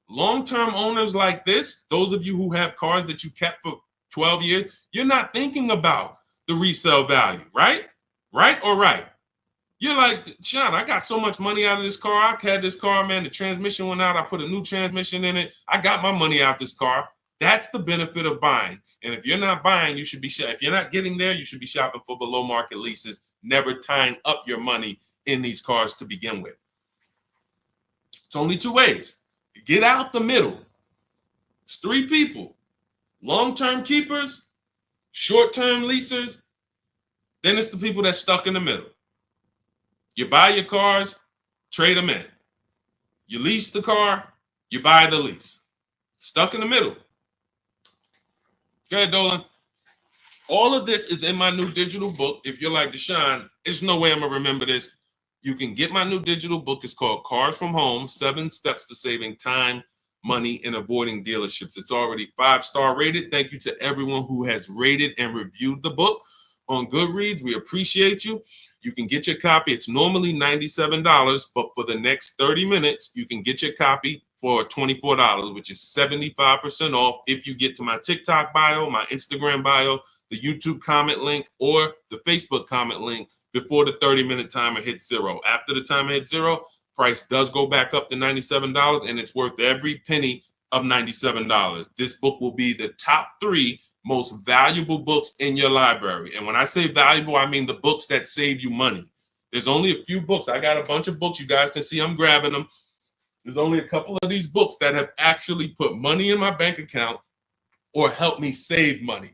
[SPEAKER 1] Long-term owners like this, those of you who have cars that you kept for 12 years, you're not thinking about the resale value, right? Right or right? You're like, Sean, I got so much money out of this car. I had this car, man. The transmission went out. I put a new transmission in it. I got my money out this car. That's the benefit of buying. And if you're not buying, you should be if you're not getting there, you should be shopping for below market leases, never tying up your money in these cars to begin with. It's only 2 ways. Get out the middle. It's 3 people. Long-term keepers, short-term leasers, then it's the people that's stuck in the middle. You buy your cars, trade them in. You lease the car, you buy the lease. Stuck in the middle. Go ahead, Dolan. All of this is in my new digital book. If you're like, Deshone, there's no way I'm going to remember this. You can get my new digital book. It's called Cars from Home, 7 Steps to Saving Time, Money, and Avoiding Dealerships. It's already 5-star rated. Thank you to everyone who has rated and reviewed the book on Goodreads. We appreciate you. You can get your copy. It's normally $97, but for the next 30 minutes, you can get your copy for $24, which is 75% off if you get to my TikTok bio, my Instagram bio, the YouTube comment link, or the Facebook comment link before the 30-minute timer hits 0. After the timer hits 0, price does go back up to $97, and it's worth every penny of $97. This book will be the top 3 most valuable books in your library. And when I say valuable, I mean the books that save you money. There's only a few books. I got a bunch of books. You guys can see I'm grabbing them. There's only a couple of these books that have actually put money in my bank account or helped me save money.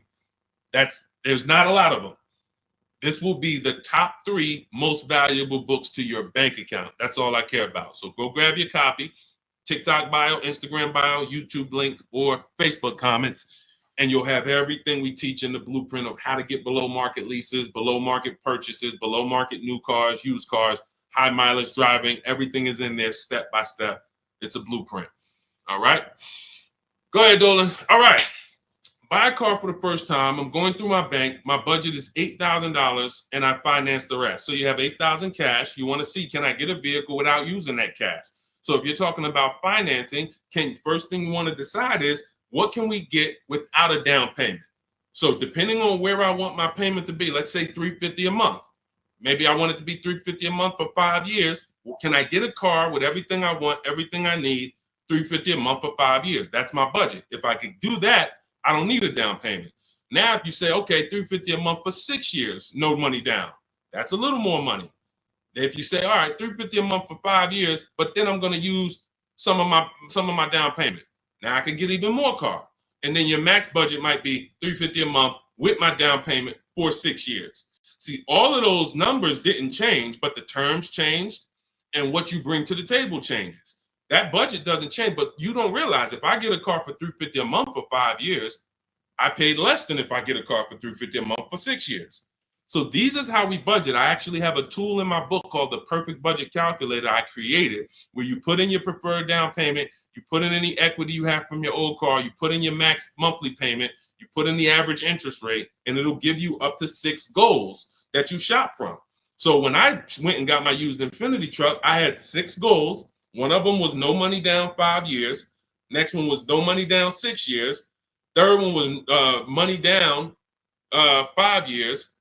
[SPEAKER 1] There's not a lot of them. This will be the top 3 most valuable books to your bank account. That's all I care about. So go grab your copy, TikTok bio, Instagram bio, YouTube link, or Facebook comments, and you'll have everything we teach in the blueprint of how to get below market leases, below market purchases, below market new cars, used cars, high mileage driving. Everything is in there step by step. It's a blueprint. All right. Go ahead, Dolan. All right. Buy a car for the first time. I'm going through my bank. My budget is $8,000 and I finance the rest. So you have $8,000 cash. You want to see, can I get a vehicle without using that cash? So if you're talking about financing, first thing you want to decide is, what can we get without a down payment? So depending on where I want my payment to be, let's say $350 a month. Maybe I want it to be $350 a month for 5 years. Well, can I get a car with everything I want, everything I need, $350 a month for 5 years? That's my budget. If I could do that, I don't need a down payment. Now, if you say, okay, $350 a month for 6 years, no money down, that's a little more money. If you say, all right, $350 a month for 5 years, but then I'm going to use some of my down payment. Now I can get even more car. And then your max budget might be $350 a month with my down payment for 6 years. See, all of those numbers didn't change, but the terms changed and what you bring to the table changes. That budget doesn't change, but you don't realize if I get a car for $350 a month for 5 years, I paid less than if I get a car for $350 a month for 6 years. So these is how we budget. I actually have a tool in my book called the Perfect Budget Calculator I created, where you put in your preferred down payment, you put in any equity you have from your old car, you put in your max monthly payment, you put in the average interest rate, and it'll give you up to 6 goals that you shop from. So when I went and got my used Infiniti truck, I had 6 goals. One of them was no money down 5 years. Next one was no money down 6 years. Third one was money down 5 years.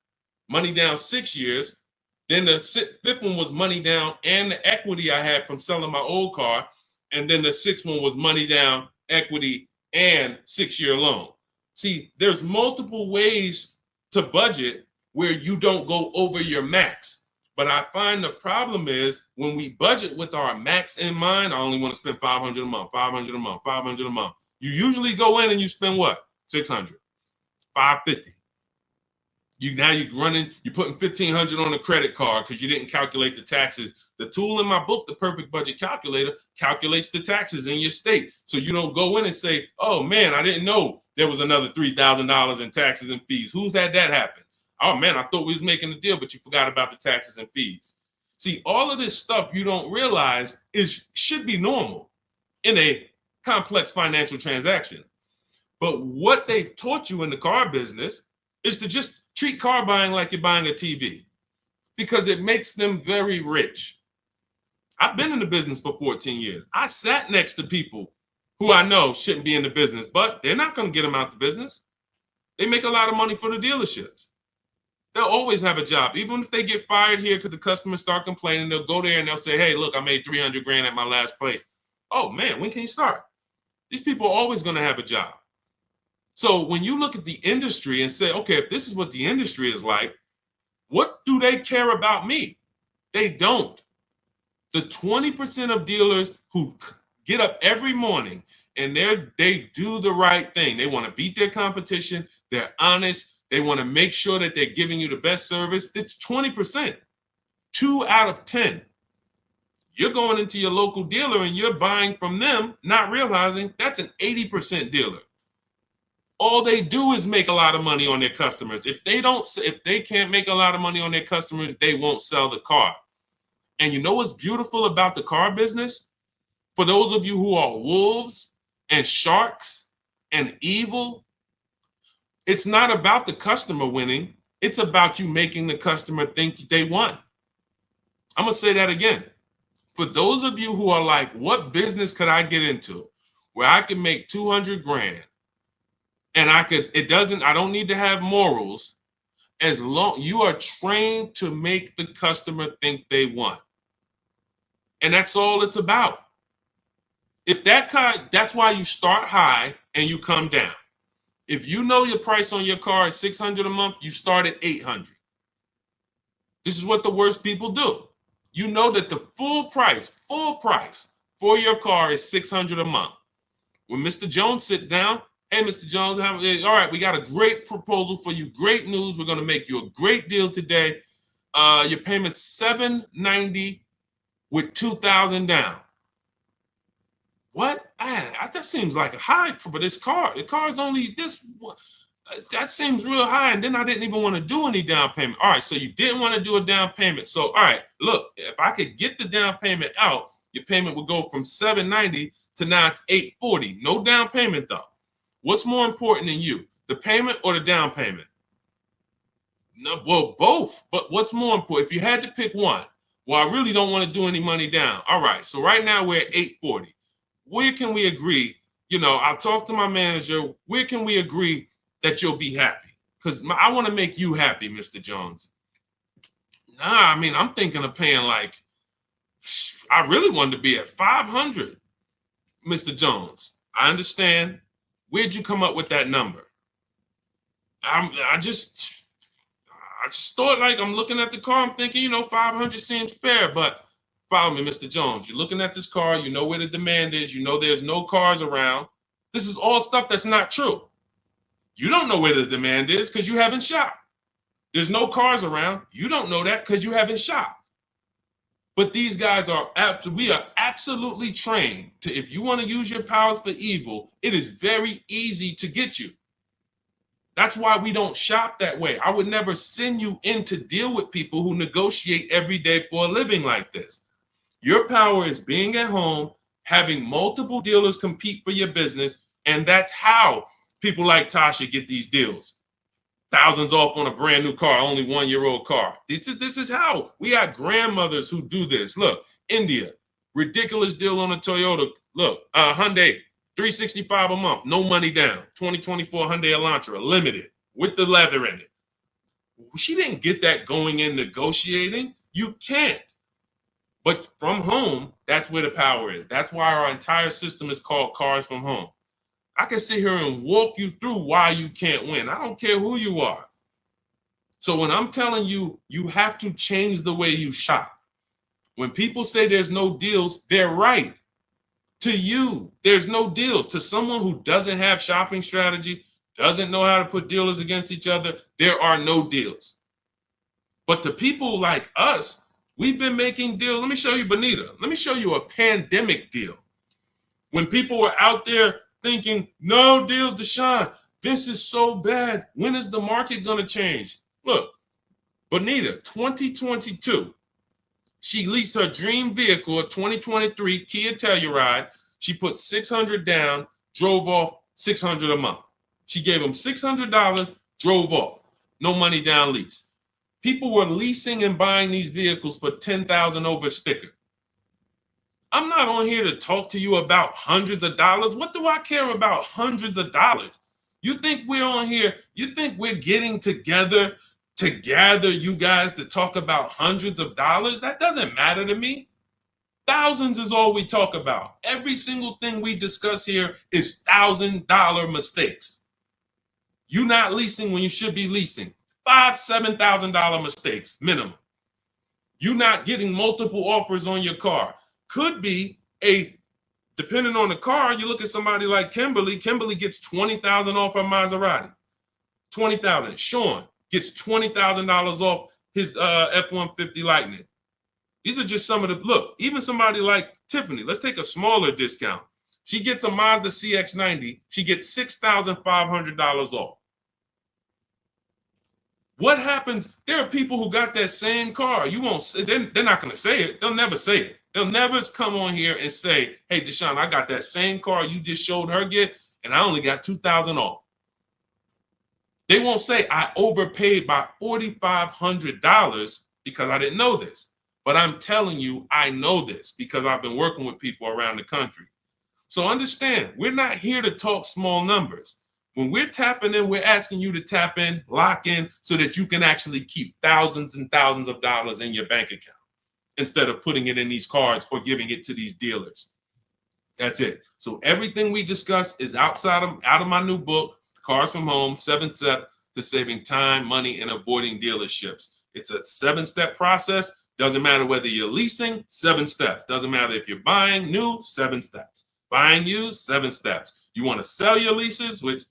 [SPEAKER 1] Money down 6 years. Then the fifth one was money down and the equity I had from selling my old car. And then the sixth one was money down, equity, and 6-year loan. See, there's multiple ways to budget where you don't go over your max. But I find the problem is when we budget with our max in mind, I only want to spend $500 a month, $500 a month, $500 a month. You usually go in and you spend what? $600, $550. You're putting $1,500 on a credit card because you didn't calculate the taxes. The tool in my book, the Perfect Budget Calculator, calculates the taxes in your state. So you don't go in and say, oh man, I didn't know there was another $3,000 in taxes and fees. Who's had that happen? Oh man, I thought we was making a deal, but you forgot about the taxes and fees. See, all of this stuff you don't realize should be normal in a complex financial transaction. But what they've taught you in the car business is to just treat car buying like you're buying a TV because it makes them very rich. I've been in the business for 14 years. I sat next to people who I know shouldn't be in the business, but they're not going to get them out the business. They make a lot of money for the dealerships. They'll always have a job. Even if they get fired here because the customers start complaining, they'll go there and they'll say, hey, look, I made 300 grand at my last place. Oh man, when can you start? These people are always going to have a job. So when you look at the industry and say, okay, if this is what the industry is like, what do they care about me? They don't. The 20% of dealers who get up every morning and they do the right thing. They want to beat their competition. They're honest. They want to make sure that they're giving you the best service. It's 20%. 2 out of 10. You're going into your local dealer and you're buying from them, not realizing that's an 80% dealer. All they do is make a lot of money on their customers. If they can't make a lot of money on their customers, they won't sell the car. And you know what's beautiful about the car business? For those of you who are wolves and sharks and evil, it's not about the customer winning. It's about you making the customer think they won. I'm going to say that again. For those of you who are like, what business could I get into where I can make 200 grand? And I don't need to have morals as long you are trained to make the customer think they won. And that's all it's about. If that's why you start high and you come down. If you know your price on your car is $600 a month, you start at $800. This is what the worst people do. You know that the full price for your car is $600 a month. When Mr. Jones sit down, hey, Mr. Jones, all right, we got a great proposal for you. Great news. We're going to make you a great deal today. Your payment's $790 with $2,000 down. What? That seems like a high for this car. The car's only this. That seems real high. And then I didn't even want to do any down payment. All right, so you didn't want to do a down payment. So, all right, look, if I could get the down payment out, your payment would go from $790 to now it's $840. No down payment, though. What's more important than you, the payment or the down payment? No, well, both. But what's more important? If you had to pick one, well, I really don't want to do any money down. All right, so right now we're at $840. Where can we agree? I'll talk to my manager. Where can we agree that you'll be happy? Because I want to make you happy, Mr. Jones. Nah, I mean, I'm thinking of paying I really wanted to be at $500, Mr. Jones. I understand. Where'd you come up with that number? I just thought I'm looking at the car. I'm thinking, 500 seems fair, but follow me, Mr. Jones. You're looking at this car. You know where the demand is. You know there's no cars around. This is all stuff that's not true. You don't know where the demand is because you haven't shopped. There's no cars around. You don't know that because you haven't shopped. But these guys we are absolutely trained to, if you want to use your powers for evil, it is very easy to get you. That's why we don't shop that way. I would never send you in to deal with people who negotiate every day for a living like this. Your power is being at home, having multiple dealers compete for your business, and that's how people like Tasha get these deals. Thousands off on a brand new car, only 1-year-old car. This is how we got grandmothers who do this. Look, India, ridiculous deal on a Toyota. Look, Hyundai, $365 a month, no money down. 2024 Hyundai Elantra, limited with the leather in it. She didn't get that going in negotiating. You can't. But from home, that's where the power is. That's why our entire system is called Cars from Home. I can sit here and walk you through why you can't win. I don't care who you are. So when I'm telling you, you have to change the way you shop. When people say there's no deals, they're right. To you, there's no deals. To someone who doesn't have shopping strategy, doesn't know how to put dealers against each other, there are no deals. But to people like us, we've been making deals. Let me show you, Bonita. Let me show you a pandemic deal. When people were out there thinking, no deals, Deshone, this is so bad. When is the market going to change? Look, Bonita, 2022, she leased her dream vehicle, a 2023 Kia Telluride. She put $600 down, drove off $600 a month. She gave him $600, drove off. No money down lease. People were leasing and buying these vehicles for $10,000 over sticker. I'm not on here to talk to you about hundreds of dollars. What do I care about hundreds of dollars? You think we're on here? You think we're getting together to gather you guys to talk about hundreds of dollars? That doesn't matter to me. Thousands is all we talk about. Every single thing we discuss here is $1,000 mistakes. You not leasing when you should be leasing. $5,000, $7,000 mistakes minimum. You not getting multiple offers on your car. Could be depending on the car, you look at somebody like Kimberly. Kimberly gets $20,000 off her Maserati. $20,000. Sean gets $20,000 off his F-150 Lightning. These are just some of the, look, even somebody like Tiffany, let's take a smaller discount. She gets a Mazda CX-90. She gets $6,500 off. What happens? There are people who got that same car. You won't say, they're not going to say it. They'll never say it. They'll never come on here and say, hey, Deshone, I got that same car you just showed her get, and I only got $2,000 off. They won't say I overpaid by $4,500 because I didn't know this. But I'm telling you, I know this because I've been working with people around the country. So understand, we're not here to talk small numbers. When we're tapping in, we're asking you to tap in, lock in, so that you can actually keep thousands and thousands of dollars in your bank account instead of putting it in these cards or giving it to these dealers. That's it. So everything we discuss is out of my new book, Cars from Home, 7 Steps to Saving Time, Money, and Avoiding Dealerships. It's a 7-step process. Doesn't matter whether you're leasing, 7 steps. Doesn't matter if you're buying new, 7 steps. Buying used, 7 steps. You want to sell your leases, which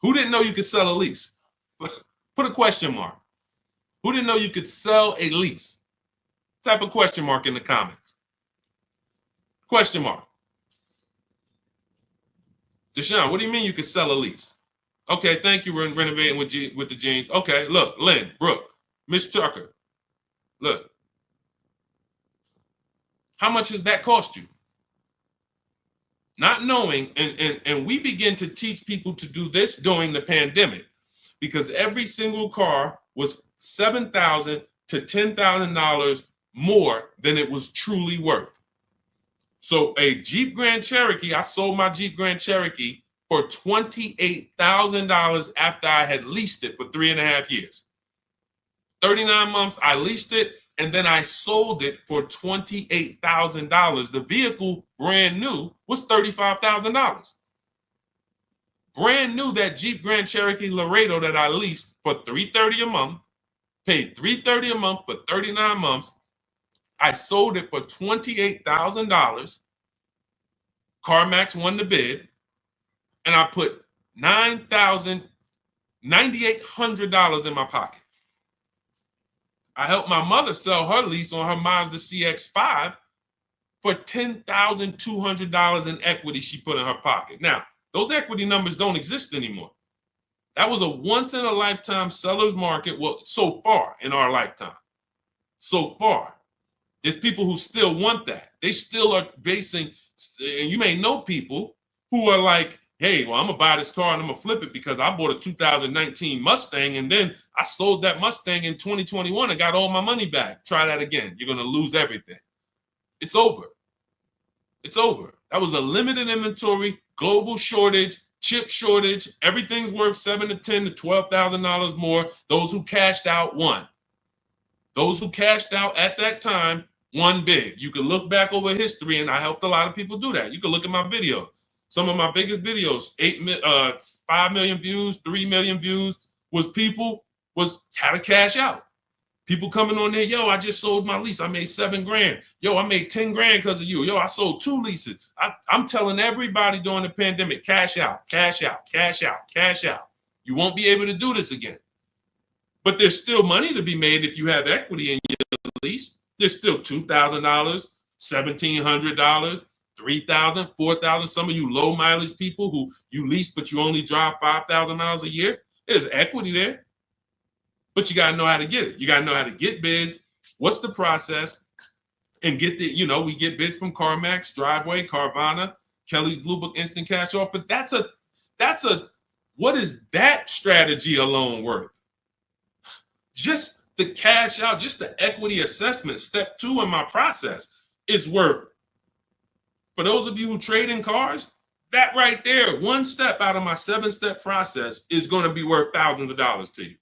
[SPEAKER 1] who didn't know you could sell a lease? Put a question mark. Who didn't know you could sell a lease? Type a question mark in the comments. Question mark. Deshone, what do you mean you could sell a lease? Okay, thank you. We're renovating with the jeans. Okay, look, Lynn, Brooke, Miss Tucker. Look. How much does that cost you? Not knowing, and we begin to teach people to do this during the pandemic because every single car was $7,000 to $10,000 more than it was truly worth. So a Jeep Grand Cherokee, I sold my Jeep Grand Cherokee for $28,000 after I had leased it for 3.5 years. 39 months, I leased it, and then I sold it for $28,000. The vehicle, brand new, was $35,000. Brand new, that Jeep Grand Cherokee Laredo that I leased for $330 a month, paid $330 a month for 39 months. I sold it for $28,000. CarMax won the bid, and I put $9,800 in my pocket. I helped my mother sell her lease on her Mazda CX-5 for $10,200 in equity she put in her pocket. Now, those equity numbers don't exist anymore. That was a once in a lifetime seller's market. Well, so far in our lifetime, so far, there's people who still want that. They still are basing, and you may know people who are like, hey, well, I'm gonna buy this car and I'm gonna flip it because I bought a 2019 Mustang and then I sold that Mustang in 2021 and got all my money back. Try that again. You're gonna lose everything. It's over. It's over. That was a limited inventory, global shortage, chip shortage. Everything's worth $7,000 to $10,000 to $12,000 more. Those who cashed out won. Those who cashed out at that time won big. You can look back over history, and I helped a lot of people do that. You can look at my videos. Some of my biggest videos, 5 million views, 3 million views, was how to cash out. People coming on there, yo, I just sold my lease. I made $7,000. Yo, I made 10 grand because of you. Yo, I sold 2 leases. I'm telling everybody during the pandemic, cash out, cash out, cash out, cash out. You won't be able to do this again. But there's still money to be made if you have equity in your lease. There's still $2,000, $1,700, $3,000, $4,000. Some of you low mileage people who you lease, but you only drive 5,000 miles a year. There's equity there. But you got to know how to get it. You got to know how to get bids. What's the process? And get we get bids from CarMax, Driveway, Carvana, Kelly's Blue Book Instant Cash Offer. What is that strategy alone worth? Just the cash out, just the equity assessment, step 2 in my process is worth. For those of you who trade in cars, that right there, one step out of my 7-step process is going to be worth thousands of dollars to you.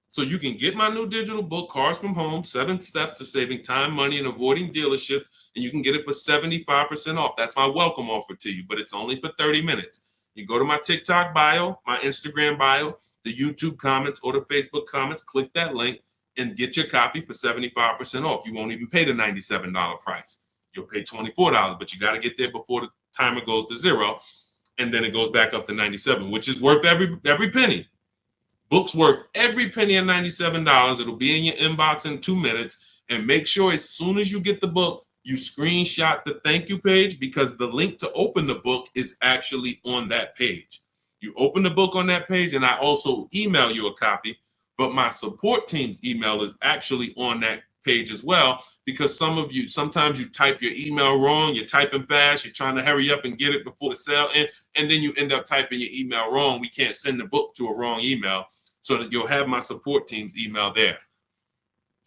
[SPEAKER 1] So you can get my new digital book, Cars from Home, 7 Steps to Saving Time, Money, and Avoiding Dealership, and you can get it for 75% off. That's my welcome offer to you, but it's only for 30 minutes. You go to my TikTok bio, my Instagram bio, the YouTube comments, or the Facebook comments, click that link, and get your copy for 75% off. You won't even pay the $97 price. You'll pay $24, but you got to get there before the timer goes to 0, and then it goes back up to $97, which is worth every penny. Book's worth every penny of $97. It'll be in your inbox in 2 minutes. And make sure as soon as you get the book, you screenshot the thank you page, because the link to open the book is actually on that page. You open the book on that page, and I also email you a copy, but my support team's email is actually on that page as well, because sometimes you type your email wrong, you're typing fast, you're trying to hurry up and get it before the sale, and then you end up typing your email wrong. We can't send the book to a wrong email, so that you'll have my support team's email there.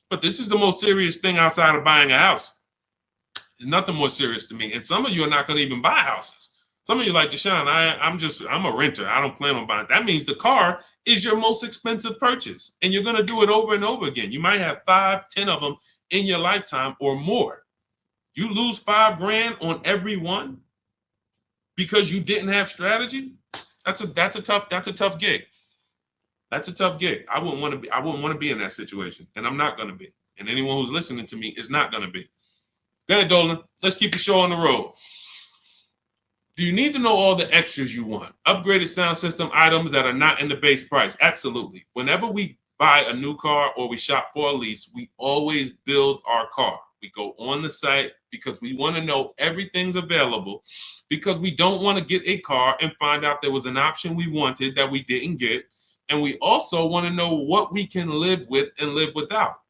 [SPEAKER 1] But this is the most serious thing outside of buying a house. There's nothing more serious to me. And some of you are not going to even buy houses. Some of you like, Deshone, I'm a renter. I don't plan on buying. That means the car is your most expensive purchase. And you're going to do it over and over again. You might have 5, 10 of them in your lifetime or more. You lose $5,000 on every one because you didn't have strategy. That's a tough gig. That's a tough gig. I wouldn't want to be in that situation. And I'm not going to be. And anyone who's listening to me is not going to be. Go ahead, Dolan. Let's keep the show on the road. Do you need to know all the extras you want? Upgraded sound system items that are not in the base price? Absolutely. Whenever we buy a new car or we shop for a lease, we always build our car. We go on the site because we want to know everything's available, because we don't want to get a car and find out there was an option we wanted that we didn't get. And we also want to know what we can live with and live without.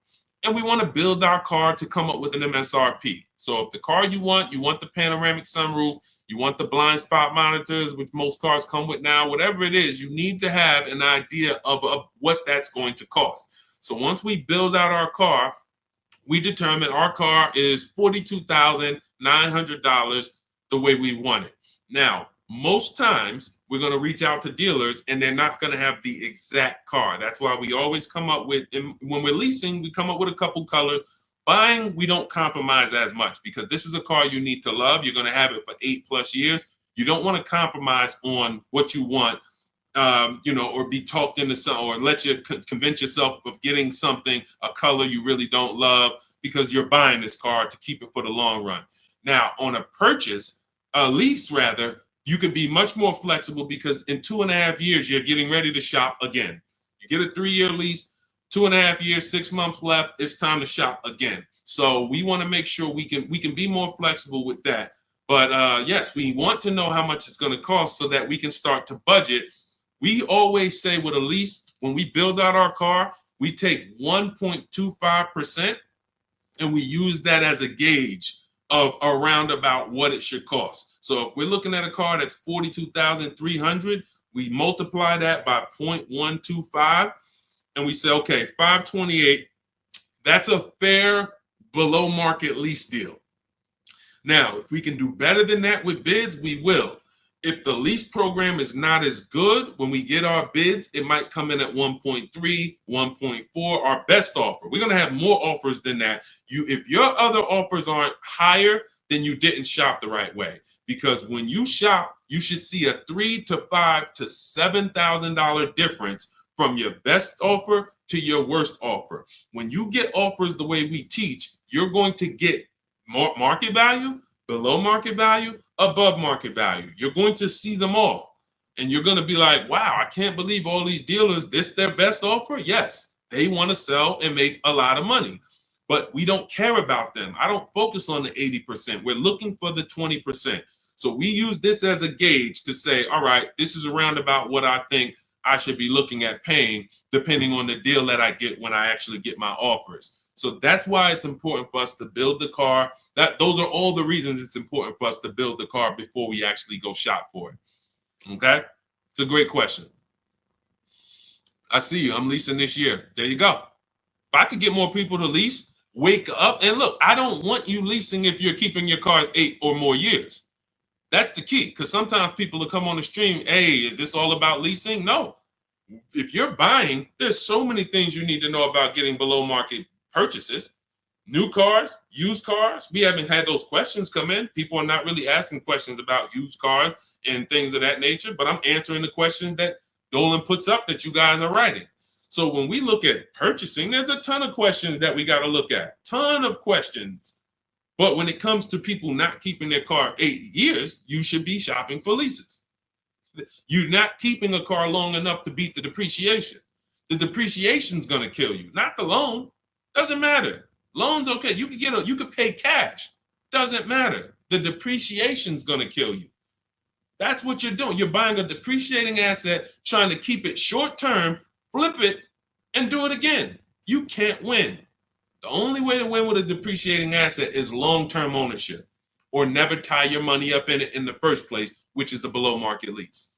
[SPEAKER 1] And we want to build our car to come up with an MSRP. So if the car you want the panoramic sunroof, you want the blind spot monitors, which most cars come with now, whatever it is, you need to have an idea of what that's going to cost. So once we build out our car, we determine our car is $42,900 the way we want it. Now, most times we're going to reach out to dealers and they're not going to have the exact car. That's why we always come up with, and when we're leasing, we come up with a couple colors. Buying, we don't compromise as much, because this is a car you need to love. You're going to have it for 8+ years. You don't want to compromise on what you want, or be talked into something, or let you convince yourself of getting something, a color you really don't love, because you're buying this car to keep it for the long run. Now, on a lease rather, you can be much more flexible, because in 2.5 years, you're getting ready to shop again. You get a 3-year lease, 2.5 years, 6 months left, it's time to shop again. So we want to make sure we can be more flexible with that. But yes, we want to know how much it's going to cost so that we can start to budget We always say with a lease, when we build out our car, we take 1.25% and we use that as a gauge of around about what it should cost. So if we're looking at a car that's 42,300, we multiply that by 0.125 and we say, okay, 528, that's a fair below market lease deal. Now, if we can do better than that with bids, we will. If the lease program is not as good, when we get our bids, it might come in at 1.3, 1.4, our best offer. We're going to have more offers than that. If your other offers aren't higher, then you didn't shop the right way. Because when you shop, you should see a $3,000 to $5,000 to $7,000 difference from your best offer to your worst offer. When you get offers the way we teach, you're going to get more market value, below market value, above market value. You're going to see them all. And you're going to be like, wow, I can't believe all these dealers, this their best offer? Yes, they want to sell and make a lot of money. But we don't care about them. I don't focus on the 80%. We're looking for the 20%. So we use this as a gauge to say, all right, this is around about what I think I should be looking at paying, depending on the deal that I get when I actually get my offers. So that's why it's important for us to build the car. Those are all the reasons it's important for us to build the car before we actually go shop for it. Okay? It's a great question. I see you. I'm leasing this year. There you go. If I could get more people to lease, wake up and look. I don't want you leasing if you're keeping your cars 8 or more years. That's the key, because sometimes people will come on the stream, hey, is this all about leasing? No. If you're buying, there's so many things you need to know about getting below market purchases. New cars, used cars, we haven't had those questions come in. People are not really asking questions about used cars and things of that nature, but I'm answering the questions that Dolan puts up that you guys are writing. So when we look at purchasing, there's a ton of questions that we got to look at, ton of questions. But when it comes to people not keeping their car 8 years, you should be shopping for leases. You're not keeping a car long enough to beat the depreciation. The depreciation's going to kill you, not the loan. Doesn't matter. Loans, okay, you could pay cash. Doesn't matter. The depreciation's going to kill you. That's what you're doing. You're buying a depreciating asset, trying to keep it short term, flip it, and do it again. You can't win. The only way to win with a depreciating asset is long-term ownership, or never tie your money up in it in the first place, which is a below market lease.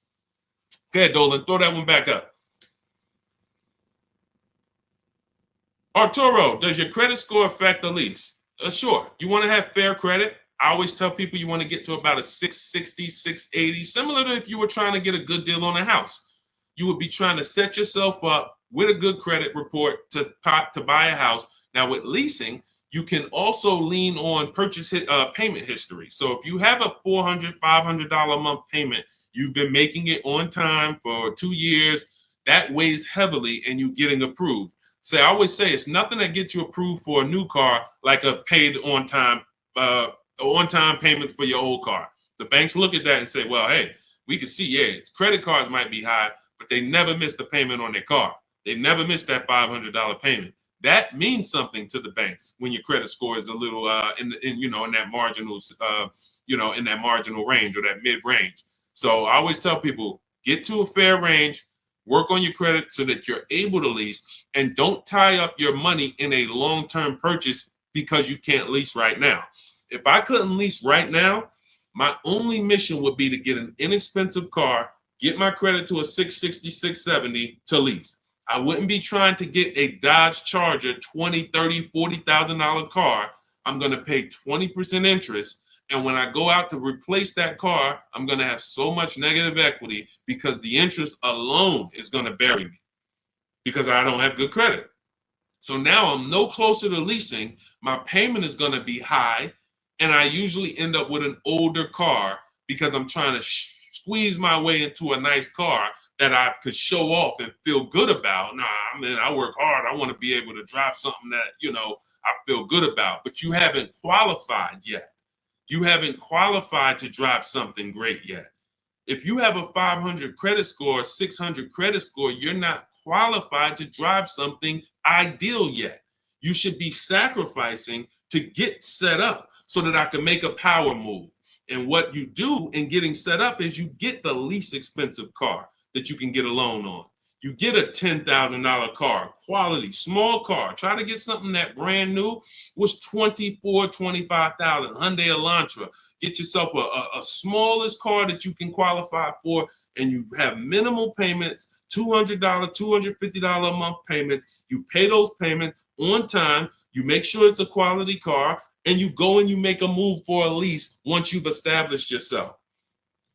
[SPEAKER 1] Go ahead, Dolan, throw that one back up. Arturo, does your credit score affect the lease? Sure. You want to have fair credit. I always tell people you want to get to about a 660, 680, similar to if you were trying to get a good deal on a house. You would be trying to set yourself up with a good credit report to buy a house. Now with leasing, you can also lean on payment history. So if you have a $400, $500 a month payment, you've been making it on time for 2 years, that weighs heavily in you getting approved. I always say it's nothing that gets you approved for a new car like a paid on-time payments for your old car. The banks look at that and say, well, hey, we can see, yeah, credit cards might be high, but they never miss the payment on their car. They never miss that $500 payment. That means something to the banks when your credit score is a little in that marginal in that marginal range or that mid range. So I always tell people, get to a fair range, work on your credit so that you're able to lease, and don't tie up your money in a long-term purchase because you can't lease right now. If I couldn't lease right now, my only mission would be to get an inexpensive car, get my credit to a 660, 670 to lease. I wouldn't be trying to get a Dodge Charger, $20,000, $30,000, $40,000 car. I'm going to pay 20% interest. And when I go out to replace that car, I'm going to have so much negative equity because the interest alone is going to bury me because I don't have good credit. So now I'm no closer to leasing. My payment is going to be high. And I usually end up with an older car because I'm trying to squeeze my way into a nice car that I could show off and feel good about. Nah, I mean, I work hard. I want to be able to drive something that, I feel good about. But you haven't qualified yet. You haven't qualified to drive something great yet. If you have a 500 credit score, 600 credit score, you're not qualified to drive something ideal yet. You should be sacrificing to get set up so that I can make a power move. And what you do in getting set up is you get the least expensive car. that you can get a loan on. You get a $10,000 car, quality, small car. Try to get something that brand new was $24,000, $25,000, Hyundai Elantra. Get yourself a smallest car that you can qualify for, and you have minimal payments, $200, $250 a month payments. You pay those payments on time. You make sure it's a quality car, and you go and you make a move for a lease once you've established yourself.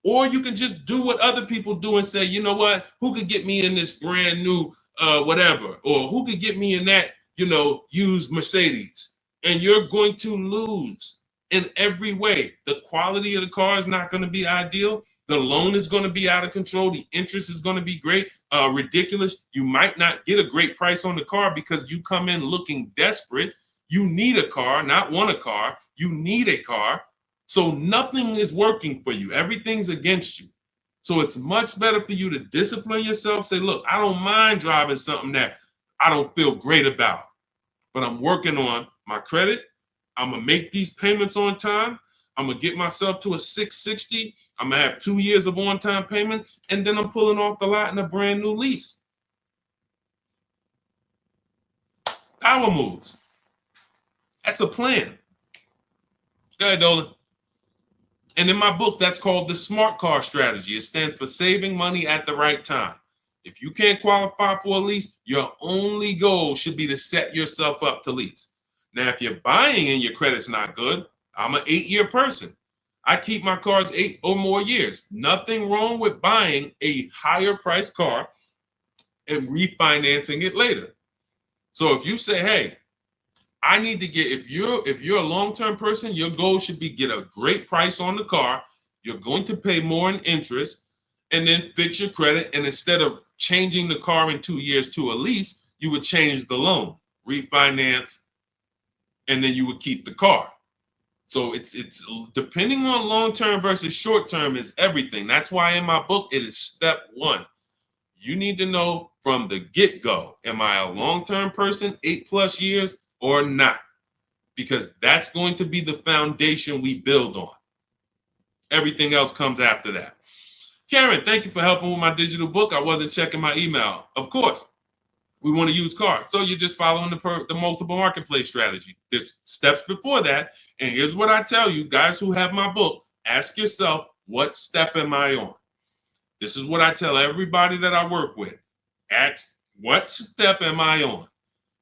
[SPEAKER 1] Or you can just do what other people do and say, you know what, who could get me in this brand new whatever, or who could get me in that, used Mercedes? And you're going to lose in every way. The quality of the car is not going to be ideal. The loan is going to be out of control. The interest is going to be great, ridiculous. You might not get a great price on the car because you come in looking desperate. You need a car, not want a car. You need a car. So nothing is working for you. Everything's against you. So it's much better for you to discipline yourself. Say, look, I don't mind driving something that I don't feel great about, but I'm working on my credit. I'm going to make these payments on time. I'm going to get myself to a 660. I'm going to have 2 years of on-time payments, and then I'm pulling off the lot in a brand new lease. Power moves. That's a plan. Go ahead, Dolan. And in my book, that's called the SMART car strategy. It stands for saving money at the right time. If you can't qualify for a lease, your only goal should be to set yourself up to lease. Now, if you're buying and your credit's not good, I'm an 8-year person. I keep my cars 8 or more years. Nothing wrong with buying a higher priced car and refinancing it later. So if you say, hey, I need to get, if you're a long-term person, your goal should be get a great price on the car. You're going to pay more in interest and then fix your credit. And instead of changing the car in 2 years to a lease, you would change the loan, refinance, and then you would keep the car. So it's depending on long-term versus short-term is everything. That's why in my book, it is step 1. You need to know from the get-go, am I a long-term person, 8+ years, or not? Because that's going to be the foundation we build on. Everything else comes after that. Karen, thank you for helping with my digital book. I wasn't checking my email. Of course, we want to use cars. So you're just following the multiple marketplace strategy. There's steps before that. And here's what I tell you, guys who have my book, ask yourself, what step am I on? This is what I tell everybody that I work with. Ask, what step am I on?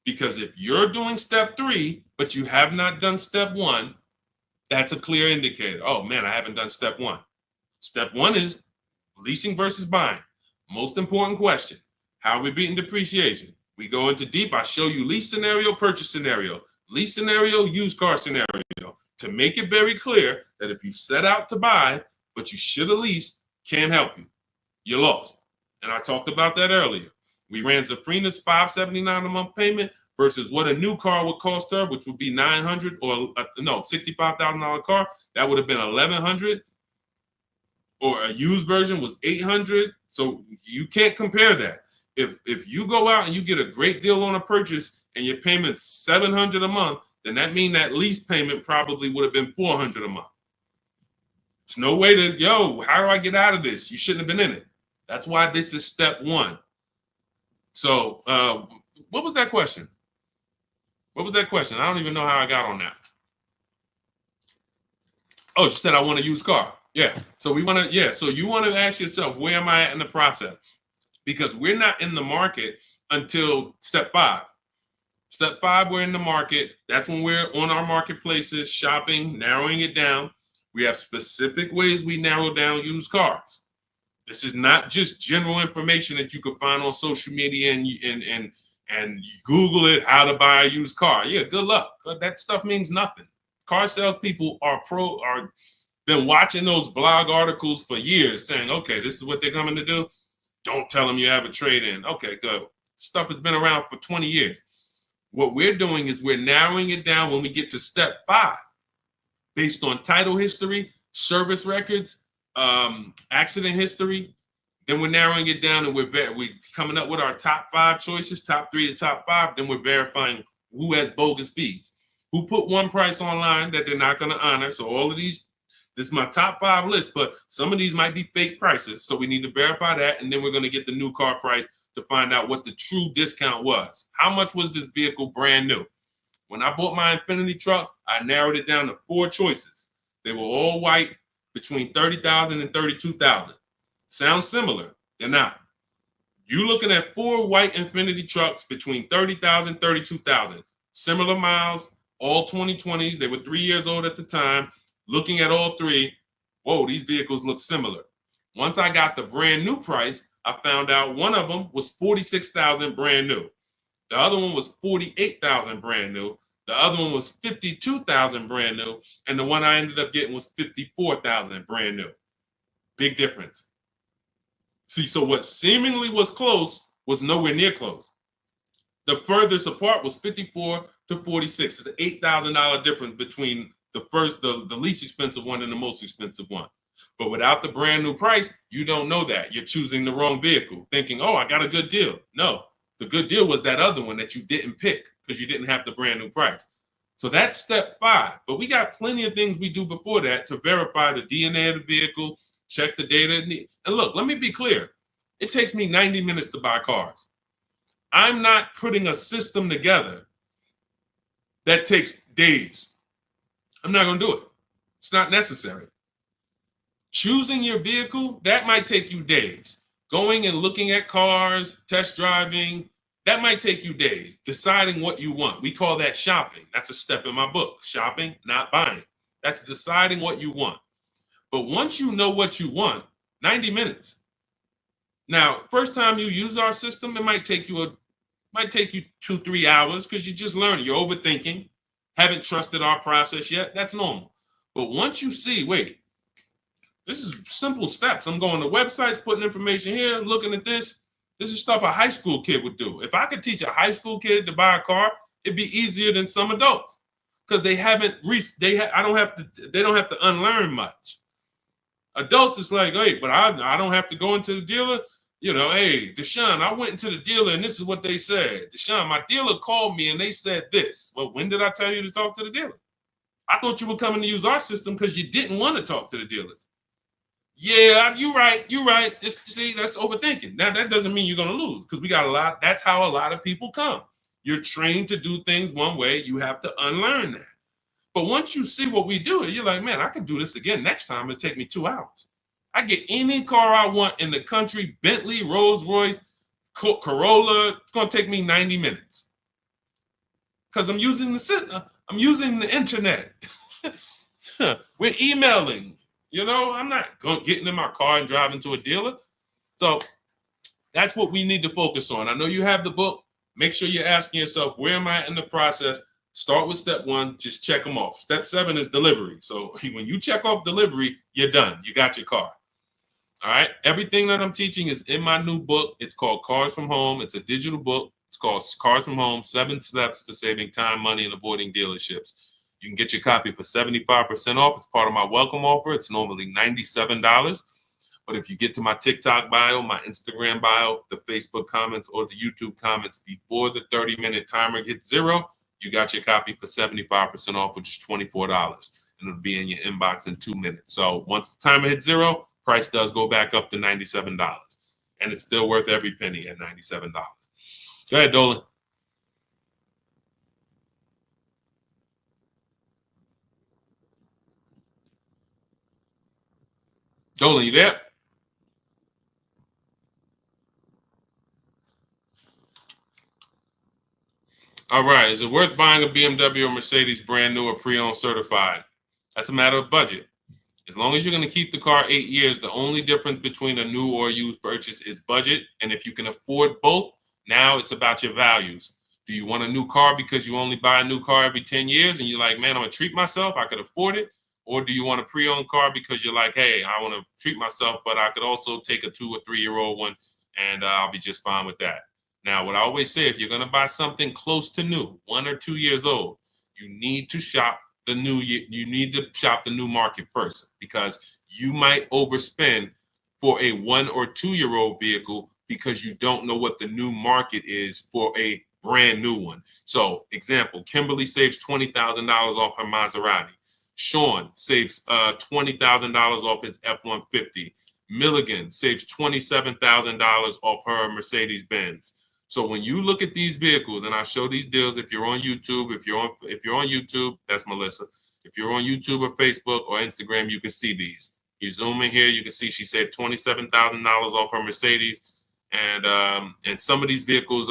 [SPEAKER 1] Because if you're doing step 3, but you have not done step 1, that's a clear indicator. Oh man, I haven't done step 1. Step 1 is leasing versus buying. Most important question. How are we beating depreciation? We go into deep. I show you lease scenario, purchase scenario, lease scenario, used car scenario, to make it very clear that if you set out to buy, but you should have leased, can't help you. You're lost. And I talked about that earlier. We ran Zafrina's $579 a month payment versus what a new car would cost her, which would be $900 or $65,000 car. That would have been $1,100. Or a used version was $800. So you can't compare that. If you go out and you get a great deal on a purchase and your payment's $700 a month, then that means that lease payment probably would have been $400 a month. There's no way to, how do I get out of this? You shouldn't have been in it. That's why this is step 1. So what was that question? What was that question? I don't even know how I got on that. Oh, you said I want a used car. Yeah. So so you want to ask yourself, where am I at in the process? Because we're not in the market until step 5. Step 5, we're in the market. That's when we're on our marketplaces, shopping, narrowing it down. We have specific ways we narrow down used cars. This is not just general information that you could find on social media and you Google it, how to buy a used car. Yeah, good luck. That stuff means nothing. Car salespeople are been watching those blog articles for years saying, okay, this is what they're coming to do. Don't tell them you have a trade-in. Okay, good. Stuff has been around for 20 years. What we're doing is we're narrowing it down when we get to step 5, based on title history, service records, accident history. Then we're narrowing it down and we're coming up with our top 5 choices, top 3 to top 5. Then we're verifying who has bogus fees, who put one price online that they're not going to honor. So all of these This is my top 5 list, but some of these might be fake prices. So we need to verify that. And then we're going to get the new car price to find out what the true discount was. How much was this vehicle brand new? When I bought my Infiniti truck, I narrowed it down to 4 choices. They were all white, between $30,000 and $32,000. Sounds similar. They're not. You're looking at 4 white Infiniti trucks between $30,000 and $32,000. Similar miles, all 2020s. They were 3 years old at the time. Looking at all 3, whoa, these vehicles look similar. Once I got the brand new price, I found out one of them was $46,000 brand new. The other one was $48,000 brand new. The other one was $52,000 brand new. And the one I ended up getting was $54,000 brand new. Big difference. See, so what seemingly was close was nowhere near close. The furthest apart was 54 to 46. It's an $8,000 difference between the least expensive one and the most expensive one. But without the brand new price, you don't know that. You're choosing the wrong vehicle, thinking, oh, I got a good deal. No, the good deal was that other one that you didn't pick because you didn't have the brand new price. So that's step 5. But we got plenty of things we do before that to verify the DNA of the vehicle, check the data. And look, let me be clear. It takes me 90 minutes to buy cars. I'm not putting a system together that takes days. I'm not going to do it. It's not necessary. Choosing your vehicle, that might take you days. Going and looking at cars, test driving, that might take you days. Deciding what you want. We call that shopping. That's a step in my book. Shopping, not buying. That's deciding what you want. But once you know what you want, 90 minutes. Now, first time you use our system, it might take you 2-3 hours because you're just learning. You're overthinking. Haven't trusted our process yet. That's normal. But once you see, wait, this is simple steps. I'm going to websites, putting information here, looking at this. This is stuff a high school kid would do. If I could teach a high school kid to buy a car, it'd be easier than some adults because they don't have to unlearn much. Adults, it's like, hey, but I don't have to go into the dealer. You know, hey, Deshone, I went into the dealer and this is what they said. Deshone, my dealer called me and they said this. Well, when did I tell you to talk to the dealer? I thought you were coming to use our system because you didn't want to talk to the dealers. Yeah, you're right. See, that's overthinking. Now, that doesn't mean you're going to lose because we got a lot. That's how a lot of people come. You're trained to do things one way. You have to unlearn that. But once you see what we do, you're like, man, I can do this again next time. It'll take me 2 hours. I get any car I want in the country, Bentley, Rolls Royce, Corolla. It's going to take me 90 minutes because I'm using the internet. We're emailing. You know, I'm not getting in my car and driving to a dealer. So that's what we need to focus on. I know you have the book. Make sure you're asking yourself, where am I in the process? Start with step 1, just check them off. Step 7 is delivery. So when you check off delivery, you're done. You got your car. All right. Everything that I'm teaching is in my new book. It's called Cars from Home. It's a digital book. It's called Cars from Home, 7 Steps to Saving Time, Money, and Avoiding Dealerships. You can get your copy for 75% off. It's part of my welcome offer. It's normally $97. But if you get to my TikTok bio, my Instagram bio, the Facebook comments, or the YouTube comments before the 30-minute timer hits 0, you got your copy for 75% off, which is $24. And it'll be in your inbox in 2 minutes. So once the timer hits 0, price does go back up to $97. And it's still worth every penny at $97. Go ahead, Dolan. Dolan, you there? All right. Is it worth buying a BMW or Mercedes brand new or pre-owned certified? That's a matter of budget. As long as you're going to keep the car 8 years, the only difference between a new or used purchase is budget. And if you can afford both, now it's about your values. Do you want a new car because you only buy a new car every 10 years and you're like, man, I'm going to treat myself, I could afford it? Or do you want a pre-owned car because you're like, hey, I want to treat myself, but I could also take a 2 or 3 year old one and I'll be just fine with that. Now, what I always say, if you're going to buy something close to new, 1 or 2 years old, you need to shop the new market first because you might overspend for a 1 or 2 year old vehicle because you don't know what the new market is for a brand new one. So, example, Kimberly saves $20,000 off her Maserati. Sean saves $20,000 off his F-150. Milligan saves $27,000 off her Mercedes-Benz. So when you look at these vehicles, and I show these deals, if you're on YouTube, if you're on YouTube, that's Melissa. If you're on YouTube or Facebook or Instagram, you can see these. You zoom in here, you can see she saved $27,000 off her Mercedes. And some of these vehicles,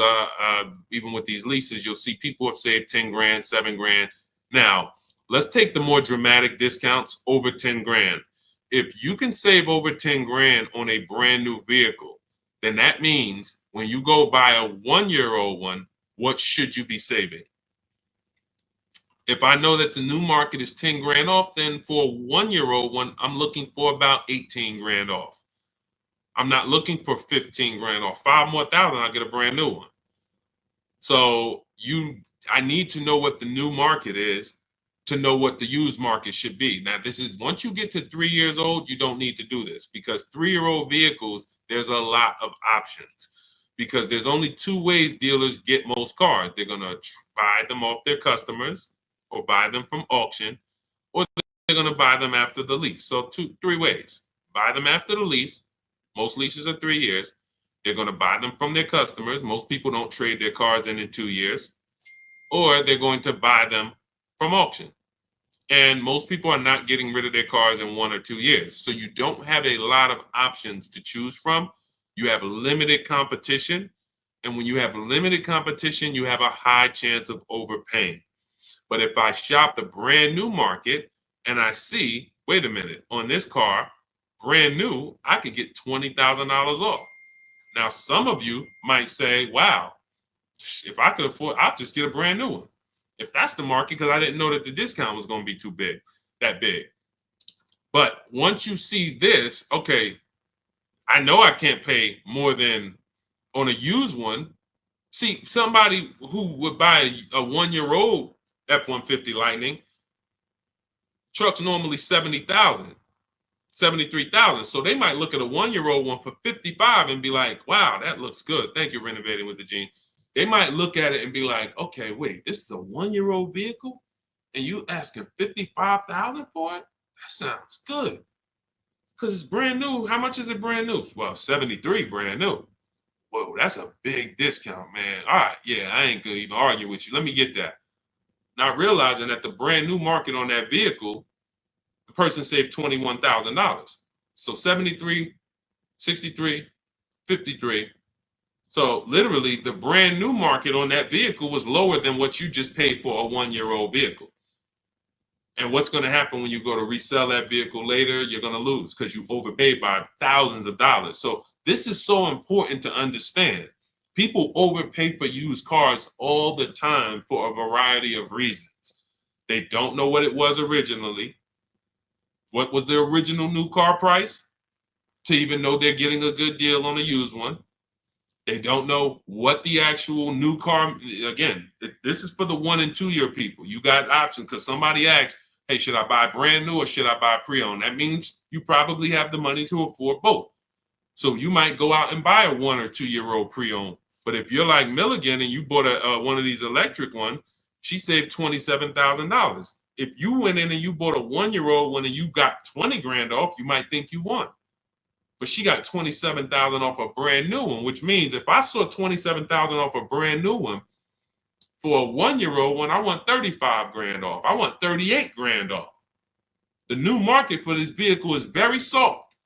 [SPEAKER 1] even with these leases, you'll see people have saved 10 grand, 7 grand. Now, let's take the more dramatic discounts over 10 grand. If you can save over 10 grand on a brand new vehicle, then that means when you go buy a 1-year-old one, what should you be saving? If I know that the new market is 10 grand off, then for a 1-year-old one, I'm looking for about 18 grand off. I'm not looking for 15 grand off. 5 more thousand, I'll get a brand new one. So I need to know what the new market is to know what the used market should be. Now, this is once you get to 3 years old, you don't need to do this because 3-year-old vehicles, there's a lot of options because there's only 2 ways dealers get most cars. They're going to buy them off their customers or buy them from auction, or they're going to buy them after the lease. So 3 ways. Buy them after the lease. Most leases are 3 years. They're going to buy them from their customers. Most people don't trade their cars in 2 years. Or they're going to buy them from auction. And most people are not getting rid of their cars in 1 or 2 years. So you don't have a lot of options to choose from. You have limited competition. And when you have limited competition, you have a high chance of overpaying. But if I shop the brand new market and I see, wait a minute, on this car, brand new, I could get $20,000 off. Now, some of you might say, wow, if I could afford, I'll just get a brand new one. If that's the market, because I didn't know that the discount was going to be that big. But once you see this, okay, I know I can't pay more than on a used one. See, somebody who would buy a 1-year-old F-150 Lightning, truck's normally 70,000, 73,000. So they might look at a 1-year-old one for 55 and be like, wow, that looks good. Thank you, Renovating with the Gene. They might look at it and be like, okay, wait, this is a 1-year-old vehicle and you asking 55,000 for it? That sounds good. Because it's brand new. How much is it brand new? Well, 73 brand new. Whoa, that's a big discount, man. All right, yeah, I ain't gonna even argue with you. Let me get that. Not realizing that the brand new market on that vehicle, the person saved $21,000. So 73, 63, 53. So literally the brand new market on that vehicle was lower than what you just paid for a 1-year-old vehicle. And what's going to happen when you go to resell that vehicle later? You're going to lose because you overpaid by thousands of dollars. So this is so important to understand. People overpay for used cars all the time for a variety of reasons. They don't know what it was originally. What was the original new car price? To even know they're getting a good deal on a used one. They don't know what the actual new car, again, this is for the 1 and 2 year people. You got options because somebody asked, hey, should I buy brand new or should I buy pre-owned? That means you probably have the money to afford both. So you might go out and buy a 1 or 2 year old pre-owned. But if you're like Milligan and you bought one of these electric ones, she saved $27,000. If you went in and you bought a 1-year-old one and you got 20 grand off, you might think you won. But she got 27,000 off a brand new one, which means if I saw 27,000 off a brand new one, for a 1-year-old one, I want 35 grand off. I want 38 grand off. The new market for this vehicle is very soft.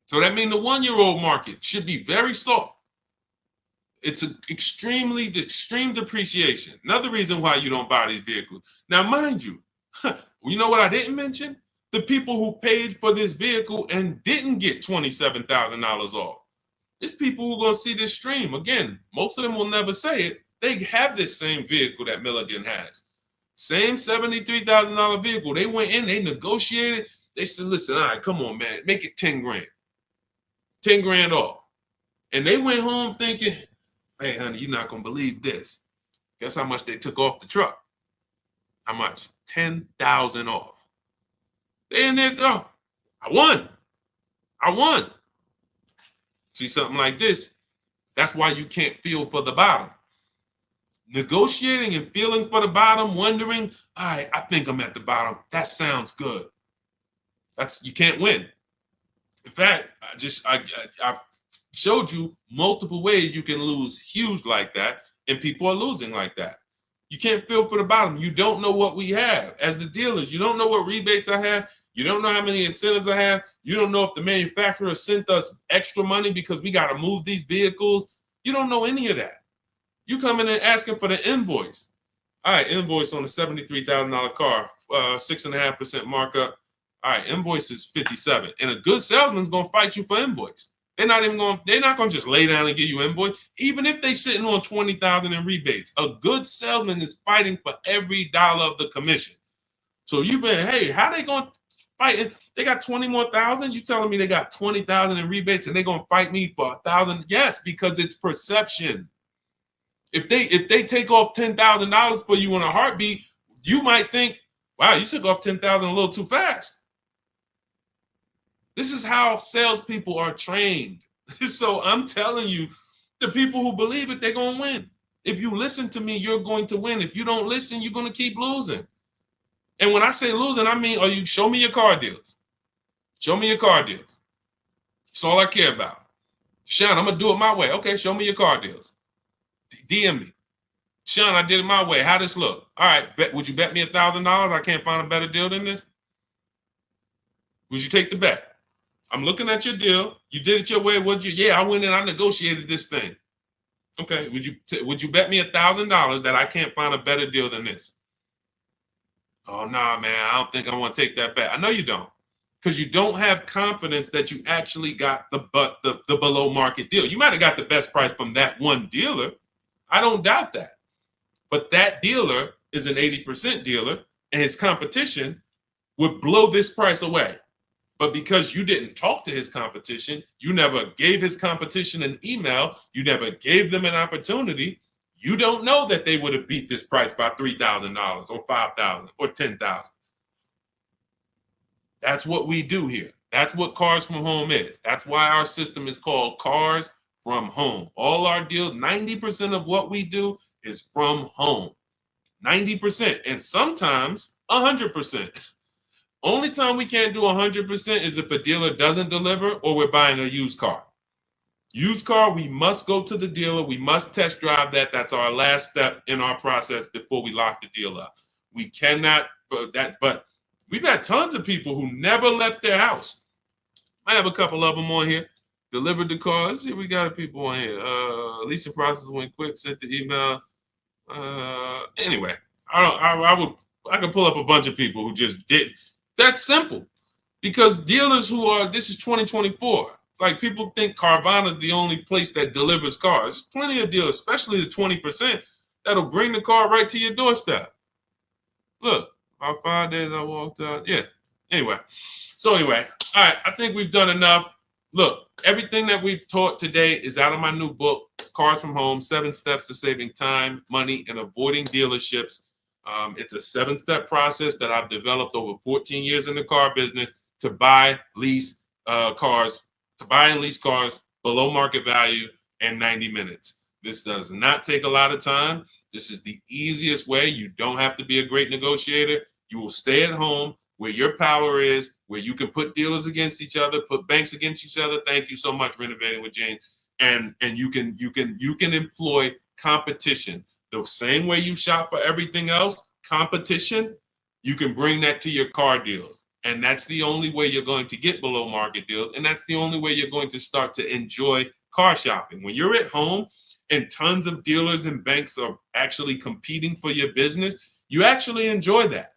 [SPEAKER 1] So that means the 1-year-old market should be very soft. It's an extreme depreciation. Another reason why you don't buy these vehicles. Now, mind you, you know what I didn't mention? The people who paid for this vehicle and didn't get $27,000 off. It's people who are going to see this stream. Again, most of them will never say it. They have this same vehicle that Milligan has. Same $73,000 vehicle. They went in, they negotiated. They said, listen, all right, come on, man, make it 10 grand. 10 grand off. And they went home thinking, hey, honey, you're not going to believe this. Guess how much they took off the truck? How much? 10,000 off. They in there, oh, I won. See something like this? That's why you can't feel for the bottom. Negotiating and feeling for the bottom, wondering, all right, I think I'm at the bottom. That sounds good. You can't win. In fact, I've showed you multiple ways you can lose huge like that, and people are losing like that. You can't feel for the bottom. You don't know what we have as the dealers. You don't know what rebates I have. You don't know how many incentives I have. You don't know if the manufacturer sent us extra money because we got to move these vehicles. You don't know any of that. You come in and asking for the invoice. All right, invoice on a $73,000 car, 6.5% markup. All right, invoice is 57, and a good salesman's gonna fight you for invoice. They're not gonna just lay down and give you invoice, even if they sitting on 20,000 in rebates. A good salesman is fighting for every dollar of the commission. So you've been, hey, how they gonna fight? They got 20 more thousand. You telling me they got 20,000 in rebates and they gonna fight me for 1,000? Yes, because it's perception. If they take off $10,000 for you in a heartbeat, you might think, wow, you took off 10,000 a little too fast. This is how salespeople are trained. So I'm telling you, the people who believe it, they're going to win. If you listen to me, you're going to win. If you don't listen, you're going to keep losing. And when I say losing, I mean, show me your car deals. Show me your car deals. That's all I care about. Sean, I'm going to do it my way. Okay, show me your car deals. DM me. Sean, I did it my way. How this look? All right, would you bet me $1,000? I can't find a better deal than this. Would you take the bet? I'm looking at your deal. You did it your way. Yeah, I went in. I negotiated this thing. Okay. Would you bet me $1,000 that I can't find a better deal than this? Oh nah, man. I don't think I want to take that bet. I know you don't, because you don't have confidence that you actually got the below market deal. You might have got the best price from that one dealer. I don't doubt that. But that dealer is an 80% dealer, and his competition would blow this price away. But because you didn't talk to his competition, you never gave his competition an email, you never gave them an opportunity, you don't know that they would have beat this price by $3,000 or $5,000 or $10,000. That's what we do here. That's what Cars from Home is. That's why our system is called Cars from Home. All our deals, 90% of what we do is from home. 90%, and sometimes 100%. Only time we can't do 100% is if a dealer doesn't deliver or we're buying a used car. Used car, we must go to the dealer. We must test drive that. That's our last step in our process before we lock the deal up. We cannot, but we've had tons of people who never left their house. I have a couple of them on here. Delivered the car. Let's see, we got people on here. Leasing process went quick. Sent the email. Anyway, I could pull up a bunch of people who just did. That's simple, because dealers this is 2024. Like, people think Carvana is the only place that delivers cars. There's plenty of dealers, especially the 20%, that'll bring the car right to your doorstep. Look, about 5 days I walked out. Yeah. Anyway, all right. I think we've done enough. Look, everything that we've taught today is out of my new book, Cars from Home, 7 Steps to Saving Time, Money, and Avoiding Dealerships. It's a 7-step process that I've developed over 14 years in the car business to buy, lease cars, below market value in 90 minutes. This does not take a lot of time. This is the easiest way. You don't have to be a great negotiator. You will stay at home where your power is, where you can put dealers against each other, put banks against each other. Thank you so much, Renovating with James. And you can employ competition. The same way you shop for everything else, competition, you can bring that to your car deals. And that's the only way you're going to get below market deals. And that's the only way you're going to start to enjoy car shopping. When you're at home and tons of dealers and banks are actually competing for your business, you actually enjoy that.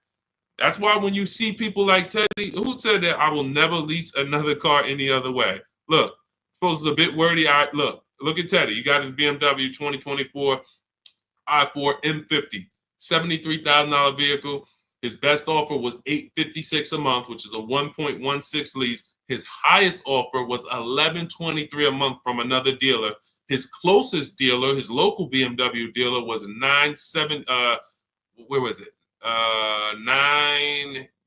[SPEAKER 1] That's why when you see people like Teddy, who said that I will never lease another car any other way. Look, suppose it's a bit wordy. Look at Teddy. You got his BMW 2024 i4 M50, $73,000 vehicle. His best offer was $856 a month, which is a 1.16 lease. His highest offer was $1,123 a month from another dealer. His closest dealer, his local BMW dealer, was where was it?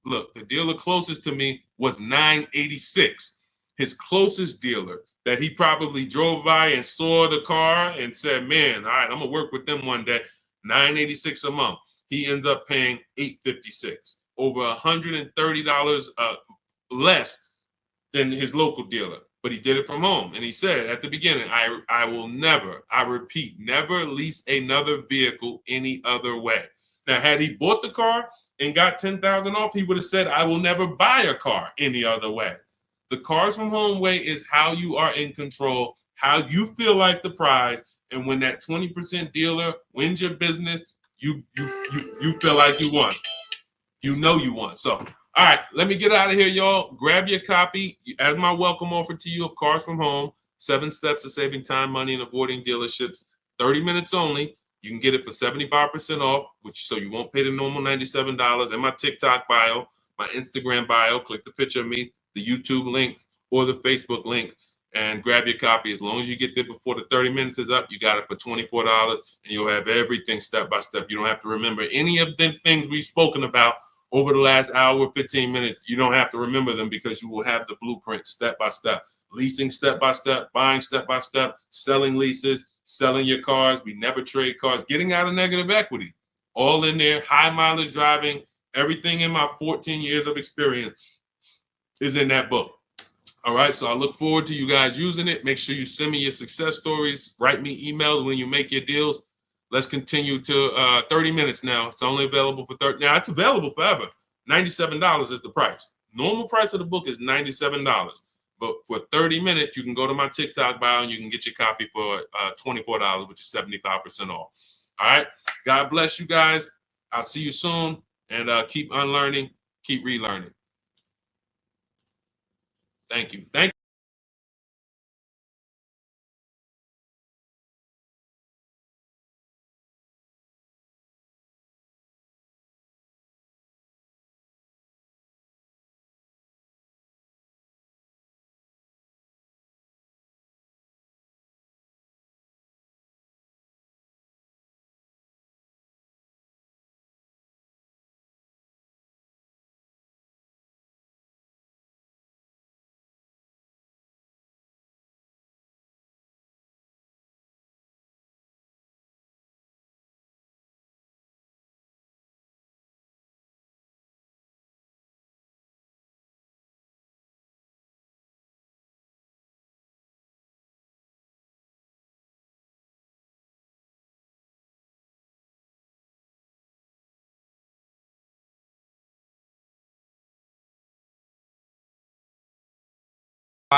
[SPEAKER 1] Look, the dealer closest to me was $986. His closest dealer that he probably drove by and saw the car and said, man, all right, I'm gonna work with them one day. $986 a month. He ends up paying $856, over $130 less than his local dealer. But he did it from home. And he said at the beginning, I will never, I repeat, never lease another vehicle any other way. Now, had he bought the car and got $10,000 off, he would have said, I will never buy a car any other way. The Cars from Home way is how you are in control, how you feel like the prize. And when that 20% dealer wins your business, you feel like you won. You know you won. So, all right, let me get out of here, y'all. Grab your copy as my welcome offer to you of Cars from Home, 7 steps to saving time, money, and avoiding dealerships. 30 minutes only. You can get it for 75% off, which so you won't pay the normal $97. In my TikTok bio, my Instagram bio, click the picture of me, the YouTube link, or the Facebook link, and grab your copy. As long as you get there before the 30 minutes is up, you got it for $24, and you'll have everything step by step. You don't have to remember any of the things we've spoken about over the last hour, 15 minutes. You don't have to remember them because you will have the blueprint step by step. Leasing step by step, buying step by step, selling leases, selling your cars. We never trade cars, getting out of negative equity. All in there, high mileage driving, everything in my 14 years of experience is in that book. All right, so I look forward to you guys using it. Make sure you send me your success stories. Write me emails when you make your deals. Let's continue to 30 minutes now. It's only available for 30. Now, it's available forever. $97 is the price. Normal price of the book is $97. But for 30 minutes, you can go to my TikTok bio and you can get your copy for $24, which is 75% off. All right. God bless you guys. I'll see you soon. And keep unlearning, keep relearning. Thank you. Thank you.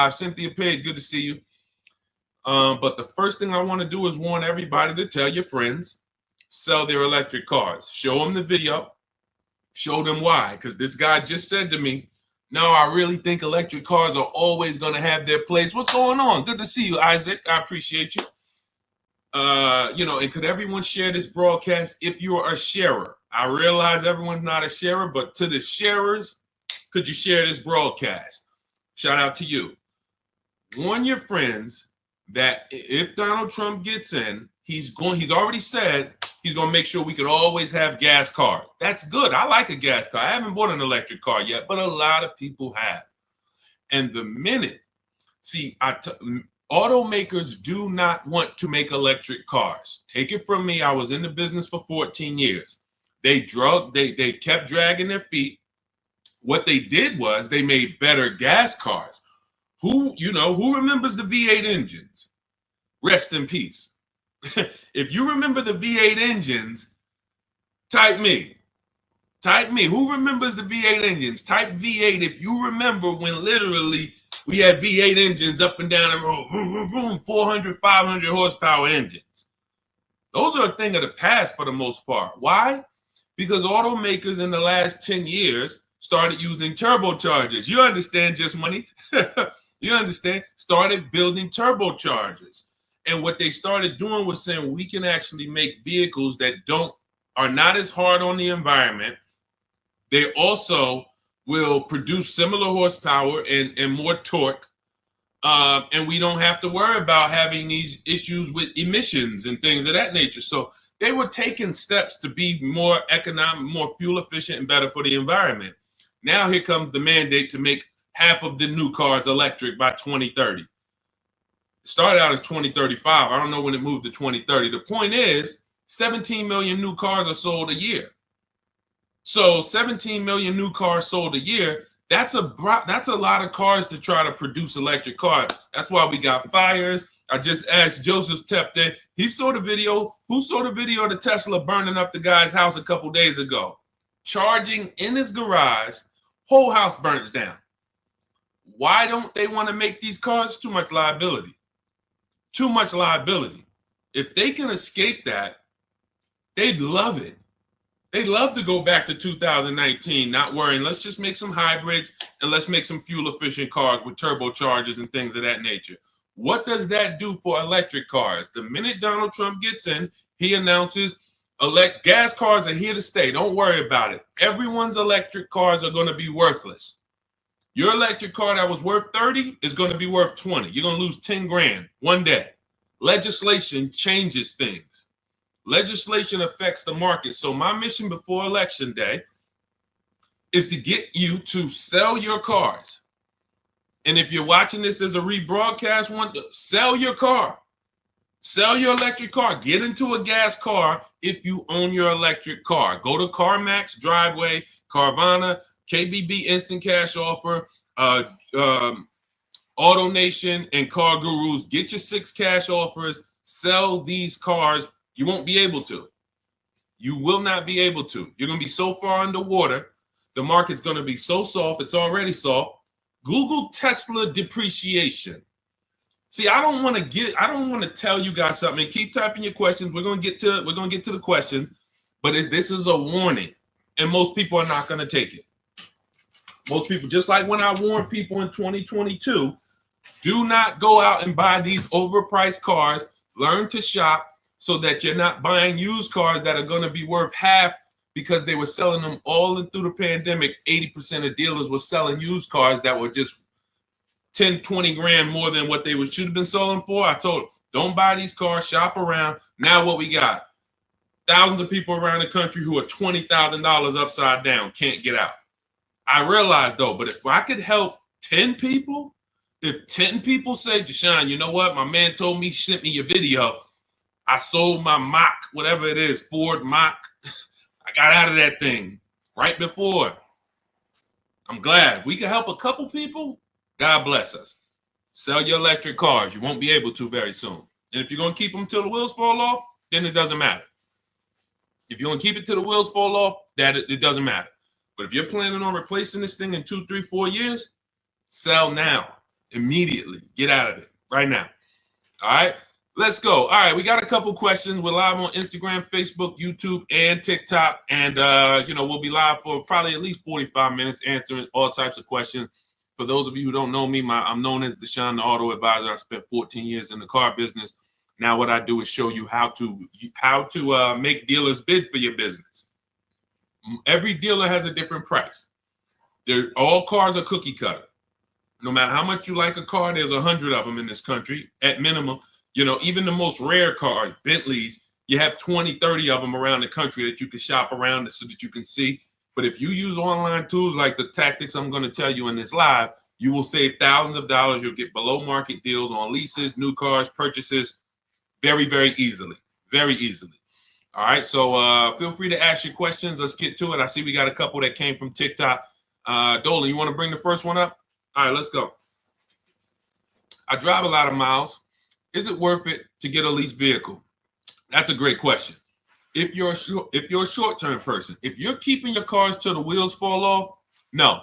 [SPEAKER 1] Cynthia Page, good to see you. But the first thing I want to do is warn everybody to tell your friends, sell their electric cars. Show them the video. Show them why. Because this guy just said to me, no, I really think electric cars are always going to have their place. What's going on? Good to see you, Isaac. I appreciate you. And could everyone share this broadcast if you're a sharer? I realize everyone's not a sharer, but to the sharers, could you share this broadcast? Shout out to you. Warn your friends that if Donald Trump gets in, he's already said he's going to make sure we could always have gas cars. That's good. I like a gas car. I haven't bought an electric car yet, but a lot of people have. And the minute, automakers do not want to make electric cars. Take it from me. I was in the business for 14 years. They kept dragging their feet. What they did was they made better gas cars. Who remembers the V8 engines? Rest in peace. If you remember the V8 engines, type me. Who remembers the V8 engines? Type V8 if you remember when literally we had V8 engines up and down the road, vroom, vroom, vroom, 400, 500 horsepower engines. Those are a thing of the past for the most part. Why? Because automakers in the last 10 years started using turbochargers. You understand, Just Money? You understand? Started building turbochargers. And what they started doing was saying we can actually make vehicles that are not as hard on the environment. They also will produce similar horsepower and more torque. And we don't have to worry about having these issues with emissions and things of that nature. So they were taking steps to be more economic, more fuel efficient, and better for the environment. Now here comes the mandate to make half of the new cars electric by 2030. It started out as 2035. I don't know when it moved to 2030. The point is, 17 million new cars are sold a year. So 17 million new cars sold a year. That's a lot of cars to try to produce electric cars. That's why we got fires. I just asked Joseph Tepte. He saw the video. Who saw the video of the Tesla burning up the guy's house a couple days ago? Charging in his garage, whole house burns down. Why don't they want to make these cars? Too much liability. Too much liability. If they can escape that, they'd love it. They'd love to go back to 2019, not worrying. Let's just make some hybrids and let's make some fuel-efficient cars with turbochargers and things of that nature. What does that do for electric cars? The minute Donald Trump gets in, he announces gas cars are here to stay. Don't worry about it. Everyone's electric cars are going to be worthless. Your electric car that was worth 30 is going to be worth 20. You're going to lose 10 grand one day. Legislation changes things. Legislation affects the market. So my mission before Election Day is to get you to sell your cars. And if you're watching this as a rebroadcast, sell your car. Sell your electric car. Get into a gas car if you own your electric car. Go to CarMax, Driveway, Carvana, KBB Instant Cash Offer, AutoNation, and Car Gurus. Get your 6 cash offers. Sell these cars. You won't be able to. You will not be able to. You're going to be so far underwater. The market's going to be so soft. It's already soft. Google Tesla depreciation. See, I don't want to tell you guys something. Keep typing your questions. We're going to get to the question, but this is a warning, and most people are not going to take it. Most people, just like when I warned people in 2022, do not go out and buy these overpriced cars. Learn to shop so that you're not buying used cars that are going to be worth half because they were selling them all through the pandemic. 80% of dealers were selling used cars that were just 10, 20 grand more than what they should have been selling for. I told them, don't buy these cars, shop around. Now what we got? Thousands of people around the country who are $20,000 upside down, can't get out. I realize though, but if I could help 10 people, if 10 people say, Deshone, you know what? My man told me, he sent me your video. I sold my Mach, whatever it is, Ford Mach. I got out of that thing right before. I'm glad. If we can help a couple people, God bless us. Sell your electric cars. You won't be able to very soon. And if you're going to keep them till the wheels fall off, then it doesn't matter. If you're going to keep it till the wheels fall off, it doesn't matter. But if you're planning on replacing this thing in 2, 3, 4 years, sell now, immediately. Get out of it right now. All right. Let's go. All right, we got a couple questions. We're live on Instagram, Facebook, YouTube, and TikTok. And, we'll be live for probably at least 45 minutes answering all types of questions. For those of you who don't know me, I'm known as Deshone, the auto advisor. I spent 14 years in the car business. Now what I do is show you how to make dealers bid for your business. Every dealer has a different price. All cars are cookie cutter. No matter how much you like a car, there's 100 of them in this country at minimum. Even the most rare cars, Bentleys, you have 20, 30 of them around the country that you can shop around so that you can see. But if you use online tools like the tactics I'm going to tell you in this live, you will save thousands of dollars. You'll get below market deals on leases, new cars, purchases very, very easily. Very easily. All right. So feel free to ask your questions. Let's get to it. I see we got a couple that came from TikTok. Dolan, you want to bring the first one up? All right, let's go. I drive a lot of miles. Is it worth it to get a leased vehicle? That's a great question. If you're a short-term person, if you're keeping your cars till the wheels fall off, no.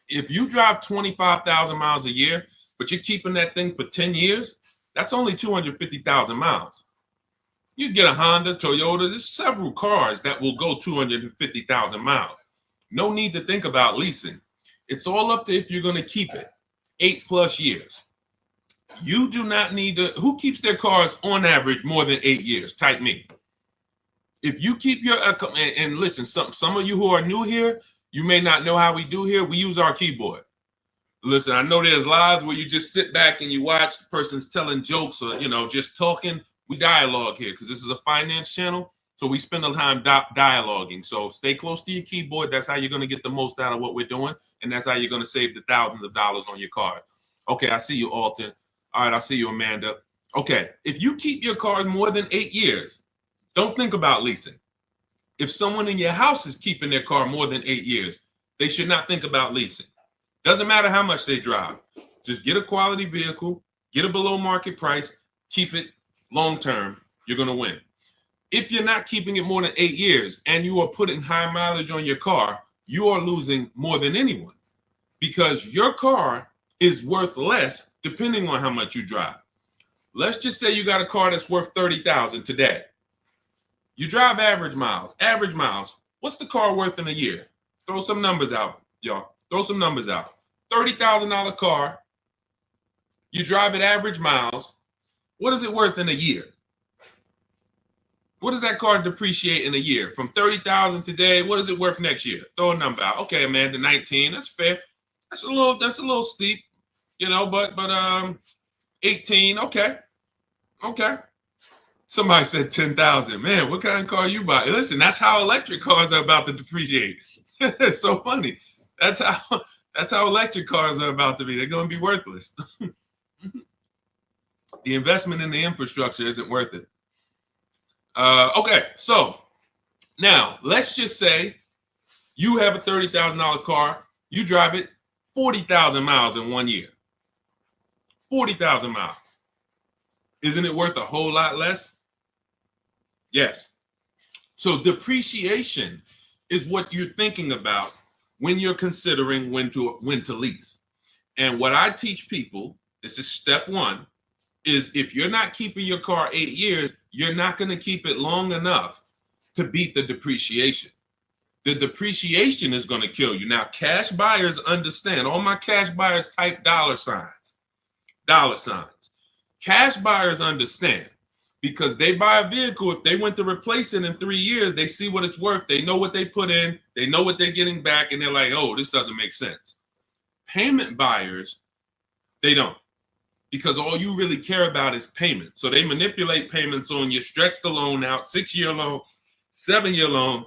[SPEAKER 1] If you drive 25,000 miles a year, but you're keeping that thing for 10 years, that's only 250,000 miles. You get a Honda, Toyota, there's several cars that will go 250,000 miles. No need to think about leasing. It's all up to if you're going to keep it 8+ years. You do not need to. Who keeps their cars on average more than 8 years? Type me. If you keep your and listen, some of you who are new here, you may not know how we do here. We use our keyboard. Listen, I know there's lives where you just sit back and you watch the person's telling jokes or just talking. We dialogue here because this is a finance channel, so we spend a time dialoguing. So stay close to your keyboard. That's how you're going to get the most out of what we're doing, and that's how you're going to save the thousands of dollars on your car. Okay, I see you, Alton. All right, I see you, Amanda. Okay, if you keep your car more than 8 years, Don't think about leasing. If someone in your house is keeping their car more than 8 years, they should not think about leasing. Doesn't matter how much they drive. Just get a quality vehicle, get a below market price, keep it long term. You're going to win. If you're not keeping it more than 8 years and you are putting high mileage on your car, you are losing more than anyone because your car is worth less depending on how much you drive. Let's just say you got a car that's worth 30,000 today. You drive average miles. Average miles. What's the car worth in a year? Throw some numbers out, y'all. Throw some numbers out. $30,000 car. You drive at average miles. What is it worth in a year? What does that car depreciate in a year? From 30,000 today, what is it worth next year? Throw a number out. Okay, Amanda, 19. That's fair. That's a little steep, but 18. Okay. Somebody said 10,000. Man, what kind of car you buy? Listen, that's how electric cars are about to depreciate. It's so funny. That's how electric cars are about to be. They're going to be worthless. The investment in the infrastructure isn't worth it. Okay, so now let's just say you have a $30,000 car. You drive it 40,000 miles in 1 year. 40,000 miles. Isn't it worth a whole lot less? Yes. So depreciation is what you're thinking about when you're considering when to lease. And what I teach people, this is step one, is if you're not keeping your car 8 years, you're not going to keep it long enough to beat the depreciation. The depreciation is going to kill you. Now, cash buyers understand. All my cash buyers type dollar signs. Dollar signs. Cash buyers understand because they buy a vehicle. If they went to replace it in 3 years, they see what it's worth. They know what they put in. They know what they're getting back. And they're like, oh, this doesn't make sense. Payment buyers, they don't. Because all you really care about is payment. So they manipulate payments on you, stretch the loan out, 6-year loan, 7-year loan.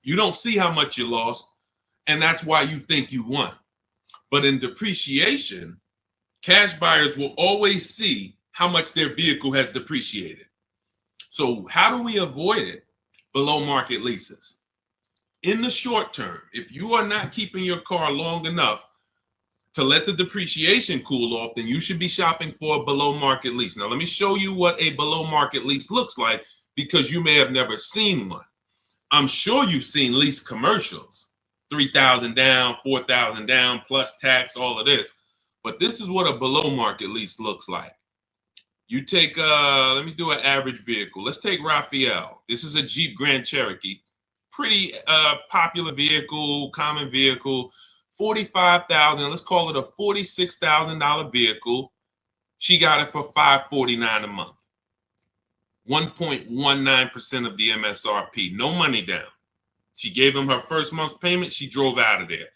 [SPEAKER 1] You don't see how much you lost, and that's why you think you won. But in depreciation, cash buyers will always see how much their vehicle has depreciated. So how do we avoid it? Below market leases. In the short term, if you are not keeping your car long enough to let the depreciation cool off, then you should be shopping for a below market lease. Now, let me show you what a below market lease looks like because you may have never seen one. I'm sure you've seen lease commercials, 3,000 down, 4,000 down, plus tax, all of this. But this is what a below market lease looks like. You take, let me do an average vehicle. Let's take Raphael. This is a Jeep Grand Cherokee. Pretty popular vehicle, common vehicle. 45,000, let's call it a $46,000 vehicle. She got it for $549 a month. 1.19% of the MSRP, no money down. She gave him her first month's payment. She drove out of there.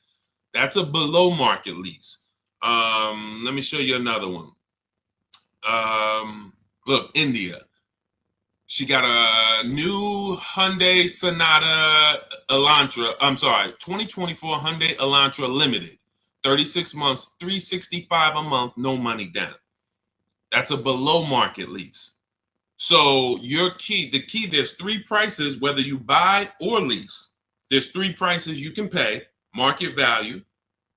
[SPEAKER 1] That's a below market lease. Let me show you another one. Look, India. She got a new Hyundai Sonata Elantra. 2024 Hyundai Elantra Limited. 36 months, $365 a month, no money down. That's a below market lease. So the key, there's 3 prices, whether you buy or lease. There's 3 prices you can pay. Market value,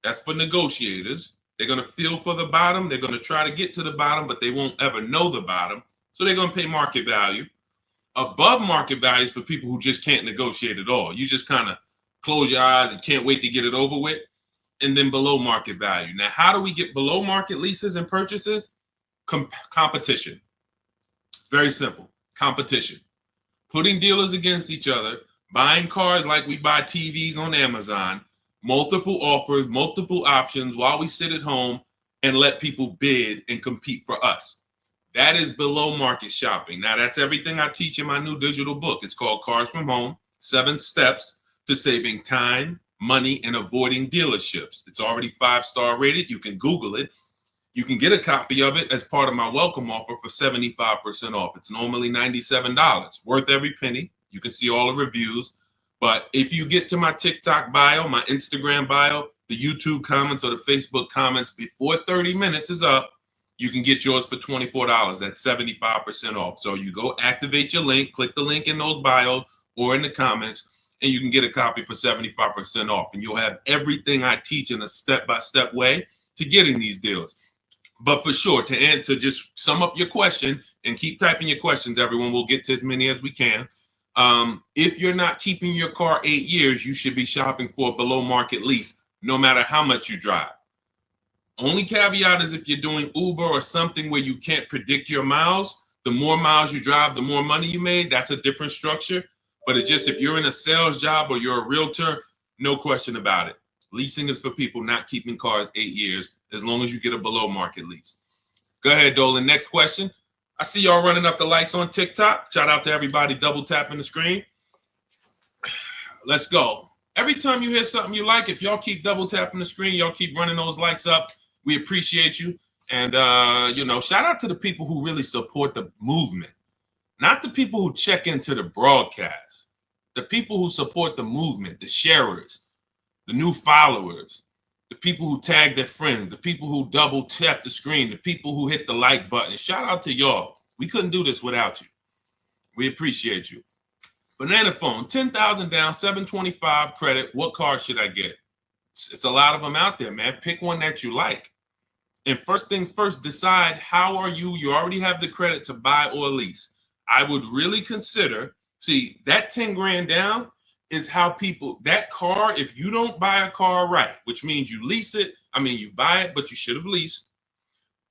[SPEAKER 1] that's for negotiators. They're going to feel for the bottom. They're going to try to get to the bottom, but they won't ever know the bottom. So they're going to pay market value. Above market value is for people who just can't negotiate at all. You just kind of close your eyes and can't wait to get it over with. And then below market value. Now, how do we get below market leases and purchases? Competition. Very simple. Competition. Putting dealers against each other, buying cars like we buy TVs on Amazon, multiple offers, multiple options while we sit at home and let people bid and compete for us. That is below market shopping. Now, that's everything I teach in my new digital book. It's called Cars from Home, 7 Steps to Saving Time, Money, and Avoiding Dealerships. It's already 5-star rated. You can Google it. You can get a copy of it as part of my welcome offer for 75% off. It's normally $97, worth every penny. You can see all the reviews. But if you get to my TikTok bio, my Instagram bio, the YouTube comments or the Facebook comments before 30 minutes is up, you can get yours for $24. That's 75% off. So you go activate your link, click the link in those bios or in the comments, and you can get a copy for 75% off. And you'll have everything I teach in a step-by-step way to getting these deals. But for sure, to just sum up your question and keep typing your questions, everyone, we'll get to as many as we can. If you're not keeping your car 8 years, you should be shopping for a below market lease, no matter how much you drive. Only caveat is if you're doing Uber or something where you can't predict your miles, the more miles you drive, the more money you made. That's a different structure. But it's just if you're in a sales job or you're a realtor, no question about it. Leasing is for people not keeping cars 8 years, as long as you get a below market lease. Go ahead, Dolan. Next question. I see y'all running up the likes on TikTok. Shout out to everybody double tapping the screen. Let's go. Every time you hear something you like, if y'all keep double tapping the screen, y'all keep running those likes up. We appreciate you. And, shout out to the people who really support the movement, not the people who check into the broadcast, the people who support the movement, the sharers, the new followers, the people who tag their friends, the people who double tap the screen, the people who hit the like button. Shout out to y'all. We couldn't do this without you. We appreciate you. Banana phone, 10,000 down, 725 credit. What car should I get? It's a lot of them out there, man. Pick one that you like. And first things first, decide how are you. You already have the credit to buy or lease. I would really consider, see, that 10 grand down is how people, that car, if you don't buy a car right, which means you lease it, you buy it, but you should have leased,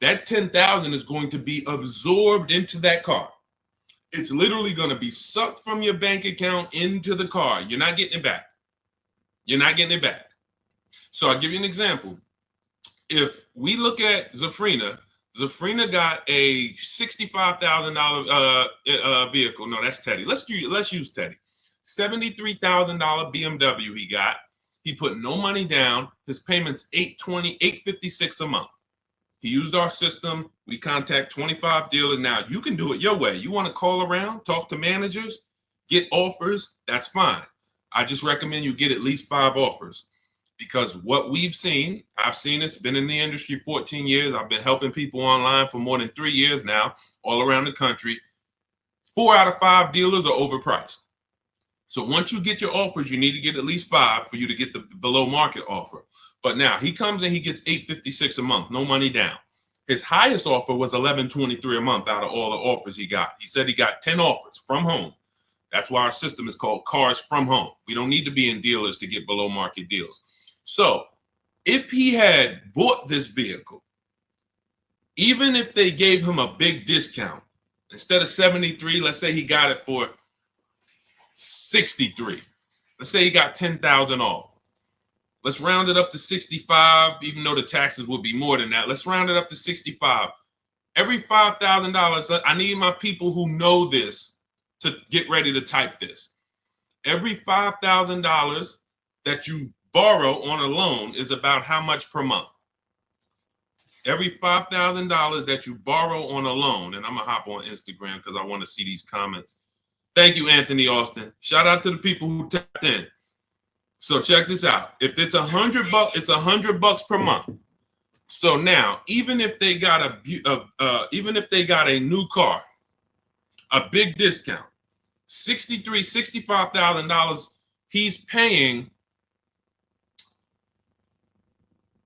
[SPEAKER 1] that 10,000 is going to be absorbed into that car. It's literally going to be sucked from your bank account into the car. You're not getting it back. You're not getting it back. So I'll give you an example. If we look at Zafrina got a $65,000 vehicle. No, that's Teddy. Let's use Teddy. $73,000 BMW he got. He put no money down. His payment's $856 a month. He used our system. We contact 25 dealers. Now you can do it your way. You want to call around, talk to managers, get offers. That's fine. I just recommend you get at least 5 offers, because what we've seen, I've seen this, been in the industry 14 years. I've been helping people online for more than 3 years now, all around the country. 4 out of 5 dealers are overpriced. So once you get your offers, you need to get at least 5 for you to get the below market offer. But now he comes and he gets $856 a month, no money down. His highest offer was $1123 a month out of all the offers he got. He said he got 10 offers from home. That's why our system is called Cars from Home. We don't need to be in dealers to get below market deals. So if he had bought this vehicle, even if they gave him a big discount, instead of 73, let's say he got it for 63. Let's say he got 10,000 off. Let's round it up to 65, even though the taxes would be more than that. Let's round it up to 65. Every $5,000, I need my people who know this to get ready to type this. Every $5,000 that you borrow on a loan is about how much per month? Every $5,000 that you borrow on a loan, and I'm going to hop on Instagram because I want to see these comments. Thank you, Anthony Austin. Shout out to the people who tapped in. So check this out. If it's $100, it's $100 per month. So now, even if they got a new car, a big discount, $65,000, he's paying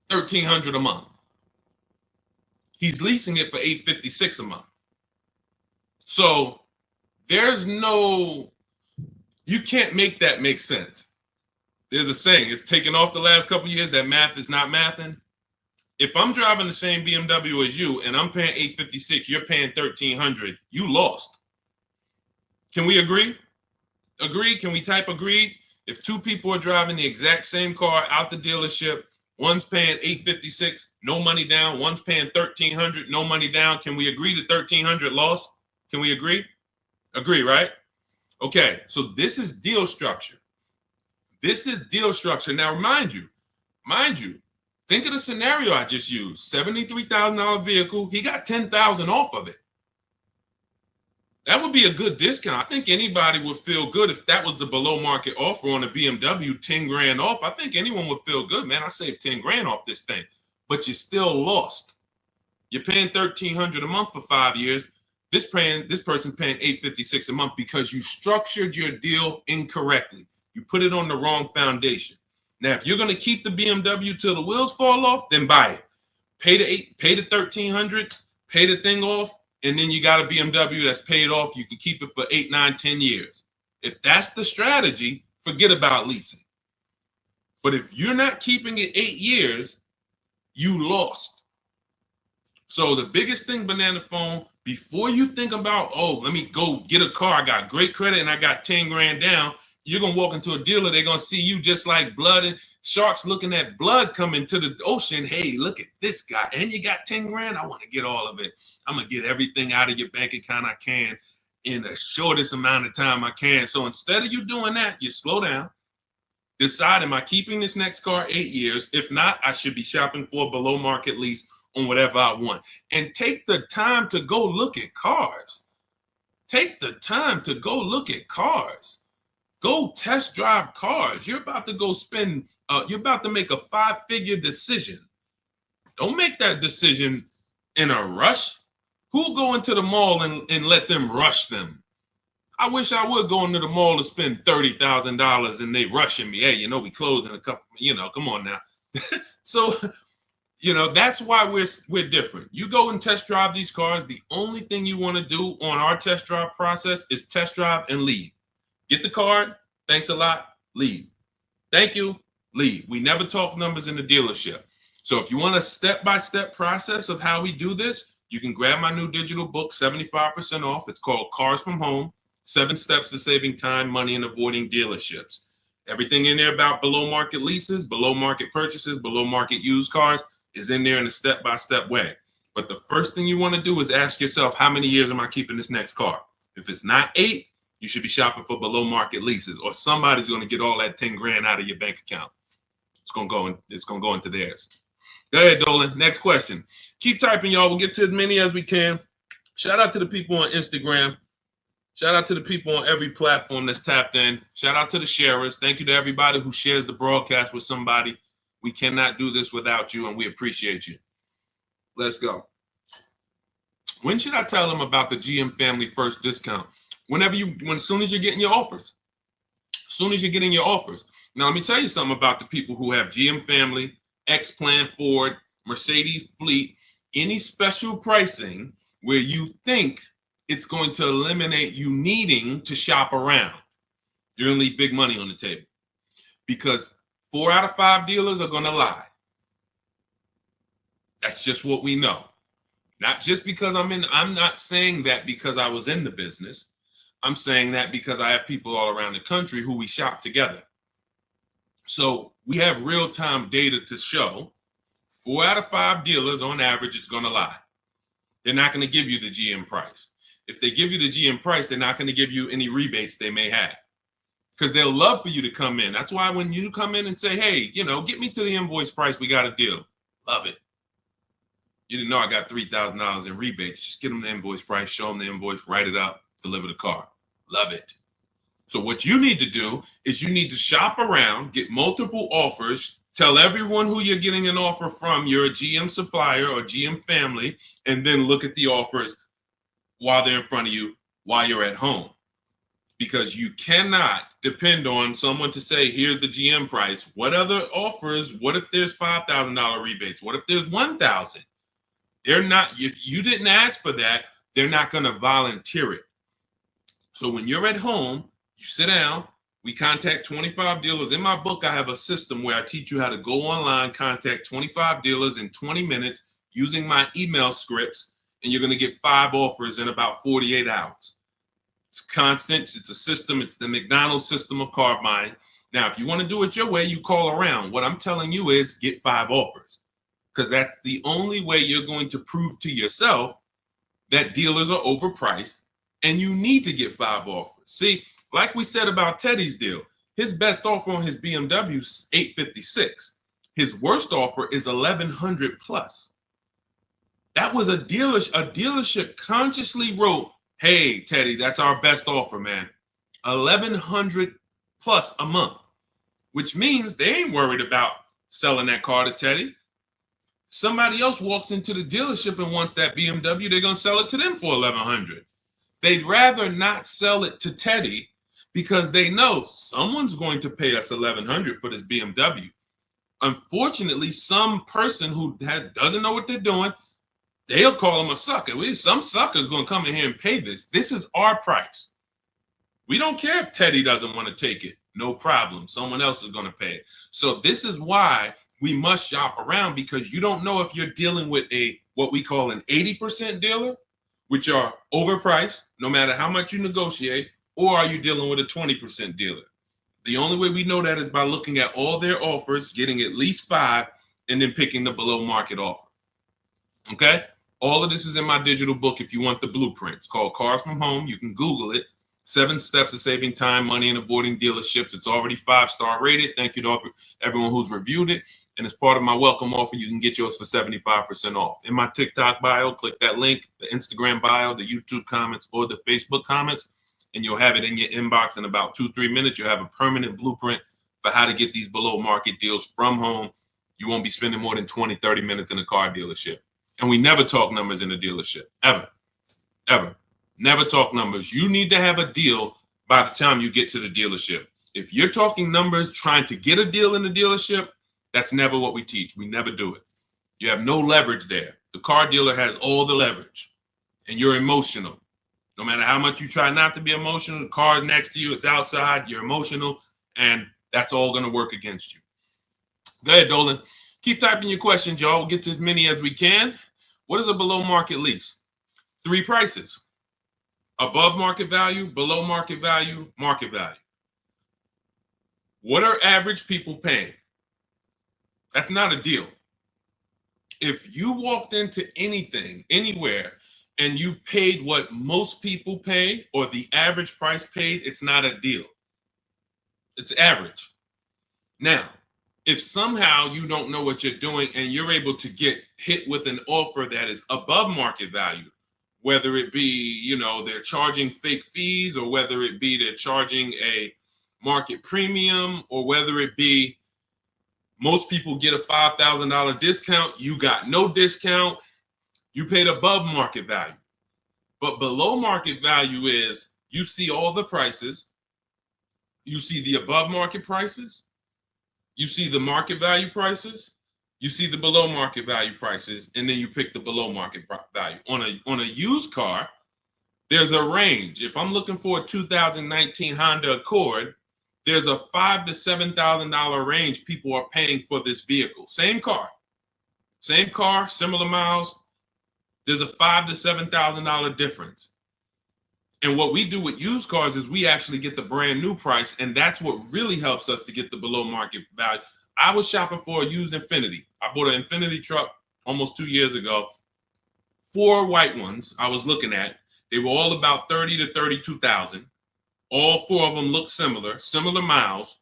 [SPEAKER 1] $1,300 a month. He's leasing it for $856 a month. So you can't make that make sense. There's a saying, it's taken off the last couple of years that math is not mathing. If I'm driving the same BMW as you and I'm paying $856, you're paying $1,300, you lost. Can we agree? Agree? Can we type agreed? If 2 people are driving the exact same car out the dealership, one's paying $856, no money down, one's paying $1,300, no money down, can we agree to $1,300 loss? Can we agree? Agree, right? Okay, so this is deal structure. This is deal structure. Now, mind you, think of the scenario I just used. $73,000 vehicle, he got $10,000 off of it. That would be a good discount. I think anybody would feel good if that was the below market offer on a BMW, 10 grand off. I think anyone would feel good, man. I saved 10 grand off this thing, but you still lost. You're paying $1,300 a month for 5 years. This person paying $856 a month because you structured your deal incorrectly. You put it on the wrong foundation. Now, if you're going to keep the BMW till the wheels fall off, then buy it. Pay the $1,300, pay the thing off, and then you got a BMW that's paid off. You can keep it for 8, 9, 10 years. If that's the strategy, forget about leasing. But if you're not keeping it 8 years, you lost. So the biggest thing, Banana Phone, before you think about, oh, let me go get a car, I got great credit and I got 10 grand down, you're going to walk into a dealer, they're going to see you just like blood and sharks looking at blood coming to the ocean. Hey, look at this guy. And you got 10 grand? I want to get all of it. I'm going to get everything out of your bank account I can in the shortest amount of time I can. So instead of you doing that, you slow down. Decide, am I keeping this next car 8 years? If not, I should be shopping for a below market lease on whatever I want. And take the time to go look at cars. Take the time to go look at cars. Go test drive cars. You're about to go spend, you're about to make a 5-figure decision. Don't make that decision in a rush. Who'll go into the mall and let them rush them? I wish I would go into the mall to spend $30,000 and they rushing me. Hey, we close in a couple, come on now. So, that's why we're different. You go and test drive these cars. The only thing you want to do on our test drive process is test drive and leave. Get the card. Thanks a lot. Leave. Thank you. Leave. We never talk numbers in the dealership. So if you want a step-by-step process of how we do this, you can grab my new digital book, 75% off. It's called Cars from Home, 7 Steps to Saving Time, Money, and Avoiding Dealerships. Everything in there about below market leases, below market purchases, below market used cars is in there in a step-by-step way. But the first thing you want to do is ask yourself, how many years am I keeping this next car? If it's not 8, you should be shopping for below market leases, or somebody's going to get all that 10 grand out of your bank account. It's going to go into theirs. Go ahead, Dolan. Next question. Keep typing, y'all. We'll get to as many as we can. Shout out to the people on Instagram. Shout out to the people on every platform that's tapped in. Shout out to the sharers. Thank you to everybody who shares the broadcast with somebody. We cannot do this without you, and we appreciate you. Let's go. When should I tell them about the GM Family First discount? As soon as you're getting your offers. As soon as you're getting your offers. Now, let me tell you something about the people who have GM Family, X-Plan Ford, Mercedes Fleet, any special pricing where you think it's going to eliminate you needing to shop around. You're going to leave big money on the table because 4 out of 5 dealers are going to lie. That's just what we know. Not just because I'm not saying that because I was in the business. I'm saying that because I have people all around the country who we shop together. So we have real-time data to show 4 out of 5 dealers on average is going to lie. They're not going to give you the GM price. If they give you the GM price, they're not going to give you any rebates they may have because they'll love for you to come in. That's why when you come in and say, hey, get me to the invoice price, we got a deal. Love it. You didn't know I got $3,000 in rebates. Just get them the invoice price, show them the invoice, write it up, deliver the car. Love it. So what you need to do is you need to shop around, get multiple offers, tell everyone who you're getting an offer from, you're a GM supplier or GM family, and then look at the offers while they're in front of you, while you're at home. Because you cannot depend on someone to say, here's the GM price. What other offers? What if there's $5,000 rebates? What if there's $1,000? They're not, if you didn't ask for that, they're not going to volunteer it. So when you're at home, you sit down, we contact 25 dealers. In my book, I have a system where I teach you how to go online, contact 25 dealers in 20 minutes using my email scripts, and you're going to get 5 offers in about 48 hours. It's constant. It's a system. It's the McDonald's system of car buying. Now, if you want to do it your way, you call around. What I'm telling you is get 5 offers because that's the only way you're going to prove to yourself that dealers are overpriced and you need to get 5 offers. See, like we said about Teddy's deal, his best offer on his BMW is $856. His worst offer is $1,100 plus. That was a dealership consciously wrote, hey, Teddy, that's our best offer, man. $1,100 plus a month, which means they ain't worried about selling that car to Teddy. Somebody else walks into the dealership and wants that BMW, they're going to sell it to them for $1,100. They'd rather not sell it to Teddy because they know someone's going to pay us $1,100 for this BMW. Unfortunately, some person who doesn't know what they're doing, they'll call them a sucker. Some sucker's going to come in here and pay this. This is our price. We don't care if Teddy doesn't want to take it. No problem. Someone else is going to pay it. So this is why we must shop around, because you don't know if you're dealing with what we call an 80% dealer, which are overpriced no matter how much you negotiate, or are you dealing with a 20% dealer? The only way we know that is by looking at all their offers, getting at least 5, and then picking the below market offer. Okay? All of this is in my digital book if you want the blueprint. It's called Cars from Home. You can Google it. 7 steps of saving time, money, and avoiding dealerships. It's already 5-star rated. Thank you to everyone who's reviewed it. And as part of my welcome offer, you can get yours for 75% off. In my TikTok bio, click that link, the Instagram bio, the YouTube comments, or the Facebook comments, and you'll have it in your inbox in about 2-3 minutes. You'll have a permanent blueprint for how to get these below market deals from home. You won't be spending more than 20-30 minutes in a car dealership. And we never talk numbers in a dealership, ever, ever. Never talk numbers. You need to have a deal by the time you get to the dealership. If you're talking numbers, trying to get a deal in the dealership, that's never what we teach. We never do it. You have no leverage there. The car dealer has all the leverage, and you're emotional. No matter how much you try not to be emotional, the car is next to you, it's outside, you're emotional, and that's all going to work against you. Go ahead, Dolan. Keep typing your questions, y'all. We'll get to as many as we can. What is a below market lease? 3 prices. Above market value, below market value, market value. What are average people paying? That's not a deal. If you walked into anything, anywhere, and you paid what most people pay or the average price paid, it's not a deal. It's average. Now, if somehow you don't know what you're doing and you're able to get hit with an offer that is above market value, whether it be, they're charging fake fees, or whether it be they're charging a market premium, or whether it be most people get a $5,000 discount, you got no discount, you paid above market value. But below market value is you see all the prices, you see the above market prices, you see the market value prices, you see the below market value prices, and then you pick the below market value. On a used car, there's a range. If I'm looking for a 2019 Honda Accord, there's a $5,000 to $7,000 range people are paying for this vehicle. Same car, similar miles. There's a $5,000 to $7,000 difference. And what we do with used cars is we actually get the brand new price, and that's what really helps us to get the below market value. I was shopping for a used Infiniti. I bought an Infiniti truck almost 2 years ago. 4 white ones I was looking at. They were all about 30 to 32,000. All 4 of them looked similar miles.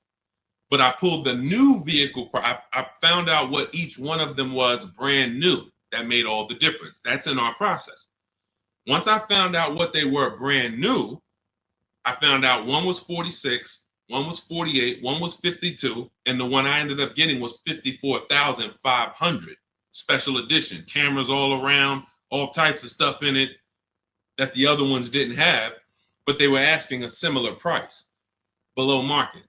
[SPEAKER 1] But I pulled the new vehicle. I found out what each one of them was brand new. That made all the difference. That's in our process. Once I found out what they were brand new, I found out one was 46, one was 48, one was 52, and the one I ended up getting was 54,500 special edition. Cameras all around, all types of stuff in it that the other ones didn't have, but they were asking a similar price, below market.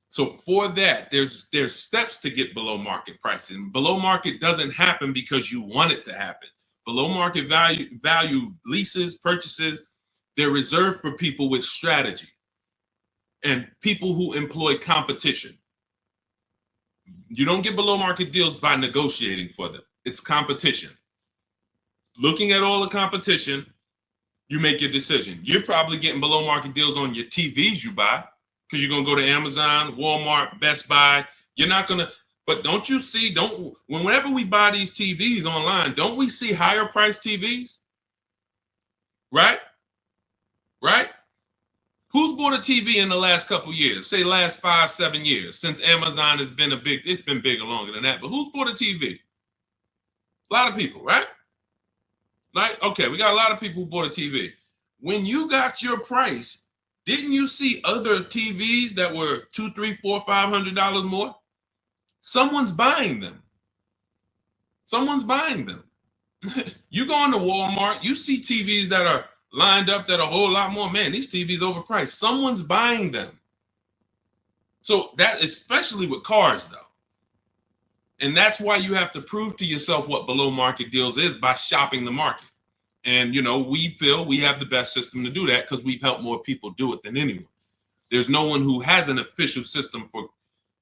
[SPEAKER 1] So for that, there's steps to get below market pricing. Below market doesn't happen because you want it to happen. Below market value leases, purchases, they're reserved for people with strategy and people who employ competition. You don't get below market deals by negotiating for them. It's competition. Looking at all the competition, you make your decision. You're probably getting below market deals on your TVs you buy, because you're going to go to Amazon, Walmart, Best Buy. You're not going to, but don't you see, whenever we buy these TVs online, don't we see higher priced TVs? Right? Right? Who's bought a TV in the last couple years? Say last 5-7 years, since Amazon has been it's been bigger longer than that, but who's bought a TV? A lot of people, right? Like, okay, we got a lot of people who bought a TV. When you got your price, didn't you see other TVs that were $200, $300, $400, $500 more? Someone's buying them. Someone's buying them. You go into Walmart, you see TVs that are lined up that are a whole lot more. Man, these TVs overpriced. Someone's buying them. So that, especially with cars though. And that's why you have to prove to yourself what below market deals is by shopping the market. And, we feel we have the best system to do that because we've helped more people do it than anyone. There's no one who has an official system for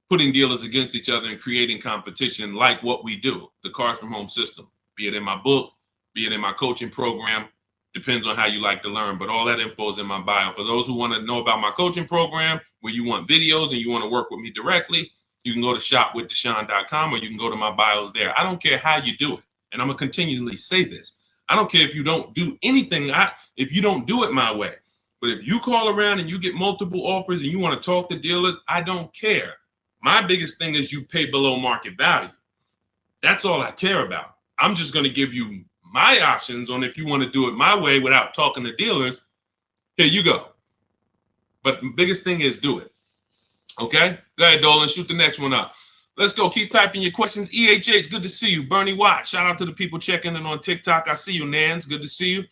[SPEAKER 1] putting dealers against each other and creating competition like what we do, the Cars from Home system, be it in my book, be it in my coaching program, depends on how you like to learn, but all that info is in my bio. For those who want to know about my coaching program, where you want videos and you want to work with me directly, you can go to shopwithdeshone.com or you can go to my bios there. I don't care how you do it. And I'm going to continually say this. I don't care if you don't do anything, if you don't do it my way. But if you call around and you get multiple offers and you want to talk to dealers, I don't care. My biggest thing is you pay below market value. That's all I care about. I'm just going to give you my options on if you want to do it my way without talking to dealers. Here you go. But the biggest thing is do it. Okay? Go ahead, Dolan. Shoot the next one up. Let's go. Keep typing your questions. EHH, good to see you. Bernie Watt, shout out to the people checking in on TikTok. I see you, Nans. Good to see you.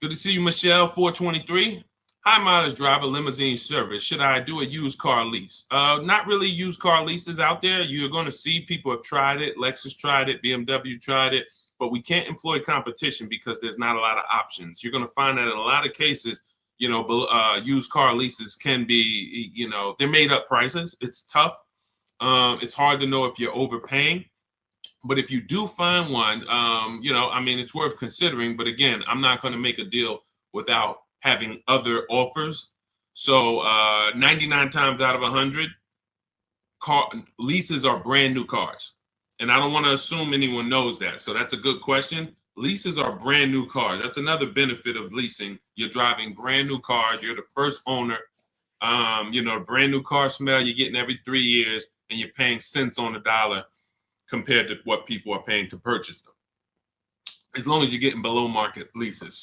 [SPEAKER 1] Good to see you, Michelle, 423. High mileage driver, limousine service. Should I do a used car lease? Not really used car leases out there. You're going to see people have tried it. Lexus tried it. BMW tried it. But we can't employ competition because there's not a lot of options. You're going to find that in a lot of cases, used car leases can be, they're made up prices. It's tough. It's hard to know if you're overpaying. But if you do find one, it's worth considering. But again, I'm not going to make a deal without having other offers. So 99 times out of 100, leases are brand new cars. And I don't want to assume anyone knows that. So that's a good question. Leases are brand new cars. That's another benefit of leasing. You're driving brand new cars. You're the first owner. Brand new car smell you're getting every 3 years, and you're paying cents on the dollar compared to what people are paying to purchase them, as long as you're getting below market leases.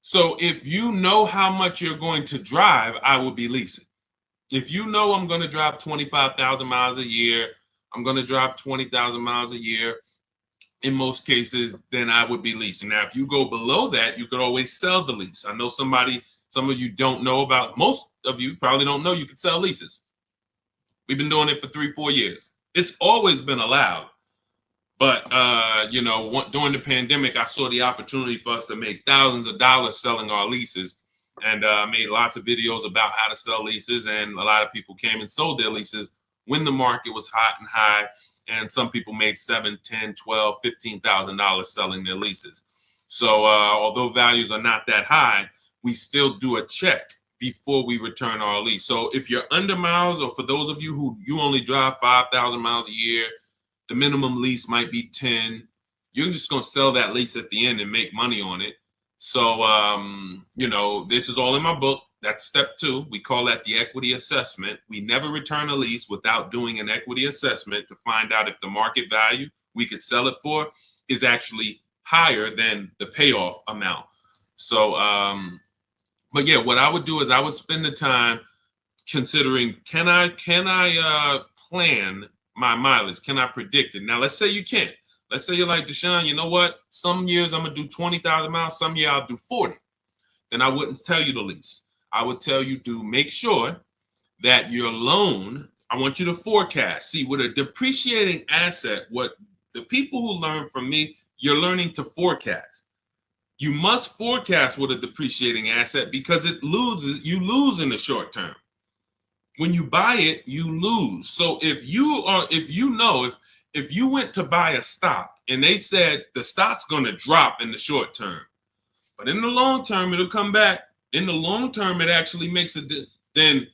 [SPEAKER 1] So if you know how much you're going to drive, I will be leasing. If you know I'm going to drive 25,000 miles a year, I'm going to drive 20,000 miles a year, in most cases, then I would be leasing. Now, if you go below that, you could always sell the lease. I know some of you don't know about, most of you probably don't know you could sell leases. We've been doing it for 3-4 years. It's always been allowed. But, during the pandemic, I saw the opportunity for us to make thousands of dollars selling our leases. And made lots of videos about how to sell leases. And a lot of people came and sold their leases when the market was hot and high. And some people made $7,000, $10,000, $12,000, $15,000 selling their leases. So although values are not that high, we still do a check before we return our lease. So if you're under miles, or for those of you who you only drive 5,000 miles a year, the minimum lease might be 10. You're just going to sell that lease at the end and make money on it. So, this is all in my book. That's step 2. We call that the equity assessment. We never return a lease without doing an equity assessment to find out if the market value we could sell it for is actually higher than the payoff amount. So, but yeah, what I would do is I would spend the time considering, can I plan my mileage? Can I predict it? Now, let's say you can't. Let's say you're like, Deshone, you know what? Some years I'm going to do 20,000 miles. Some year I'll do 40. Then I wouldn't tell you to lease. I would tell you to make sure that your loan, I want you to forecast. See, with a depreciating asset, what the people who learn from me, you're learning to forecast. You must forecast with a depreciating asset because you lose in the short term. When you buy it, you lose. So if you went to buy a stock and they said the stock's going to drop in the short term, but in the long term, it'll come back. In the long term, it actually makes then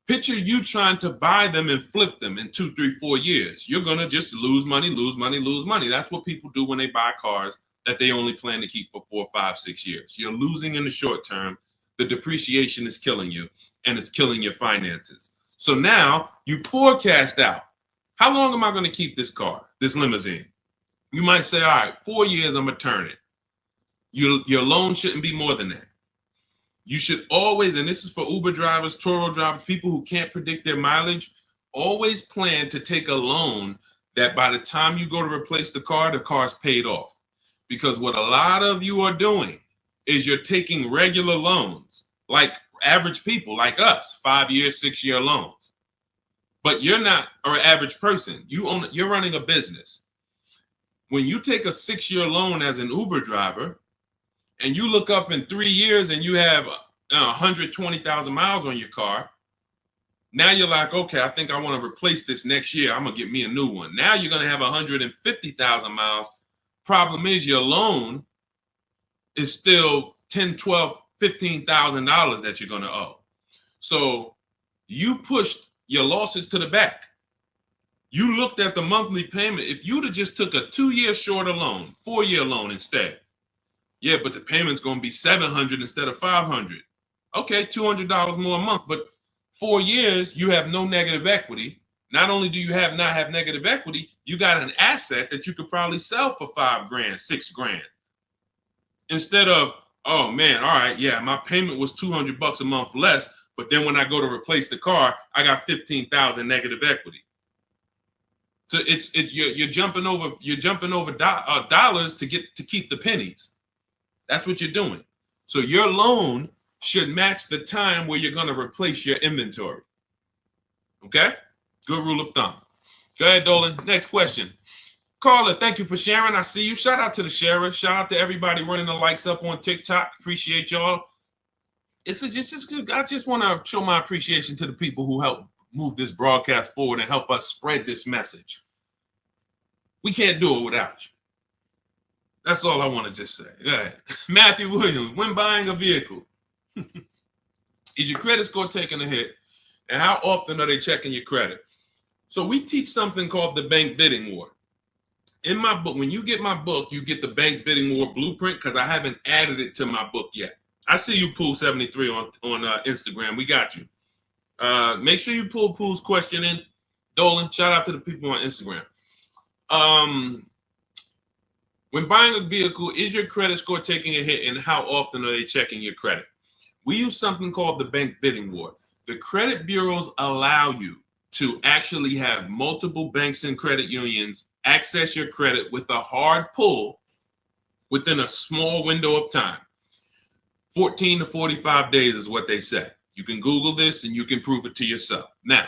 [SPEAKER 1] picture you trying to buy them and flip them in 2, 3, 4 years. You're going to just lose money, lose money, lose money. That's what people do when they buy cars that they only plan to keep for 4, 5, 6 years. You're losing in the short term. The depreciation is killing you, and it's killing your finances. So now you forecast out. How long am I going to keep this car, this limousine? You might say, all right, 4 years, I'm going to turn it. Your loan shouldn't be more than that. You should always, and this is for Uber drivers, Turo drivers, people who can't predict their mileage, always plan to take a loan that by the time you go to replace the car's paid off. Because what a lot of you are doing is you're taking regular loans, like average people like us, 5-year, 6-year loans. But you're not an average person. You're running a business. When you take a 6-year loan as an Uber driver and you look up in 3 years and you have 120,000 miles on your car, now you're like, okay, I think I want to replace this next year. I'm going to get me a new one. Now you're going to have 150,000 miles. Problem is your loan is still $10, $12, $15,000 that you're going to owe. So you pushed your losses to the back. You looked at the monthly payment. If you'd have just took a 2-year shorter loan, 4-year loan instead, yeah, but the payment's going to be $700 instead of $500. Okay, $200 more a month, but 4 years, you have no negative equity. Not only do you not have negative equity, you got an asset that you could probably sell for $5,000, $6,000. Instead of, oh man, all right, yeah, my payment was $200 a month less, but then when I go to replace the car, I got 15,000 negative equity. So you're jumping over dollars to keep the pennies. That's what you're doing. So your loan should match the time where you're going to replace your inventory. Okay? Good rule of thumb. Go ahead, Dolan. Next question. Carla, thank you for sharing. I see you. Shout out to the sharers. Shout out to everybody running the likes up on TikTok. Appreciate y'all. It's just good. I just want to show my appreciation to the people who help move this broadcast forward and help us spread this message. We can't do it without you. That's all I want to just say. Go ahead. Matthew Williams, when buying a vehicle, is your credit score taking a hit? And how often are they checking your credit? So we teach something called the bank bidding war. In my book, when you get my book, you get the bank bidding war blueprint because I haven't added it to my book yet. I see you, Pool73 on Instagram. We got you. Make sure you pull Pool's question in. Dolan, shout out to the people on Instagram. When buying a vehicle, is your credit score taking a hit, and how often are they checking your credit? We use something called the bank bidding war. The credit bureaus allow you to actually have multiple banks and credit unions access your credit with a hard pull within a small window of time. 14 to 45 days is what they say. You can Google this and you can prove it to yourself. Now,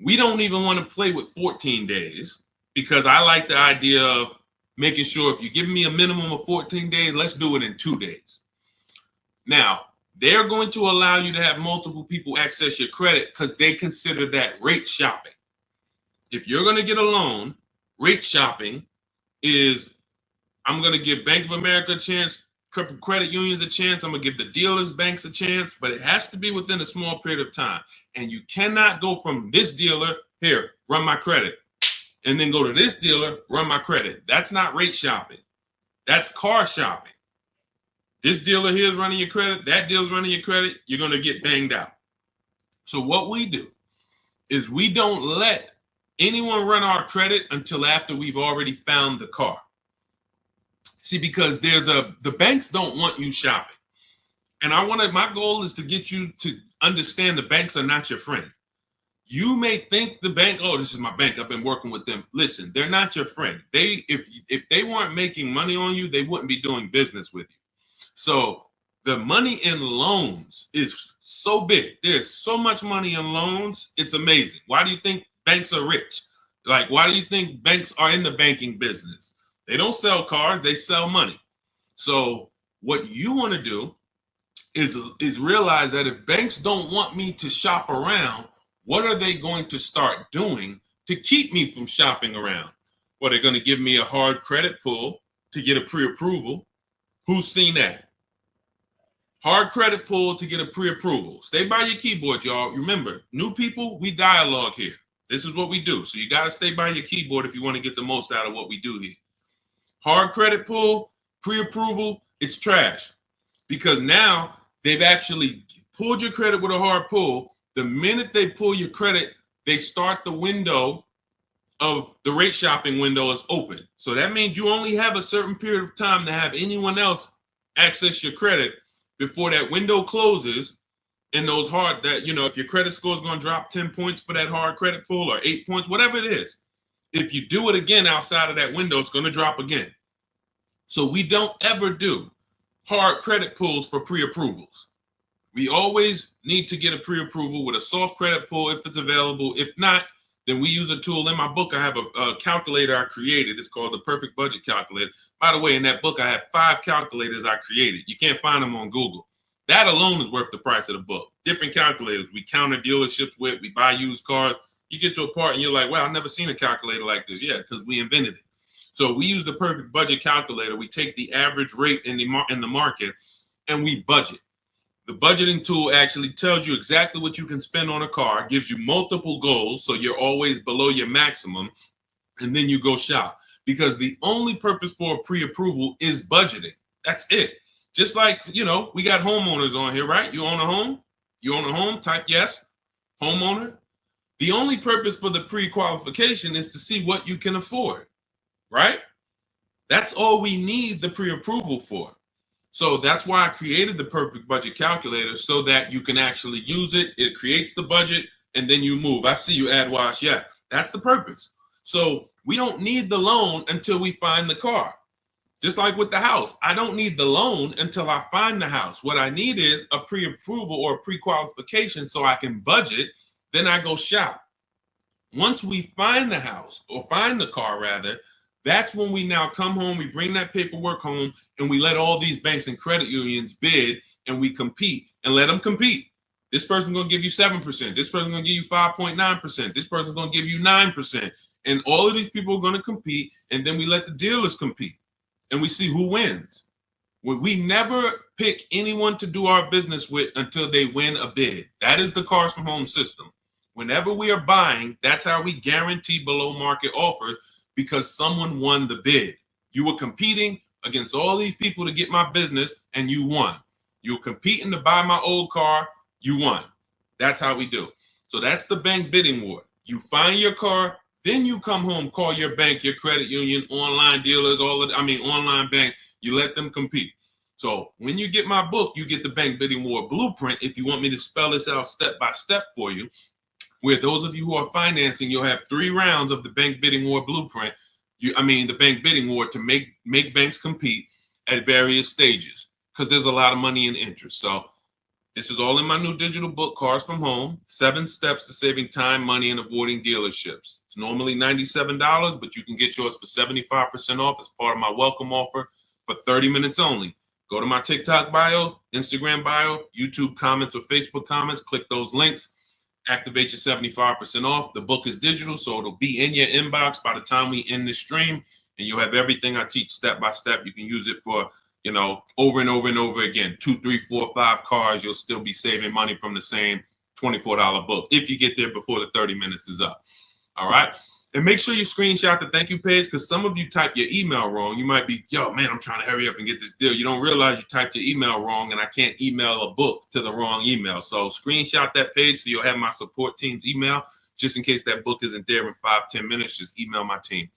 [SPEAKER 1] we don't even want to play with 14 days because I like the idea of making sure if you give me a minimum of 14 days, let's do it in 2 days. Now, they're going to allow you to have multiple people access your credit because they consider that rate shopping. If you're going to get a loan, rate shopping is, I'm going to give Bank of America a chance, credit unions a chance, I'm going to give the dealers, banks a chance, but it has to be within a small period of time. And you cannot go from this dealer, here, run my credit, and then go to this dealer, run my credit. That's not rate shopping. That's car shopping. This dealer here is running your credit, that dealer's running your credit, you're going to get banged out. So what we do is we don't let anyone run our credit until after we've already found the car. See, because the banks don't want you shopping. And my goal is to get you to understand the banks are not your friend. You may think the bank, oh, this is my bank, I've been working with them. Listen, they're not your friend. If they weren't making money on you, they wouldn't be doing business with you. So the money in loans is so big. There's so much money in loans. It's amazing. Why do you think banks are rich? Like, why do you think banks are in the banking business? They don't sell cars, they sell money. So what you want to do is realize that if banks don't want me to shop around, what are they going to start doing to keep me from shopping around? Well, they're going to give me a hard credit pull to get a pre-approval. Who's seen that? Hard credit pull to get a pre-approval. Stay by your keyboard, y'all. Remember, new people, we dialogue here. This is what we do. So you got to stay by your keyboard if you want to get the most out of what we do here. Hard credit pull, pre-approval, it's trash. Because now they've actually pulled your credit with a hard pull. The minute they pull your credit, they start the window of the rate shopping window is open. So that means you only have a certain period of time to have anyone else access your credit before that window closes. And those hard, that, if your credit score is going to drop 10 points for that hard credit pull or 8 points, whatever it is, If you do it again outside of that window, it's going to drop again. So we don't ever do hard credit pulls for pre-approvals. We always need to get a pre-approval with a soft credit pull if it's available. If not, then we use a tool. In my book, I have a calculator I created. It's called the Perfect Budget Calculator. By the way, in that book, I have 5 calculators I created. You can't find them on Google. That alone is worth the price of the book. Different calculators. We counter dealerships with. We buy used cars. You get to a part and you're like, wow, I've never seen a calculator like this. Yeah, because we invented it. So we use the Perfect Budget Calculator. We take the average rate in the market and we budget. The budgeting tool actually tells you exactly what you can spend on a car, gives you multiple goals, so you're always below your maximum, and then you go shop. Because the only purpose for a pre-approval is budgeting. That's it. Just like, you know, we got homeowners on here, right? You own a home? You own a home? Type yes. Homeowner. The only purpose for the pre-qualification is to see what you can afford, right? That's all we need the pre-approval for. So that's why I created the Perfect Budget Calculator, so that you can actually use it. It creates the budget and then you move. I see you, AdWash. Yeah, that's the purpose. So we don't need the loan until we find the car. Just like with the house, I don't need the loan until I find the house. What I need is a pre-approval or a pre-qualification so I can budget. Then I go shop. Once we find the house, or find the car rather, that's when we now come home, we bring that paperwork home, and we let all these banks and credit unions bid, and we compete and let them compete. This person's going to give you 7%. This person's going to give you 5.9%. This person's going to give you 9%. And all of these people are going to compete, and then we let the dealers compete, and we see who wins. We never pick anyone to do our business with until they win a bid. That is the Cars from Home system. Whenever we are buying, that's how we guarantee below market offers, because someone won the bid. You were competing against all these people to get my business, and you won. You were competing to buy my old car, you won. That's how we do. So that's the bank bidding war. You find your car, then you come home, call your bank, your credit union, online dealers, online bank, you let them compete. So when you get my book, you get the bank bidding war blueprint. If you want me to spell this out step by step for you, where those of you who are financing, you'll have 3 rounds of the bank bidding war blueprint. The bank bidding war to make banks compete at various stages, because there's a lot of money and interest. So this is all in my new digital book, Cars from Home, 7 Steps to Saving Time, Money, and Avoiding Dealerships. It's normally $97, but you can get yours for 75% off as part of my welcome offer for 30 minutes only. Go to my TikTok bio, Instagram bio, YouTube comments, or Facebook comments. Click those links. Activate your 75% off. The book is digital, so it'll be in your inbox by the time we end this stream, and you'll have everything I teach step by step. You can use it for, over and over and over again. 2, 3, 4, 5 cars. You'll still be saving money from the same $24 book if you get there before the 30 minutes is up. All right. And make sure you screenshot the thank you page, because some of you type your email wrong. You might be, yo, man, I'm trying to hurry up and get this deal. You don't realize you typed your email wrong, and I can't email a book to the wrong email. So screenshot that page so you'll have my support team's email, just in case that book isn't there in 5-10 minutes. Just email my team.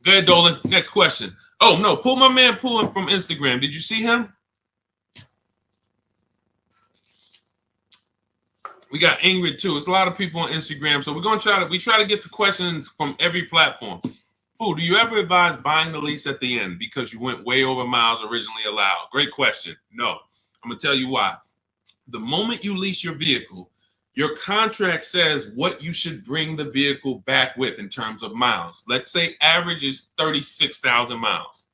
[SPEAKER 1] Go ahead, Dolan. Next question. Oh, no, pull my man Pulling from Instagram. Did you see him? We got Ingrid too. It's a lot of people on Instagram, so we're gonna try to get to questions from every platform. Do you ever advise buying the lease at the end because you went way over miles originally allowed? Great question. No, I'm gonna tell you why. The moment you lease your vehicle, your contract says what you should bring the vehicle back with in terms of miles. Let's say average is 36,000 miles,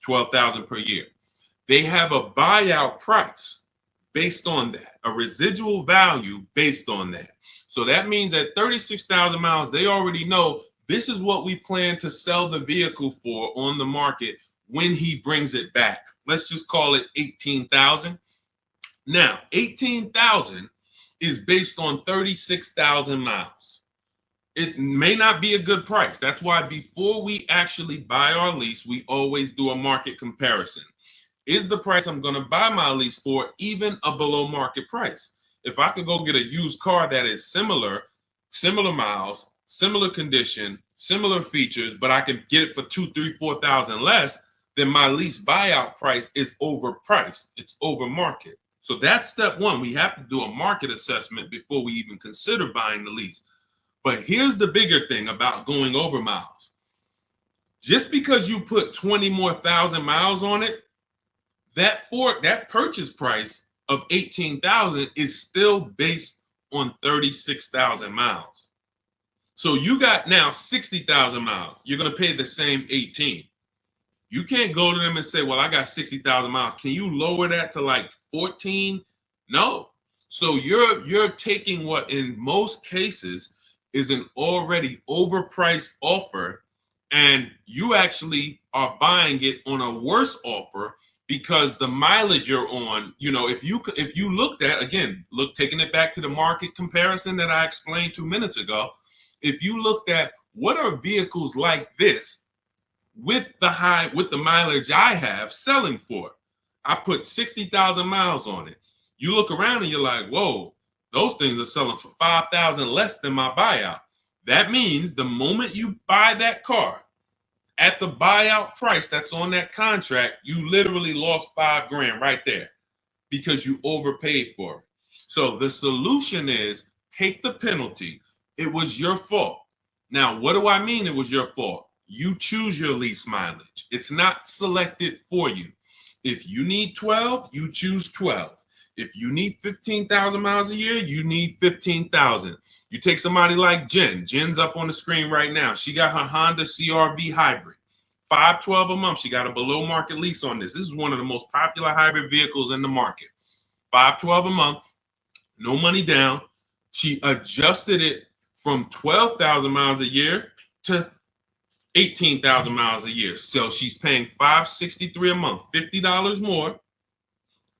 [SPEAKER 1] 12,000 per year. They have a buyout price based on that, a residual value based on that. So that means at 36,000 miles, they already know this is what we plan to sell the vehicle for on the market when he brings it back. Let's just call it 18,000. Now, 18,000 is based on 36,000 miles. It may not be a good price. That's why before we actually buy our lease, we always do a market comparison. Is the price I'm going to buy my lease for even a below market price? If I could go get a used car that is similar miles, similar condition, similar features, but I can get it for 2, 3, 4,000 less, then my lease buyout price is overpriced. It's over market. So that's step one. We have to do a market assessment before we even consider buying the lease. But here's the bigger thing about going over miles. Just because you put 20 more thousand miles on it, that purchase price of 18,000 is still based on 36,000 miles. So you got now 60,000 miles. You're going to pay the same 18. You can't go to them and say, well, I got 60,000 miles. Can you lower that to like 14? No. So you're taking what in most cases is an already overpriced offer, and you actually are buying it on a worse offer because the mileage you're on, if you looked at, again, taking it back to the market comparison that I explained 2 minutes ago, if you looked at what are vehicles like this with the mileage I have selling for, I put 60,000 miles on it. You look around and you're like, whoa, those things are selling for 5,000 less than my buyout. That means the moment you buy that car at the buyout price that's on that contract, you literally lost $5,000 right there because you overpaid for it. So the solution is take the penalty. It was your fault. Now, what do I mean it was your fault? You choose your lease mileage. It's not selected for you. If you need 12, you choose 12. If you need 15,000 miles a year, you need 15,000. You take somebody like Jen. Jen's up on the screen right now. She got her Honda CR-V hybrid. $512 a month. She got a below market lease on this. This is one of the most popular hybrid vehicles in the market. $512 a month, no money down. She adjusted it from 12,000 miles a year to 18,000 miles a year. So she's paying $563 a month, $50 more,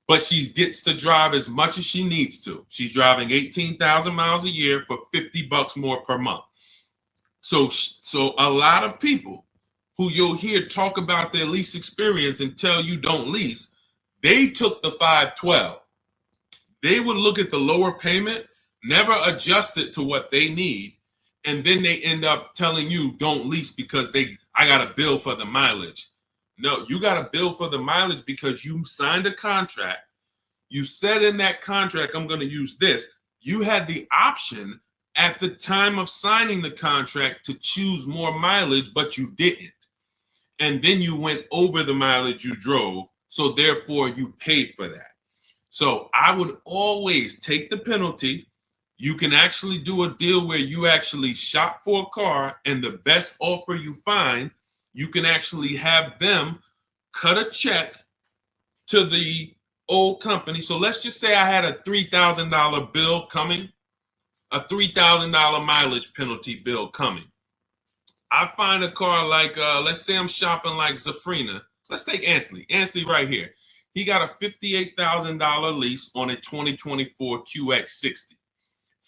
[SPEAKER 1] but she gets to drive as much as she needs to. She's driving 18,000 miles a year for $50 more per month. So a lot of people who you'll hear talk about their lease experience and tell you don't lease, they took the 512. They would look at the lower payment, never adjust it to what they need, and then they end up telling you don't lease because I got a bill for the mileage. No, you got a bill for the mileage because you signed a contract. You said in that contract, I'm going to use this. You had the option at the time of signing the contract to choose more mileage, but you didn't. And then you went over the mileage you drove. So therefore you paid for that. So I would always take the penalty. You can actually do a deal where you actually shop for a car, and the best offer you find, you can actually have them cut a check to the old company. So let's just say I had a $3,000 bill coming, a $3,000 mileage penalty bill coming. I find a car like, let's say I'm shopping like Zafrina. Let's take Ansley. Ansley right here. He got a $58,000 lease on a 2024 QX60.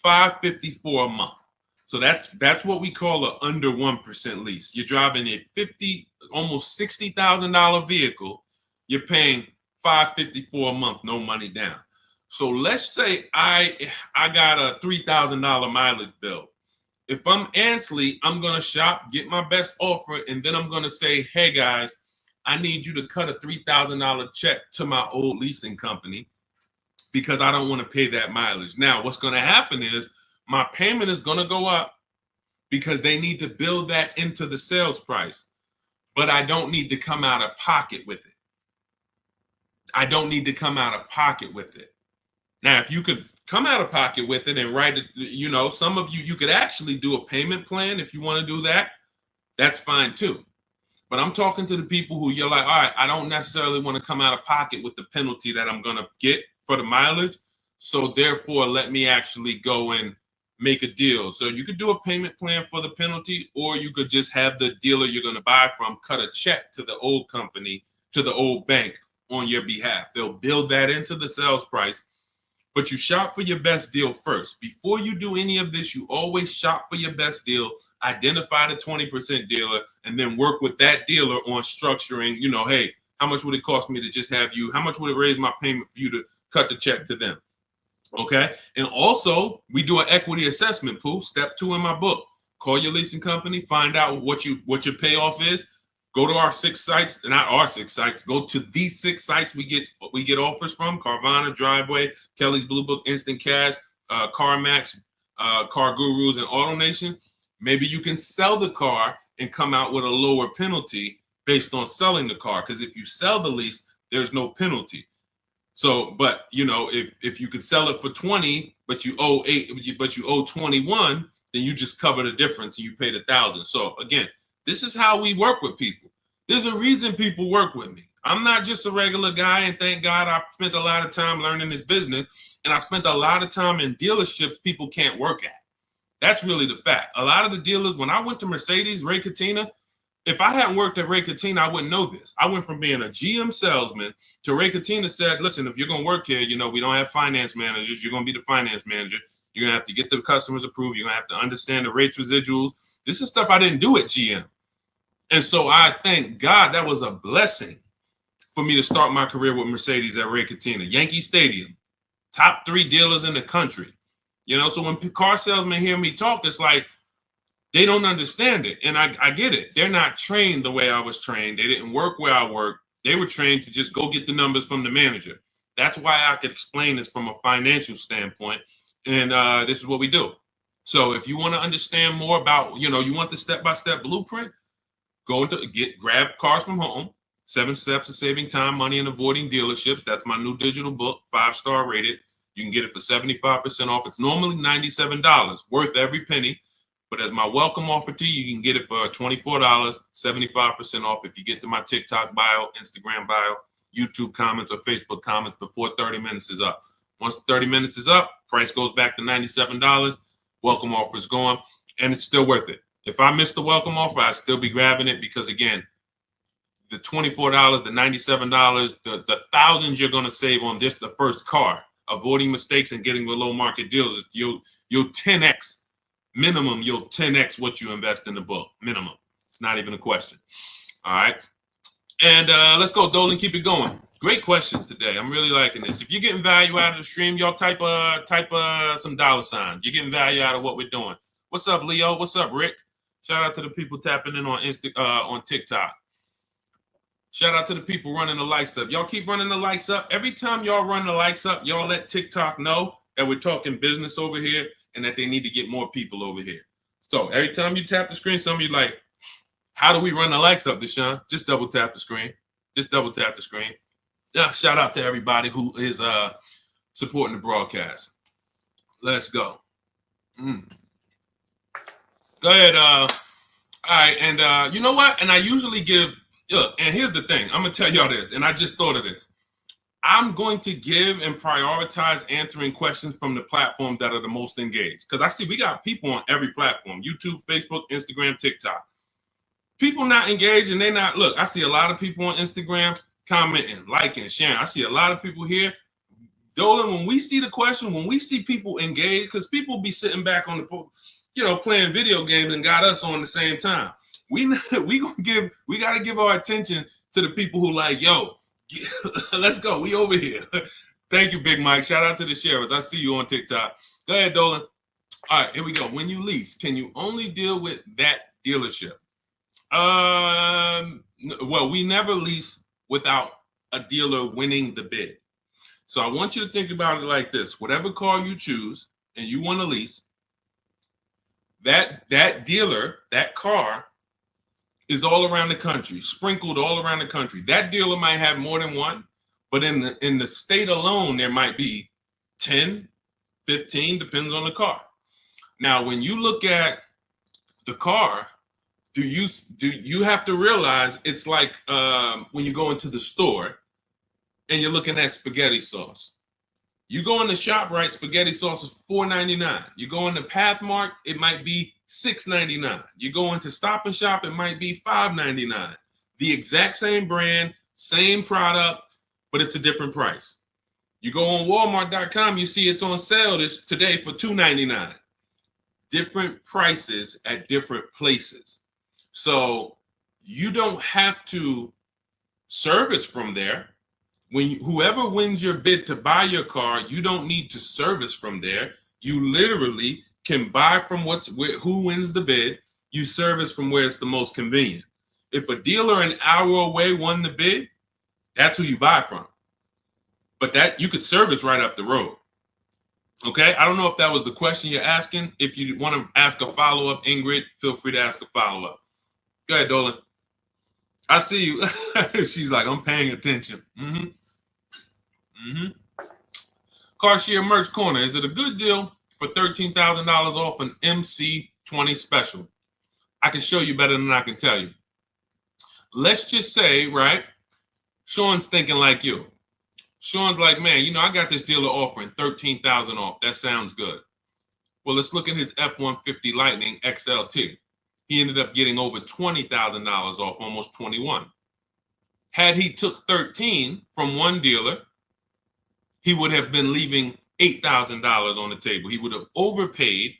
[SPEAKER 1] $554 a month. So that's what we call an under 1% lease. You're driving a almost $60,000 vehicle. You're paying $554 a month, no money down. So let's say I got a $3,000 mileage bill. If I'm Ansley, I'm gonna shop, get my best offer, and then I'm gonna say, hey guys, I need you to cut a $3,000 check to my old leasing company, because I don't want to pay that mileage. Now, what's going to happen is my payment is going to go up because they need to build that into the sales price, but I don't need to come out of pocket with it. I don't need to come out of pocket with it. Now, if you could come out of pocket with it and write it, some of you could actually do a payment plan if you want to do that. That's fine too. But I'm talking to the people who you're like, all right, I don't necessarily want to come out of pocket with the penalty that I'm going to get for the mileage. So therefore, let me actually go and make a deal. So you could do a payment plan for the penalty, or you could just have the dealer you're going to buy from cut a check to the old company, to the old bank on your behalf. They'll build that into the sales price, but you shop for your best deal first. Before you do any of this, you always shop for your best deal, identify the 20% dealer, and then work with that dealer on structuring, hey, how much would it cost me to just have you? How much would it raise my payment for you to cut the check to them? Okay. And also, we do an equity assessment, Pooh. Step 2 in my book. Call your leasing company, find out what your payoff is. Go to our 6 sites, not our 6 sites. Go to these 6 sites we get offers from: Carvana, Driveway, Kelly's Blue Book, Instant Cash, CarMax, Car Gurus and Auto Nation, maybe you can sell the car and come out with a lower penalty based on selling the car. Because if you sell the lease, there's no penalty. So, but you know, if you could sell it for 20, but you owe 21, then you just cover the difference and you pay the 1,000. So again, this is how we work with people. There's a reason people work with me. I'm not just a regular guy, and thank God I spent a lot of time learning this business, and I spent a lot of time in dealerships people can't work at. That's really the fact. A lot of the dealers, when I went to Mercedes, Ray Catena, if I hadn't worked at Ray Catena, I wouldn't know this. I went from being a GM salesman to Ray Catena said, listen, if you're going to work here, you know, we don't have finance managers. You're going to be the finance manager. You're going to have to get the customers approved. You're going to have to understand the rates residuals. This is stuff I didn't do at GM. And so I thank God that was a blessing for me to start my career with Mercedes at Ray Catena. Yankee Stadium, top 3 dealers in the country. You know, so when car salesmen hear me talk, it's like they don't understand it. And I get it. They're not trained the way I was trained. They didn't work where I worked. They were trained to just go get the numbers from the manager. That's why I could explain this from a financial standpoint. And this is what we do. So if you want to understand more about, you know, you want the step-by-step blueprint, grab Cars from Home, 7 Steps to Saving Time, Money, and Avoiding Dealerships. That's my new digital book, 5-star rated. You can get it for 75% off. It's normally $97, worth every penny. But as my welcome offer to you, you can get it for $24, 75% off if you get to my TikTok bio, Instagram bio, YouTube comments, or Facebook comments before 30 minutes is up. Once 30 minutes is up, price goes back to $97. Welcome offer is gone, and it's still worth it. If I miss the welcome offer, I'd still be grabbing it because, again, the $24, the $97, the thousands you're going to save on this, the first car, avoiding mistakes and getting below market deals, you'll 10x. Minimum, you'll 10x what you invest in the book. Minimum. It's not even a question. All right. And let's go, Dolan. Keep it going. Great questions today. I'm really liking this. If you're getting value out of the stream, y'all type some dollar signs. You're getting value out of what we're doing. What's up, Leo? What's up, Rick? Shout out to the people tapping in on TikTok. Shout out to the people running the likes up. Y'all keep running the likes up. Every time y'all run the likes up, y'all let TikTok know that we're talking business over here and that they need to get more people over here. So every time you tap the screen, some of you like, how do we run the likes up, Deshone? Just double tap the screen. Just double tap the screen. Yeah, shout out to everybody who is supporting the broadcast. Let's go. Go ahead. All right, and you know what? And I usually look, and here's the thing. I'm going to tell y'all this, and I just thought of this. I'm going to give and prioritize answering questions from the platforms that are the most engaged. Because I see we got people on every platform, YouTube, Facebook, Instagram, TikTok. People not engaged and they not, look, I see a lot of people on Instagram commenting, liking, sharing. I see a lot of people here. Dolan, when we see the question, when we see people engaged, because people be sitting back on the, you know, playing video games and got us on the same time. We got to give our attention to the people who like, yo, let's go. We over here. Thank you, Big Mike. Shout out to the sheriffs. I see you on TikTok. Go ahead, Dolan. All right, here we go. When you lease, can you only deal with that dealership? Well, we never lease without a dealer winning the bid. So I want you to think about it like this. Whatever car you choose and you want to lease, that dealer, that car is all around the country, sprinkled all around the country. That dealer might have more than one, but in the state alone, there might be 10, 15, depends on the car. Now, when you look at the car, do you have to realize it's like when you go into the store and you're looking at spaghetti sauce. You go in the ShopRite, spaghetti sauce is $4.99. You go into Pathmark, it might be $6.99. You go into Stop and Shop, it might be $5.99. The exact same brand, same product, but it's a different price. You go on Walmart.com, you see it's on sale today for $2.99. Different prices at different places. So you don't have to service from there. Whoever wins your bid to buy your car, you don't need to service from there. You literally can buy from who wins the bid. You service from where it's the most convenient. If a dealer an hour away won the bid, that's who you buy from. But that you could service right up the road. Okay, I don't know if that was the question you're asking. If you want to ask a follow-up, Ingrid, feel free to ask a follow-up. Go ahead, Dolan. I see you. She's like, I'm paying attention. Car Merch Corner. Is it a good deal for $13,000 off an MC20 special? I can show you better than I can tell you. Let's just say, right, Sean's thinking like you. Sean's like, man, I got this dealer offering $13,000 off. That sounds good. Well, let's look at his F-150 Lightning XLT. He ended up getting over $20,000 off, almost 21. Had he took 13 from one dealer, he would have been leaving $8,000 on the table. He would have overpaid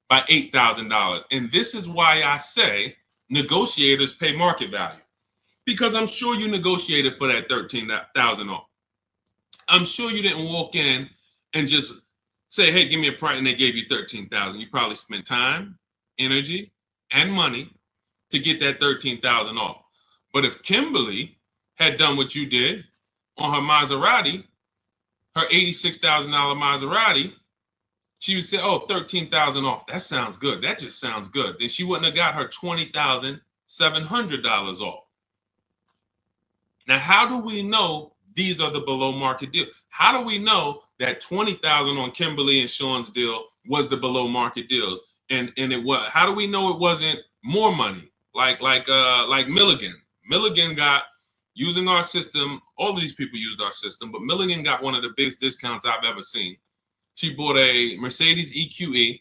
[SPEAKER 1] by $8,000. And this is why I say negotiators pay market value. Because I'm sure you negotiated for that $13,000 off. I'm sure you didn't walk in and just say, hey, give me a price, and they gave you $13,000. You probably spent time, energy, and money to get that $13,000 off. But if Kimberly had done what you did on her Maserati, her $86,000 Maserati, she would say, oh, $13,000 off. That sounds good. That just sounds good. Then she wouldn't have got her $20,700 off. Now, how do we know these are the below market deals? How do we know that $20,000 on Kimberly and Sean's deal was the below market deals? And it was. How do we know it wasn't more money? Like Milligan. Milligan got, using our system, all of these people used our system, but Milligan got one of the biggest discounts I've ever seen. She bought a Mercedes EQE,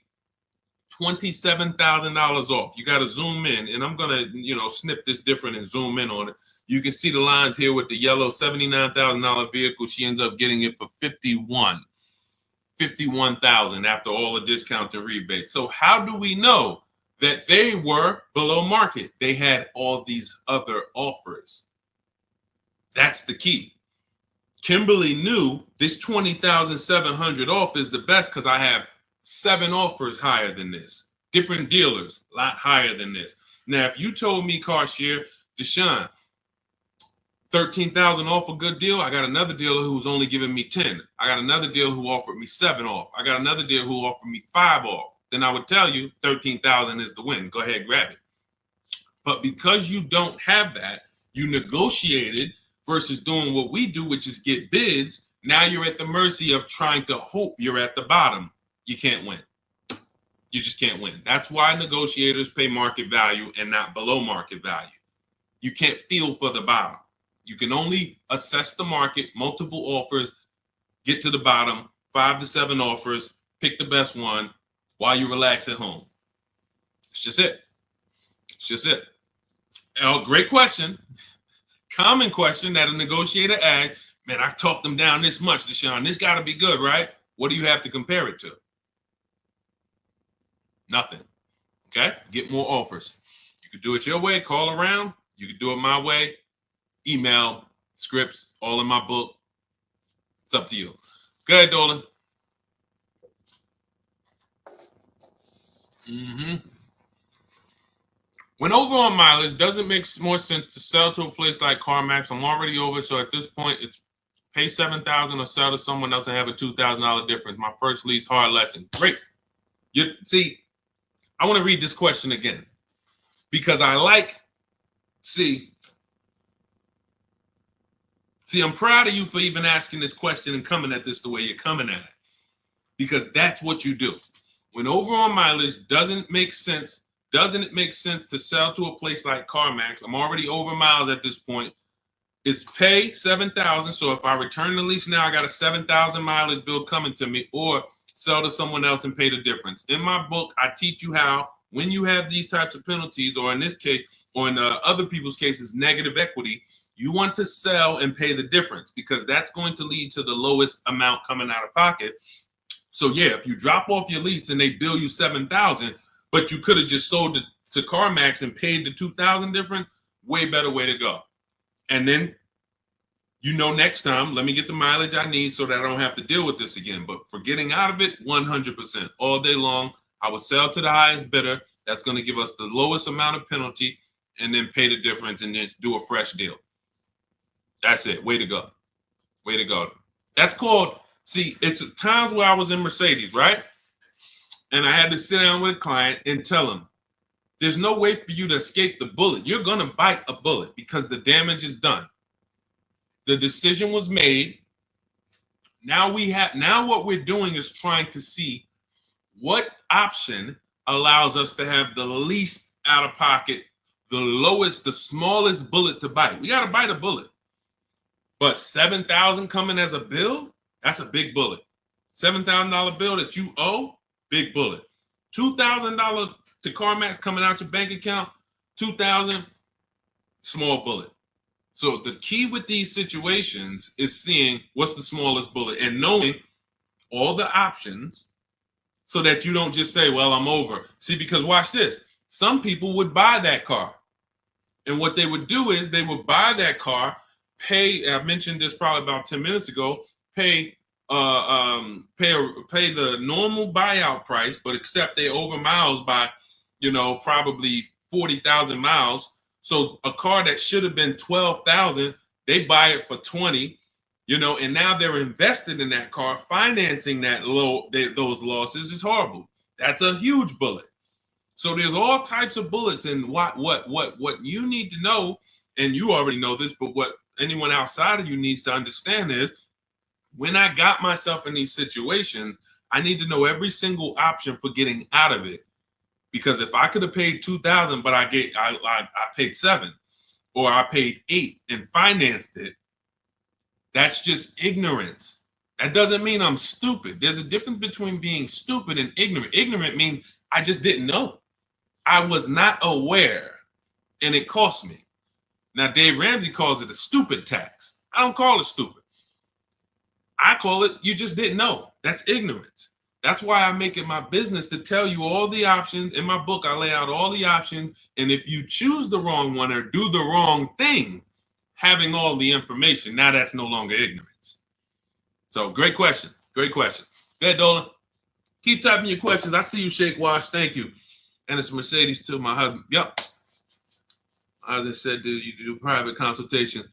[SPEAKER 1] $27,000 off. You got to zoom in, and I'm gonna, snip this different and zoom in on it. You can see the lines here with the yellow $79,000 vehicle. She ends up getting it for $51,000 after all the discounts and rebates. So how do we know that they were below market? They had all these other offers. That's the key. Kimberly knew this $20,700 off is the best because I have 7 offers higher than this. Different dealers, a lot higher than this. Now, if you told me, Carshare, Deshone, $13,000 off a good deal, I got another dealer who's only giving me 10. I got another dealer who offered me 7 off. I got another dealer who offered me 5 off. Then I would tell you 13,000 is the win. Go ahead, grab it. But because you don't have that, you negotiated versus doing what we do, which is get bids. Now you're at the mercy of trying to hope you're at the bottom. You can't win. You just can't win. That's why negotiators pay market value and not below market value. You can't feel for the bottom. You can only assess the market, multiple offers, get to the bottom, 5 to 7 offers, pick the best one while you relax at home. It's just it. It's just it. Oh, great question. Common question that a negotiator asks. Man, I talked them down this much, Deshone. This got to be good, right? What do you have to compare it to? Nothing. Okay? Get more offers. You could do it your way, call around. You could do it my way. Email, scripts, all in my book. It's up to you. Go ahead, Dolan. When over on mileage, does it make more sense to sell to a place like CarMax? I'm already over, so at this point, it's pay $7,000 or sell to someone else and have a $2,000 difference. My first lease, hard lesson. Great. See, I want to read this question again because see, I'm proud of you for even asking this question and coming at this the way you're coming at it, because that's what you do. When over on mileage, doesn't it make sense to sell to a place like CarMax? I'm already over miles at this point. It's pay $7,000. So if I return the lease now, I got a 7,000 mileage bill coming to me, or sell to someone else and pay the difference. In my book, I teach you how, when you have these types of penalties, or in this case, or in other people's cases, negative equity, you want to sell and pay the difference, because that's going to lead to the lowest amount coming out of pocket. So yeah, if you drop off your lease and they bill you $7,000, but you could have just sold it to CarMax and paid the $2,000 difference, way better way to go. And then, next time, let me get the mileage I need so that I don't have to deal with this again. But for getting out of it, 100%. All day long, I would sell to the highest bidder. That's going to give us the lowest amount of penalty, and then pay the difference and then do a fresh deal. That's it. Way to go. Way to go. That's called See, it's times where I was in Mercedes, right? And I had to sit down with a client and tell him, there's no way for you to escape the bullet. You're going to bite a bullet because the damage is done. The decision was made. Now what we're doing is trying to see what option allows us to have the least out of pocket, the lowest, the smallest bullet to bite. We got to bite a bullet. But $7,000 coming as a bill, that's a big bullet. $7,000 bill that you owe, big bullet. $2,000 to CarMax coming out your bank account, $2,000, small bullet. So the key with these situations is seeing what's the smallest bullet and knowing all the options so that you don't just say, well, I'm over. See, because watch this. Some people would buy that car. And what they would do is they would buy that car, pay, I mentioned this probably about 10 minutes ago, pay the normal buyout price, but except they over miles by, probably 40,000 miles. So a car that should have been 12,000, they buy it for 20, and now they're invested in that car. Financing those losses is horrible. That's a huge bullet. So there's all types of bullets, and what you need to know, and you already know this, but what anyone outside of you needs to understand is, when I got myself in these situations, I need to know every single option for getting out of it. Because if I could have paid $2,000, but I paid $7,000, or I paid $8,000 and financed it, that's just ignorance. That doesn't mean I'm stupid. There's a difference between being stupid and ignorant. Ignorant means I just didn't know. I was not aware, and it cost me. Now, Dave Ramsey calls it a stupid tax. I don't call it stupid. I call it you just didn't know. That's ignorance. That's why I make it my business to tell you all the options. In my book, I lay out all the options. And if you choose the wrong one or do the wrong thing, having all the information, now that's no longer ignorance. So great question. Great question. Go ahead, Dolan. Keep typing your questions. I see you, Shake Wash. Thank you. And it's Mercedes to my husband. Yep. I just said, you do private consultation.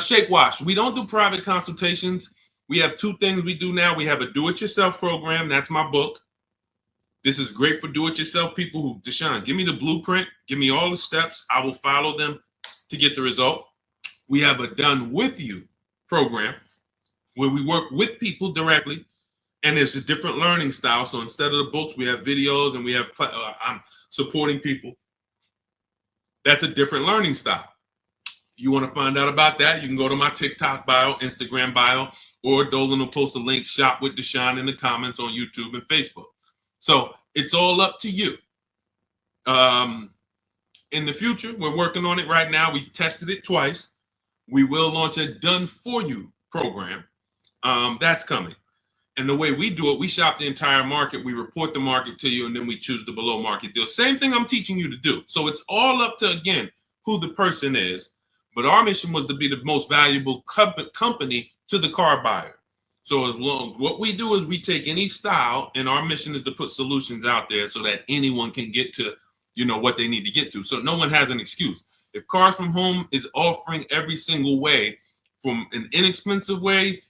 [SPEAKER 1] Shake Wash. We don't do private consultations. We have two things we do now. We have a do-it-yourself program. That's my book. This is great for do-it-yourself people who, Deshone, give me the blueprint. Give me all the steps. I will follow them to get the result. We have a done with you program where we work with people directly. And it's a different learning style. So instead of the books, we have videos and we have, I'm supporting people. That's a different learning style. You want to find out about that, you can go to my TikTok bio, Instagram bio, or Dolan will post a link, Shop with Deshone, in the comments on YouTube and Facebook. So it's all up to you. In the future, we're working on it right now. We tested it twice. We will launch a done for you program. That's coming. And the way we do it, we shop the entire market. We report the market to you, and then we choose the below market deal. Same thing I'm teaching you to do. So it's all up to, again, who the person is. But our mission was to be the most valuable company to the car buyer. So what we do is we take any style, and our mission is to put solutions out there so that anyone can get to, what they need to get to. So no one has an excuse. If Cars From Home is offering every single way, from an inexpensive way,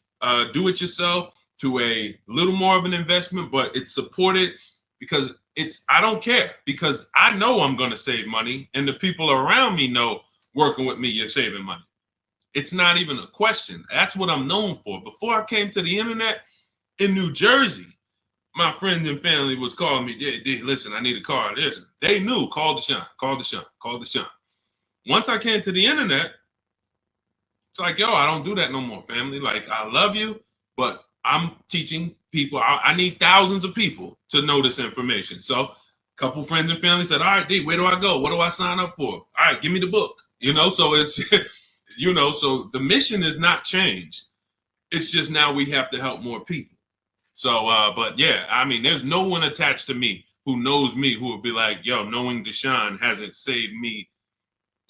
[SPEAKER 1] do it yourself, to a little more of an investment, but it's supported because I don't care, because I know I'm going to save money, and the people around me know working with me, you're saving money. It's not even a question. That's what I'm known for. Before I came to the internet in New Jersey, my friends and family was calling me, listen, I need a car. Listen, they knew, call Deshone, call Deshone, call Deshone. Once I came to the internet, it's like, yo, I don't do that no more, family. Like, I love you, but I'm teaching people. I need thousands of people to know this information. So a couple friends and family said, all right, D, where do I go? What do I sign up for? All right, give me the book. So it's, so the mission is not changed. It's just now we have to help more people. So, but yeah, I mean, there's no one attached to me who knows me who would be like, yo, knowing Deshone hasn't saved me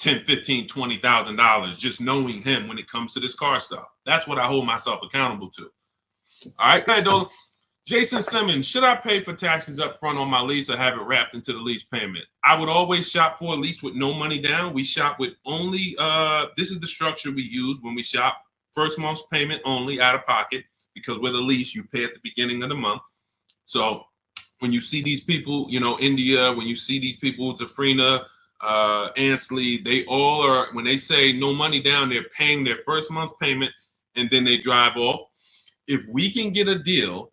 [SPEAKER 1] $10, $15, $20,000 just knowing him when it comes to this car stuff. That's what I hold myself accountable to. All right, go ahead, Dolan. Jason Simmons, should I pay for taxes up front on my lease or have it wrapped into the lease payment? I would always shop for a lease with no money down. We shop with only, this is the structure we use when we shop. First month's payment only, out of pocket. because with a lease, you pay at the beginning of the month. So when you see these people, India, when you see these people, Zafrina, Ansley, they all are, when they say no money down, they're paying their first month's payment and then they drive off. If we can get a deal,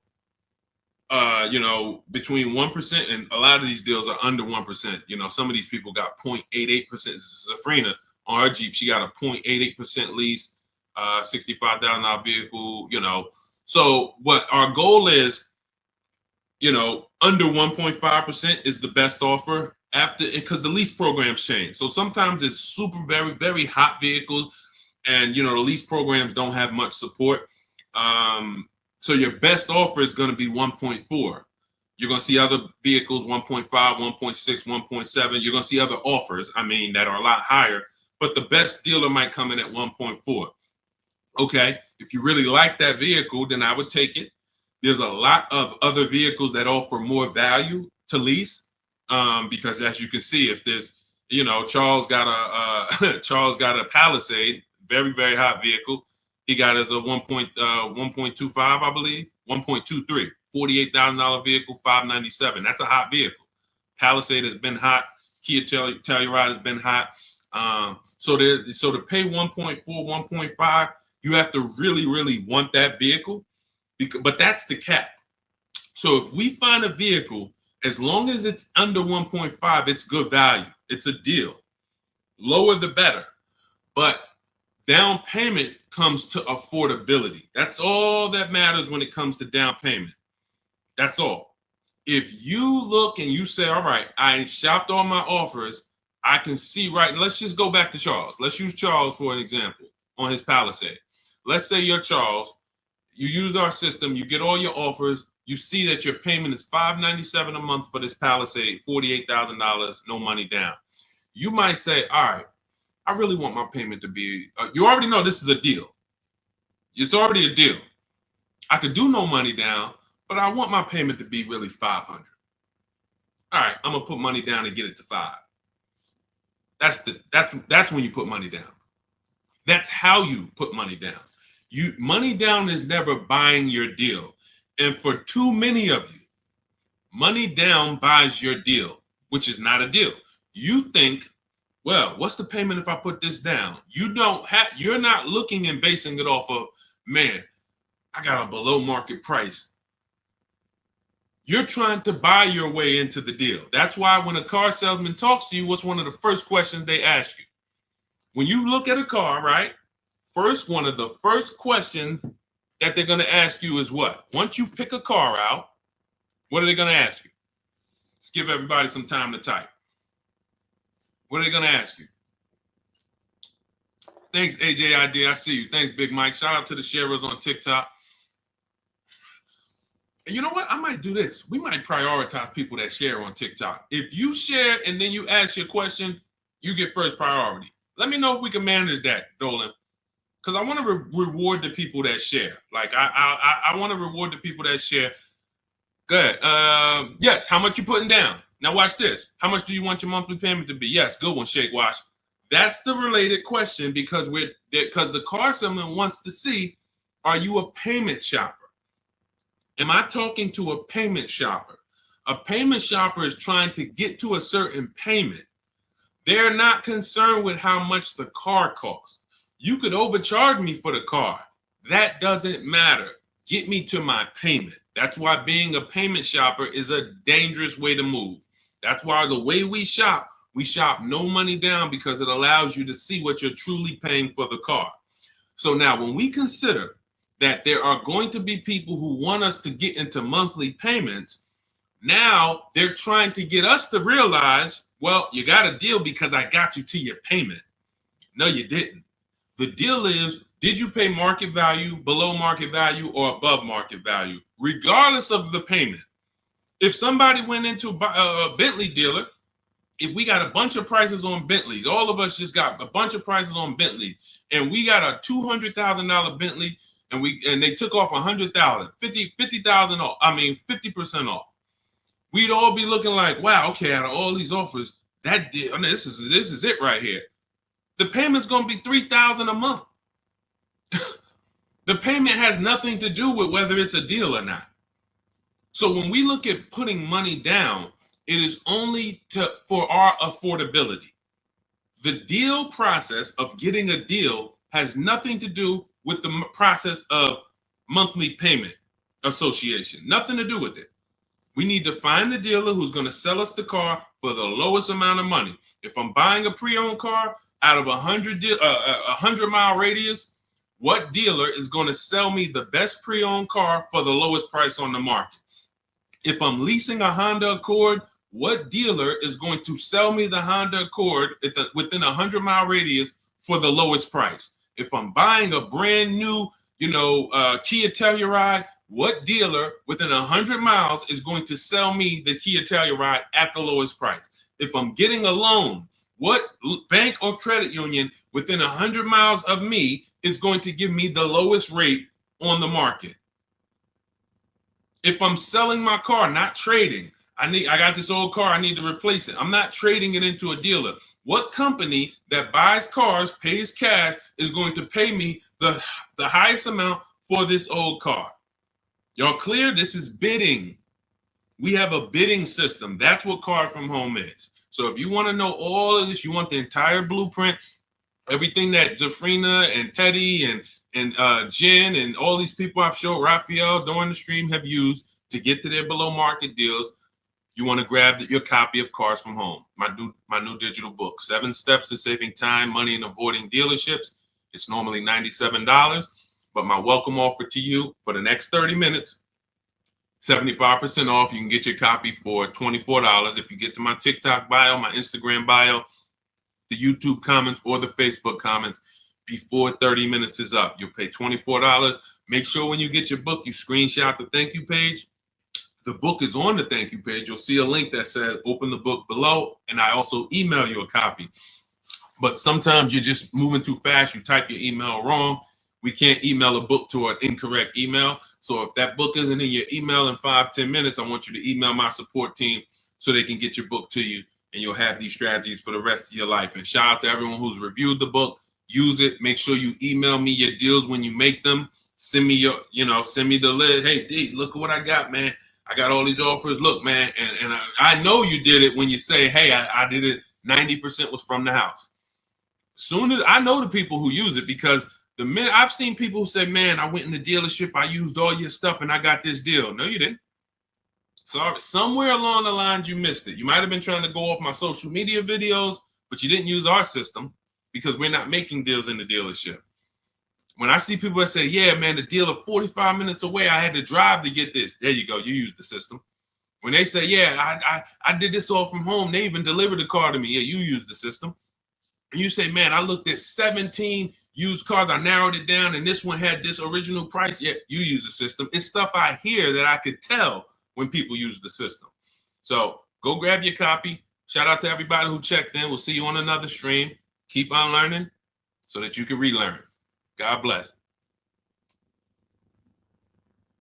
[SPEAKER 1] between 1%, and a lot of these deals are under 1%. Some of ththese people got 0.88%. Zafrina on her Jeep, she got a 0.88% lease, $65,000 vehicle. So what our goal is, under 1.5% is the best offer after, because the lease programs change. So sometimes it's super, very, very hot vehicles, and the lease programs don't have much support. So your best offer is going to be 1.4. You're going to see other vehicles 1.5, 1.6, 1.7. You're going to see other offers, that are a lot higher, but the best dealer might come in at 1.4. Okay, if you really like that vehicle, then I would take it. There's a lot of other vehicles that offer more value to lease, because as you can see, if there's, Charles got a Palisade, very, very hot vehicle. He got as a 1.25, I believe, 1.23, $48,000 vehicle, $597. That's a hot vehicle. Palisade has been hot. Kia Telluride has been hot. So to pay 1.4, 1.5, you have to really, really want that vehicle. But that's the cap. So if we find a vehicle, as long as it's under 1.5, it's good value. It's a deal. Lower the better. But down payment comes to affordability. That's all that matters when it comes to down payment. That's all. If you look and you say, all right, I shopped all my offers, I can see right. Let's just go back to Charles. Let's use Charles for an example on his Palisade. Let's say you're Charles. You use our system, you get all your offers, you see that your payment is $597 a month for this Palisade, $48,000, no money down. You might say, all right, I really want my payment to be, you already know this is a deal. It's already a deal. I could do no money down, but I want my payment to be really $500. All right, I'm gonna put money down and get it to $5. That's when you put money down. That's how you put money down. Money down is never buying your deal. And for too many of you, money down buys your deal, which is not a deal. You think, well, what's the payment if I put this down? You're not looking and basing it off of, man, I got a below market price. You're trying to buy your way into the deal. That's why when a car salesman talks to you, what's one of the first questions they ask you? When you look at a car, right? One of the first questions that they're going to ask you is what? Once you pick a car out, what are they going to ask you? Let's give everybody some time to type. What are they going to ask you? Thanks, AJID. I see you. Thanks, Big Mike. Shout out to the sharers on TikTok. And you know what? I might do this. We might prioritize people that share on TikTok. If you share and then you ask your question, you get first priority. Let me know if we can manage that, Dolan. Because I want to reward the people that share. Like, I want to reward the people that share. Good. Yes, how much you putting down? Now watch this. How much do you want your monthly payment to be? Yes, good one, Shake Wash. That's the related question because the car salesman wants to see, are you a payment shopper? Am I talking to a payment shopper? A payment shopper is trying to get to a certain payment. They're not concerned with how much the car costs. You could overcharge me for the car. That doesn't matter. Get me to my payment. That's why being a payment shopper is a dangerous way to move. That's why the way we shop no money down because it allows you to see what you're truly paying for the car. So now when we consider that there are going to be people who want us to get into monthly payments, now they're trying to get us to realize, well, you got a deal because I got you to your payment. No, you didn't. The deal is, did you pay market value, below market value, or above market value, regardless of the payment? If somebody went into a Bentley dealer, if we got a bunch of prices on Bentleys, all of us just got a bunch of prices on Bentleys, and we got a $200,000 Bentley, and they took off $100,000, $50,000 off. 50% off. We'd all be looking like, wow, okay, out of all these offers, that deal, this is it right here. The payment's gonna be $3,000 a month. The payment has nothing to do with whether it's a deal or not. So when we look at putting money down, it is only for our affordability. The deal process of getting a deal has nothing to do with the process of monthly payment association. Nothing to do with it. We need to find the dealer who's going to sell us the car for the lowest amount of money. If I'm buying a pre-owned car out of a 100-mile radius, what dealer is going to sell me the best pre-owned car for the lowest price on the market? If I'm leasing a Honda Accord, what dealer is going to sell me the Honda Accord within a 100-mile radius for the lowest price? If I'm buying a brand new, Kia Telluride, what dealer within 100 miles is going to sell me the Kia Telluride at the lowest price? If I'm getting a loan, what bank or credit union within 100 miles of me is going to give me the lowest rate on the market? If I'm selling my car, not trading, I got this old car, I need to replace it. I'm not trading it into a dealer. What company that buys cars, pays cash, is going to pay me the highest amount for this old car? Y'all clear? This is bidding. We have a bidding system. That's what Cars from Home is. So if you want to know all of this, you want the entire blueprint, everything that Jafrina and Teddy and Jen and all these people I've showed, Raphael, during the stream have used to get to their below market deals, you want to grab your copy of Cars from Home, my new digital book, 7 Steps to Saving Time, Money, and Avoiding Dealerships. It's normally $97, but my welcome offer to you for the next 30 minutes, 75% off. You can get your copy for $24 if you get to my TikTok bio, my Instagram bio, the YouTube comments, or the Facebook comments before 30 minutes is up. You'll pay $24. Make sure when you get your book, you screenshot the thank you page. The book is on the thank you page. You'll see a link that says open the book below, and I also email you a copy. But sometimes you're just moving too fast. You type your email wrong. We can't email a book to an incorrect email. So if that book isn't in your email in 5-10 minutes, I want you to email my support team so they can get your book to you, and you'll have these strategies for the rest of your life. And shout out to everyone who's reviewed the book. Use it. Make sure you email me your deals when you make them. Send me send me the list. Hey, D, look at what I got, man. I got all these offers. Look, man, and I know you did it when you say, hey, I did it. 90% was from the house. Soon as I know the people who use it, because the minute I've seen people who say, man, I went in the dealership, I used all your stuff, and I got this deal. No, you didn't. Sorry, somewhere along the lines you missed it. You might have been trying to go off my social media videos, but you didn't use our system because we're not making deals in the dealership. When I see people that say, yeah, man, the dealer 45 minutes away, I had to drive to get this. There you go. You use the system. When they say, yeah, I did this all from home, they even delivered the car to me. Yeah, you use the system. And you say, man, I looked at 17 used cars. I narrowed it down, and this one had this original price. Yeah, you use the system. It's stuff I hear that I could tell when people use the system. So go grab your copy. Shout out to everybody who checked in. We'll see you on another stream. Keep on learning so that you can relearn. God bless.